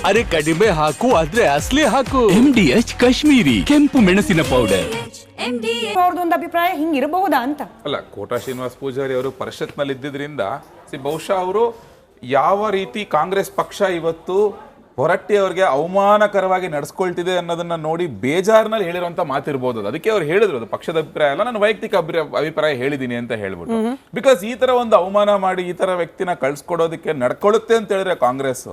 ಅರೆ ಕಡಿಮೆ ಹಾಕು ಆದ್ರೆ ಅಸಲಿ ಹಾಕು. MDH ಕಾಶ್ಮೀರಿ ಕೆಂಪು ಮೆಣಸಿನ ಪೌಡರ್. ಅವ್ರದೊಂದು ಅಭಿಪ್ರಾಯ ಹಿಂಗಿರಬಹುದಾ ಅಂತ. ಅಲ್ಲ, ಕೋಟ ಶ್ರೀನಿವಾಸ್ ಪೂಜಾರಿ ಅವರು ಪರಿಷತ್ನಲ್ಲಿ ಇದ್ದಿದ್ರಿಂದ ಬಹುಶಃ ಅವರು ಯಾವ ರೀತಿ ಕಾಂಗ್ರೆಸ್ ಪಕ್ಷ ಇವತ್ತು ಹೊರಟ್ಟಿ ಅವರಿಗೆ ಅವಮಾನಕರವಾಗಿ ನಡೆಸ್ಕೊಳ್ತಿದೆ ಅನ್ನೋದನ್ನ ನೋಡಿ ಬೇಜಾರ್ನಲ್ಲಿ ಹೇಳಿರುವಂತ ಮಾತಿರ್ಬೋದು. ಅದಕ್ಕೆ ಅವ್ರು ಹೇಳಿದ್ರು ಅದು ಪಕ್ಷದ ಅಭಿಪ್ರಾಯ ಅಲ್ಲ, ನಾನು ವೈಯಕ್ತಿಕ ಅಭಿಪ್ರಾಯ ಹೇಳಿದೀನಿ ಅಂತ ಹೇಳ್ಬಿಟ್ಟು. ಬಿಕಾಸ್ ಈ ತರ ಒಂದು ಅವಮಾನ ಮಾಡಿ ಈ ತರ ವ್ಯಕ್ತಿನ ಕಳ್ಸ್ಕೊಡೋದಕ್ಕೆ ನಡ್ಕೊಳ್ಳುತ್ತೆ ಅಂತ ಹೇಳಿದ್ರೆ ಕಾಂಗ್ರೆಸ್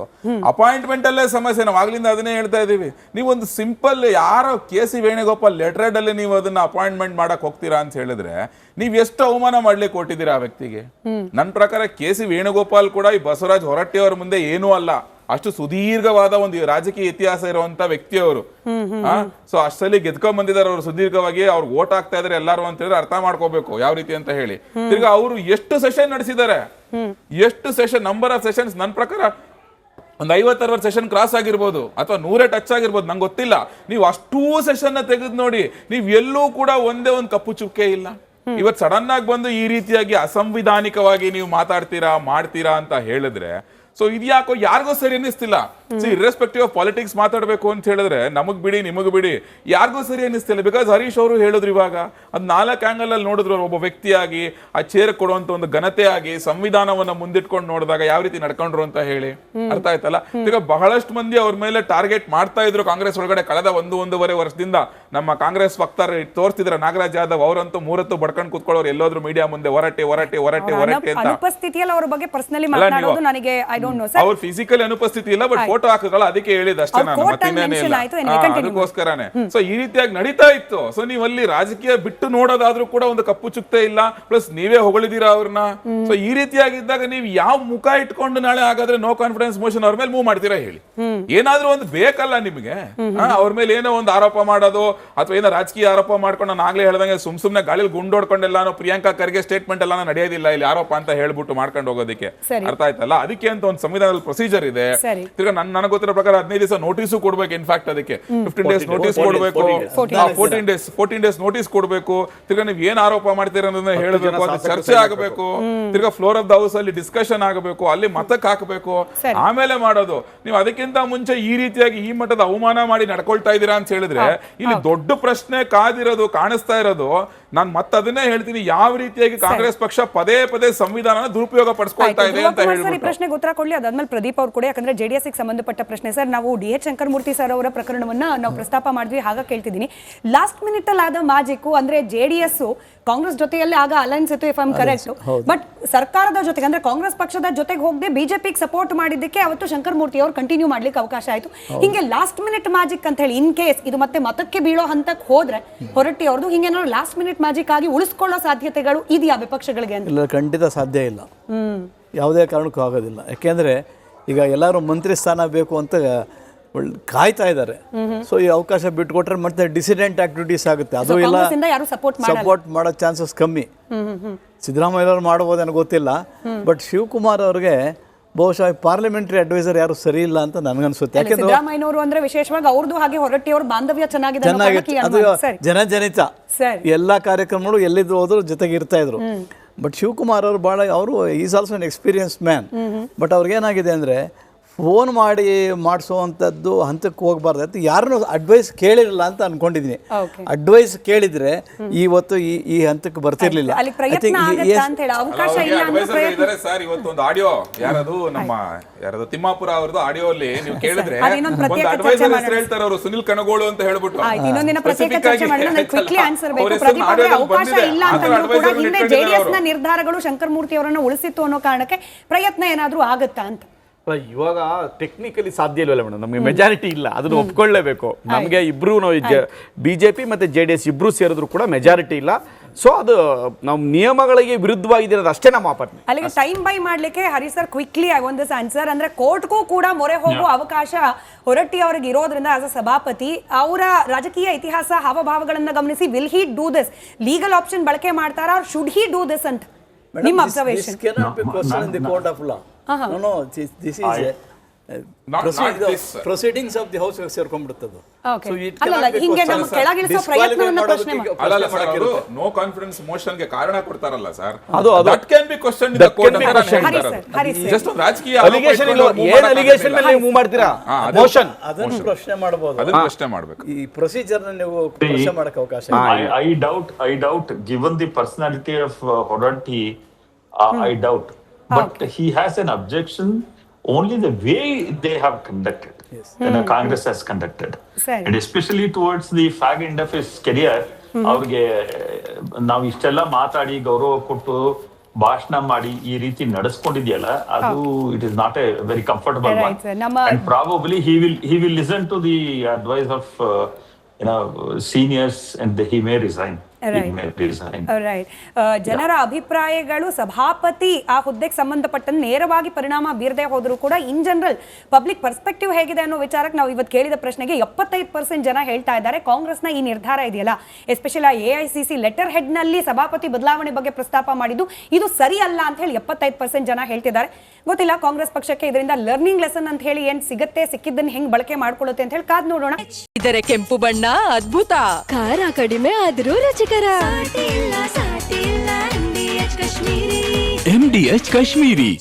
ಅಪಾಯಿಂಟ್ಮೆಂಟ್ ಅಲ್ಲೇ ಸಮಸ್ಯೆ. ನಾವು ಆಗ್ಲಿಂದ ಅದನ್ನೇ ಹೇಳ್ತಾ ಇದೀವಿ. ನೀವು ಒಂದು ಸಿಂಪಲ್ ಯಾರೋ KC ವೇಣುಗೋಪಾಲ್ ಲೆಟರ್ ಅಲ್ಲಿ ನೀವು ಅದನ್ನ ಅಪಾಯಿಂಟ್ಮೆಂಟ್ ಮಾಡಕ್ ಹೋಗ್ತೀರಾ ಅಂತ ಹೇಳಿದ್ರೆ ನೀವ್ ಎಷ್ಟು ಅವಮಾನ ಮಾಡ್ಲಿಕ್ಕೆ ಕೊಟ್ಟಿದ್ದೀರಾ ಆ ವ್ಯಕ್ತಿಗೆ. ನನ್ನ ಪ್ರಕಾರ KC ವೇಣುಗೋಪಾಲ್ ಕೂಡ ಈ ಬಸವರಾಜ್ ಹೊರಟ್ಟಿ ಅವರ ಮುಂದೆ ಏನೂ ಅಲ್ಲ. ಅಷ್ಟು ಸುದೀರ್ಘವಾದ ಒಂದು ರಾಜಕೀಯ ಇತಿಹಾಸ ಇರುವಂತ ವ್ಯಕ್ತಿ ಅವರು. ಸೊ ಅಷ್ಟಲ್ಲಿ ಗೆದ್ಕೊಂಡ್ ಬಂದಿದ್ದಾರೆ ಅವರು ಸುದೀರ್ಘವಾಗಿ. ಅವ್ರಿಗೆ ಓಟ್ ಆಗ್ತಾ ಇದಾರೆ ಎಲ್ಲಾರು ಅಂತ ಹೇಳಿದ್ರೆ ಅರ್ಥ ಮಾಡ್ಕೋಬೇಕು ಯಾವ ರೀತಿ ಅಂತ ಹೇಳಿ. ಈಗ ಅವರು ಎಷ್ಟು ಸೆಷನ್ ನಡೆಸಿದ್ದಾರೆ, ಎಷ್ಟು ಸೆಷನ್, ನಂಬರ್ ಆಫ್ ಸೆಷನ್ಸ್ ನನ್ನ ಪ್ರಕಾರ ಒಂದು 50-60 ಸೆಷನ್ ಕ್ರಾಸ್ ಆಗಿರ್ಬೋದು ಅಥವಾ 100 ಟಚ್ ಆಗಿರ್ಬೋದು, ನಂಗೆ ಗೊತ್ತಿಲ್ಲ. ನೀವು ಅಷ್ಟೂ ಸೆಷನ್ ತೆಗೆದು ನೋಡಿ, ನೀವು ಎಲ್ಲೂ ಕೂಡ ಒಂದೇ ಒಂದು ಕಪ್ಪು ಚುಕ್ಕೆ ಇಲ್ಲ. ಇವತ್ತು ಸಡನ್ ಆಗಿ ಬಂದು ಈ ರೀತಿಯಾಗಿ ಅಸಂವಿಧಾನಿಕವಾಗಿ ನೀವು ಮಾಡ್ತೀರಾ ಅಂತ ಹೇಳಿದ್ರೆ ಸೊ ಇದು ಯಾಕೋ ಯಾರಿಗೂ ಸರಿ ಅನ್ನಿಸ್ತಿಲ್ಲ. ಇರ್ರೆಸ್ಪೆಕ್ಟಿವ್ ಆಫ್ ಪಾಲಿಟಿಕ್ಸ್ ಮಾತಾಡಬೇಕು ಅಂತ ಹೇಳಿದ್ರೆ ನಮಗ್ ಬಿಡಿ ನಿಮಗ್ ಬಿಡಿ ಯಾರಿಗೂ ಸರಿ ಅನ್ನಿಸ್ತಿಲ್ಲ. ಬಿಕಾಸ್ ಹರೀಶ್ ಅವರು ಹೇಳಿದ್ರು ಇವಾಗ ಅದ್ 4 ಆಂಗಲ್ ಅಲ್ಲಿ ನೋಡಿದ್ರು. ಒಬ್ಬ ವ್ಯಕ್ತಿಯಾಗಿ ಆ ಚೇರ್ ಕೊಡುವಂತ ಒಂದು ಘನತೆ ಆಗಿ ಸಂವಿಧಾನವನ್ನ ಮುಂದಿಟ್ಕೊಂಡು ನೋಡಿದಾಗ ಯಾವ ರೀತಿ ನಡ್ಕೊಂಡ್ರು ಅಂತ ಹೇಳಿ ಅರ್ಥ ಆಯ್ತಲ್ಲ. ಈಗ ಬಹಳಷ್ಟು ಮಂದಿ ಅವ್ರ ಮೇಲೆ ಟಾರ್ಗೆಟ್ ಮಾಡ್ತಾ ಇದ್ರು ಕಾಂಗ್ರೆಸ್ ಒಳಗಡೆ. ಕಳೆದ 1-1.5 ವರ್ಷದಿಂದ ನಮ್ಮ ಕಾಂಗ್ರೆಸ್ ವಕ್ತಾರ ತೋರಿಸ್ತಿದ್ರ ನಾಗರಾಜ್ ಯಾದವ್ ಅವರಂತೂ 3 ಬಡ್ಕೊಂಡು ಕೂತ್ಕೊಳ್ಳೋರು ಎಲ್ಲೋದ್ರು ಮೀಡಿಯಾ ಮುಂದೆ ಹೊರಟೆ ಅಂತ. ಅನುಪಸ್ಥಿತಿಯಲ್ಲಿ ಅವ್ರ ಬಗ್ಗೆ ಪರ್ಸನಲಿ ಮಾತನಾಡೋದು ನನಗೆ ಅವ್ರ ಫಿಸಿಕಲ್ ಅನುಪಸ್ಥಿತಿ ಇಲ್ಲ, ಬಟ್ ಫೋಟೋ ಹಾಕಲ್ಲ, ಅದಕ್ಕೆ ಹೇಳಿದ ಅಷ್ಟೇ ನಾನು, ಮತ್ತಿನ್ನೇನೇ ಇಲ್ಲ, ಅದಕ್ಕೋಸ್ಕರನೇ. ಸೊ ಈ ರೀತಿಯಾಗಿ ನಡೀತಾ ಇತ್ತು. ಸೊ ನೀವು ಅಲ್ಲಿ ರಾಜಕೀಯ ಬಿಟ್ಟು ನೋಡೋದಾದ್ರೂ ಕೂಡ ಒಂದು ಕಪ್ಪು ಚುಕ್ತೆ ಇಲ್ಲ, ಪ್ಲಸ್ ನೀವೇ ಹೊಗಳಿದೀರಾ ಅವ್ರನ್ನ. ಸೊ ಈ ರೀತಿಯಾಗಿದ್ದಾಗ ನೀವು ಯಾವ ಮುಖ ಇಟ್ಕೊಂಡು ನಾಳೆ ಹಾಗಾದ್ರೆ ನೋ ಕಾನ್ಫಿಡೆನ್ಸ್ ಮೋಷನ್ ಅವ್ರ ಮೇಲೆ ಮೂವ್ ಮಾಡ್ತೀರಾ ಹೇಳಿ? ಏನಾದ್ರೂ ಒಂದು ಬೇಕಲ್ಲ ನಿಮ್ಗೆ. ಅವ್ರ ಮೇಲೆ ಏನೋ ಒಂದು ಆರೋಪ ಮಾಡೋದು ಅಥವಾ ಏನೋ ರಾಜಕೀಯ ಆರೋಪ ಮಾಡ್ಕೊಂಡು ನಾನು ಆಗ್ಲೇ ಹೇಳ್ದಂಗೆ ಸುಮ್ನೆ ಗಾಳಿಲಿ ಗುಂಡೋಡ್ಕೊಂಡೆಲ್ಲಾನು ಪ್ರಿಯಾಂಕಾ ಖರ್ಗೆ ಸ್ಟೇಟ್ಮೆಂಟ್ ಎಲ್ಲ ನಡೆಯೋದಿಲ್ಲ ಇಲ್ಲಿ ಆರೋಪ ಅಂತ ಹೇಳ್ಬಿಟ್ಟು ಮಾಡ್ಕೊಂಡು ಹೋಗೋದಕ್ಕೆ. ಅರ್ಥ ಆಯ್ತಲ್ಲ? ಅದಕ್ಕೆ ಅಂತ ಒಂದು ಸಂವಿಧಾನದಲ್ಲಿ ಪ್ರೊಸೀಜರ್ ಇದೆ. ತಿರ್ಗಾ ನನಗೆ ಗೊತ್ತಿರೋ ಪ್ರಕಾರ 15 ದಿವಸ ನೋಟಿಸು ಕೊಡ್ಬೇಕು. ಇನ್ಫ್ಯಾಕ್ಟ್ ಅದಕ್ಕೆ 15 ಡೇಸ್ ನೋಟಿಸ್ ಕೊಡ್ಬೇಕು, 14 ಡೇಸ್ ನೋಟಿಸ್ ಕೊಡ್ಬೇಕು. ತಿರ್ಗಾ ನೀವು ಏನ್ ಆರೋಪ ಮಾಡ್ತೀರ ಅನ್ನೋದನ್ನ ಹೇಳಬೇಕು, ಅದು ಚರ್ಚೆ ಆಗಬೇಕು, ತಿರ್ಗಾ ಫ್ಲೋರ್ ಆಫ್ ದ ಹೌಸ್ ಅಲ್ಲಿ ಡಿಸ್ಕಷನ್ ಆಗಬೇಕು, ಅಲ್ಲಿ ಮತಕ್ಕೆ ಹಾಕಬೇಕು, ಆಮೇಲೆ ಮಾಡೋದು. ನೀವು ಅದಕ್ಕಿಂತ ಮುಂಚೆ ಈ ರೀತಿಯಾಗಿ ಈ ಮಟ್ಟದ ಅವಮಾನ ಮಾಡಿ ನಡ್ಕೊಳ್ತಾ ಇದ್ದೀರಾ ಅಂತ ಹೇಳಿದ್ರೆ ಇಲ್ಲಿ ದೊಡ್ಡ ಪ್ರಶ್ನೆ ಕಾದಿರೋದು ಕಾಣಿಸ್ತಾ ಇರೋದು. ನಾನು ಅದನ್ನೇ ಹೇಳ್ತೀನಿ, ಯಾವ ರೀತಿಯಾಗಿ ಕಾಂಗ್ರೆಸ್ ಪಕ್ಷ ಪದೇ ಪದೇ ಸಂವಿಧಾನ ದುರುಪಯೋಗ ಪಡಿಸ್ಕೊಳ್ತಾ ಇದೆ ಅಂತ ಹೇಳಿ ಪ್ರಶ್ನೆಗೆ ಉತ್ತರ ಕೊಡ್ಲಿ. ಅದಾದ್ಮೇಲೆ ಪ್ರದೀಪ್ ಅವ್ರು ಕೂಡ, ಯಾಕಂದ್ರೆ ಜೆಡಿಎಸ್ ಗೆ ಸಂಬಂಧಪಟ್ಟ ಪ್ರಶ್ನೆ ಸರ್. ನಾವು DH ಶಂಕರಮೂರ್ತಿ ಸರ್ ಅವರ ಪ್ರಕರಣವನ್ನ ನಾವು ಪ್ರಸ್ತಾಪ ಮಾಡಿದ್ವಿ, ಹಾಗ ಕೇಳ್ತಿದ್ದೀನಿ. ಲಾಸ್ಟ್ ಮಿನಿಟ್ ಅಲ್ಲಿ ಆದ ಮ್ಯಾಜಿಕ್ ಅಂದ್ರೆ ಜೆಡಿಎಸ್ ಕಾಂಗ್ರೆಸ್ ಜೊತೆಯಲ್ಲಿ ಆಗ ಅಲೈನ್ಸ್ ಇತ್ತು, if I am correct. But ಸರ್ಕಾರದ ಜೊತೆಗೆ ಅಂದ್ರೆ ಕಾಂಗ್ರೆಸ್ ಪಕ್ಷದ ಜೊತೆಗೆ ಹೋಗದೆ ಬಿಜೆಪಿಗೆ ಸಪೋರ್ಟ್ ಮಾಡಿದ್ದಕ್ಕೆ ಅವತ್ತು ಶಂಕರಮೂರ್ತಿ ಅವರು ಕಂಟಿನ್ಯೂ ಮಾಡ್ಲಿಕ್ಕೆ ಅವಕಾಶ ಆಯ್ತು. ಹಿಂಗೆ ಲಾಸ್ಟ್ ಮಿನಿಟ್ ಮ್ಯಾಜಿಕ್ ಅಂತ ಹೇಳಿ, ಇನ್ ಕೇಸ್ ಇದು ಮತ್ತೆ ಮತಕ್ಕೆ ಬೀಳೋ ಹಂತಕ್ಕೆ ಹೋದ್ರೆ ಹೊರಟ್ಟಿ ಅವ್ರದ್ದು ಹಿಂಗೇನಾದ್ರು ಲಾಸ್ಟ್ ಮಿನಿಟ್ ಮ್ಯಾಜಿಕ್ ಆಗಿ ಉಳಿಸ್ಕೊಳ್ಳೋ ಸಾಧ್ಯತೆಗಳು ಇದೆಯಾ ವಿಪಕ್ಷಗಳಿಗೆ ಅಂತ? ಇಲ್ಲ, ಖಂಡಿತ ಸಾಧ್ಯ ಇಲ್ಲ, ಯಾವುದೇ ಕಾರಣಕ್ಕೂ ಆಗೋದಿಲ್ಲ. ಯಾಕೆಂದರೆ ಈಗ ಎಲ್ಲರೂ ಮಂತ್ರಿ ಸ್ಥಾನ ಬೇಕು ಅಂತ ಕಾಯ್ತಾ ಇದ್ದಾರೆ. ಸೊ ಈ ಅವಕಾಶ ಬಿಟ್ಕೊಟ್ರೆ ಮತ್ತೆ ಡಿಸಿಡೆಂಟ್ ಆಕ್ಟಿವಿಟೀಸ್ ಆಗುತ್ತೆ, ಅದು ಎಲ್ಲ ಸಪೋರ್ಟ್ ಮಾಡೋ ಚಾನ್ಸಸ್ ಕಮ್ಮಿ. ಸಿದ್ದರಾಮಯ್ಯವ್ರು ಮಾಡ್ಬೋದು ನನಗೆ ಗೊತ್ತಿಲ್ಲ, ಬಟ್ ಶಿವಕುಮಾರ್ ಅವ್ರಿಗೆ ಬಹುಶಃ ಪಾರ್ಲಿಮೆಂಟರಿ ಅಡ್ವೈಸರ್ ಯಾರು ಸರಿ ಇಲ್ಲ ಅಂತ ನನಗನ್ಸುತ್ತೆ. ಯಾಕೆಂದ್ರೆ ಸಿದ್ದರಾಮಯ್ಯನವರು ಅಂದ್ರೆ ವಿಶೇಷವಾಗಿ ಅವ್ರದ್ದು ಹಾಗೆ ಹೊರಟ್ಟಿ ಅವ್ರ ಬಾಂಧವ್ಯ ಚೆನ್ನಾಗಿದೆ, ಅದು ಜನಜನಿತ ಎಲ್ಲ ಕಾರ್ಯಕ್ರಮಗಳು ಎಲ್ಲಿದ್ರು ಹೋದ್ರು ಜೊತೆಗೆ ಇರ್ತಾ ಇದ್ರು. ಬಟ್ ಶಿವಕುಮಾರ್ ಅವರು ಅವರು is also an experience man. But ಅವ್ರಿಗೇನಾಗಿದೆ ಅಂದರೆ ಫೋನ್ ಮಾಡಿ ಮಾಡಿಸೋವಂಥದ್ದು ಹಂತಕ್ಕೆ ಹೋಗ್ಬಾರ್ದು ಅಂತ ಯಾರನ್ನೂ ಅಡ್ವೈಸ್ ಕೇಳಿರಲ್ಲ ಅಂತ ಅನ್ಕೊಂಡಿದ್ದೀನಿ. ಅಡ್ವೈಸ್ ಕೇಳಿದ್ರೆ ಇವತ್ತು ಈ ಹಂತಕ್ಕೆ ಬರ್ತಿರ್ಲಿಲ್ಲ. ಇವತ್ತೊಂದು ಆಡಿಯೋ ಯಾರದು ತಿಮ್ಮಾಪುರ ಅವ್ರದ್ದು ಆಡಿಯೋ ಅಲ್ಲಿ ನೀವು ಕೇಳಿದ್ರೆ ಅಡ್ವೈಸರ್ ಹೆಸರು ಹೇಳ್ತಾರೆ ಅವರು, ಸುನಿಲ್ ಕನಗೋಳು ಅಂತ ಹೇಳ್ಬಿಟ್ಟು. ನಿರ್ಧಾರಗಳು ಶಂಕರಮೂರ್ತಿ ಅವರನ್ನು ಉಳಿಸಿತ್ತು ಅನ್ನೋ ಕಾರಣಕ್ಕೆ ಪ್ರಯತ್ನ ಏನಾದ್ರೂ ಆಗತ್ತಾ ಅಂತ? ಇವಾಗ ಟೆಕ್ನಿಕಲಿ ಸಾಧ್ಯ ಇಲ್ವಲ್ಲ ಮೇಡಮ್, ನಮಗೆ ಮೆಜಾರಿಟಿ ಇಲ್ಲ, ಅದನ್ನು ಒಪ್ಕೊಳ್ಳೇಬೇಕು. ನಮಗೆ ಇಬ್ರು ಬಿಜೆಪಿ ಮತ್ತೆ JDS ಇಬ್ರು ಸೇರಿದ್ರು ಕೂಡ ಮೆಜಾರಿಟಿ ಇಲ್ಲ. ಸೊ ಅದು ನಮ್ಮ ನಿಯಮಗಳಿಗೆ ವಿರುದ್ಧವಾಗಿರೋದು ಅಷ್ಟೇ ನಮ್ಮ ಆಪತ್ನೆ. ಅಲ್ಲಿಗೆ ಟೈಮ್ ಬೈ ಮಾಡ್ಲಿಕ್ಕೆ hurry sir quickly I want this answer. ಅಂದ್ರೆ ಕೋರ್ಟ್ಗೂ ಕೂಡ ಮೊರೆ ಹೋಗುವ ಅವಕಾಶ ಹೊರಟ್ಟಿ ಅವರಿಗೆ ಇರೋದ್ರಿಂದ ಆಸ್ ಅ ಸಭಾಪತಿ ಅವರ ರಾಜಕೀಯ ಇತಿಹಾಸ ಹಾವಭಾವಗಳನ್ನ ಗಮನಿಸಿ will he do this, legal option ಬಳಕೆ ಮಾಡ್ತಾರಾ or should he do this ಅಂತ ನಿಮ್ಮ observation? No, this is proceedings of the house ಸೇರ್ಕೊಂಡ್ಬಿಡುತ್ತದೆ. ನೋ ಕಾನ್ಫಿಡೆನ್ಸ್ ಮೋಷನ್ ಗೆ ಕಾರಣ ಕೊಡ್ತಾರಲ್ಲ ಸರ್, ಅದು that can be question in the court. Just ರಾಜಕೀಯ ಅಲಿಗೇಷನ್ ಏನು ಅಲಿಗೇಷನ್ ಮೇಲೆ ನೀವು ಮೂವ್ ಮಾಡ್ತೀರಾ? ಮೋಷನ್ ಅದನ್ನು ಪ್ರಶ್ನೆ ಮಾಡಬಹುದು, ಅದನ್ನು ಪ್ರಶ್ನೆ ಮಾಡಬೇಕು. ಈ ಪ್ರೊಸೀಜರ್ ನ ನೀವು ಪ್ರಶ್ನೆ ಮಾಡಕ್ಕೆ ಅವಕಾಶ. I doubt given the personality of Horanti, I doubt. But he has an objection only the way they have conducted, Congress has conducted, and especially towards the fag end of his career. ಅವ್ರಿಗೆ ನಾವು ಇಷ್ಟೆಲ್ಲ ಮಾತಾಡಿ ಗೌರವ ಕೊಟ್ಟು ಭಾಷಣ ಮಾಡಿ ಈ ರೀತಿ ನಡೆಸ್ಕೊಂಡಿದ್ಯಲ್ಲ, ಅದು it is not A very comfortable one. And probably he will listen to the advice of seniors and he may resign. ಜನರ ಅಭಿಪ್ರಾಯಗಳು ಸಭಾಪತಿ ಆ ಹುದ್ದೆಗೆ ಸಂಬಂಧಪಟ್ಟಂತೆ ನೇರವಾಗಿ ಪರಿಣಾಮ ಬೀರದೆ ಹೋದರೂ ಕೂಡ ಇನ್ ಜನರಲ್ ಪಬ್ಲಿಕ್ ಪರ್ಸ್ಪೆಕ್ಟಿವ್ ಹೇಗಿದೆ ಅನ್ನೋ ವಿಚಾರಕ್ಕೆ ನಾವು ಇವತ್ತು ಕೇಳಿದ ಪ್ರಶ್ನೆಗೆ 75% ಜನ ಹೇಳ್ತಾ ಇದ್ದಾರೆ ಕಾಂಗ್ರೆಸ್ನ ಈ ನಿರ್ಧಾರ ಇದೆಯಲ್ಲ, ಎಸ್ಪೆಷಲಿ AICC ಲೆಟರ್ ಹೆಡ್ ನಲ್ಲಿ ಸಭಾಪತಿ ಬದಲಾವಣೆ ಬಗ್ಗೆ ಪ್ರಸ್ತಾಪ ಮಾಡಿದ್ದು ಇದು ಸರಿ ಅಲ್ಲ ಅಂತ ಹೇಳಿ 75% ಜನ ಹೇಳ್ತಿದ್ದಾರೆ. ಗೊತ್ತಿಲ್ಲ ಕಾಂಗ್ರೆಸ್ ಪಕ್ಷಕ್ಕೆ ಇದರಿಂದ ಲರ್ನಿಂಗ್ ಲೆಸನ್ ಅಂತ ಹೇಳಿ ಏನ್ ಸಿಗುತ್ತೆ, ಸಿಕ್ಕಿದ್ದನ್ನು ಹೆಂಗ್ ಬಳಕೆ ಮಾಡ್ಕೊಳ್ಳುತ್ತೆ ಅಂತ ಹೇಳಿ ಕಾದ್ ನೋಡೋಣ. ಇದರ ಕೆಂಪು ಬಣ್ಣ ಅದ್ಭುತ, ಖಾರ ಕಡಿಮೆ ಆದ್ರೂ ರುಚಿಕರ. MDH ಕಾಶ್ಮೀರಿ.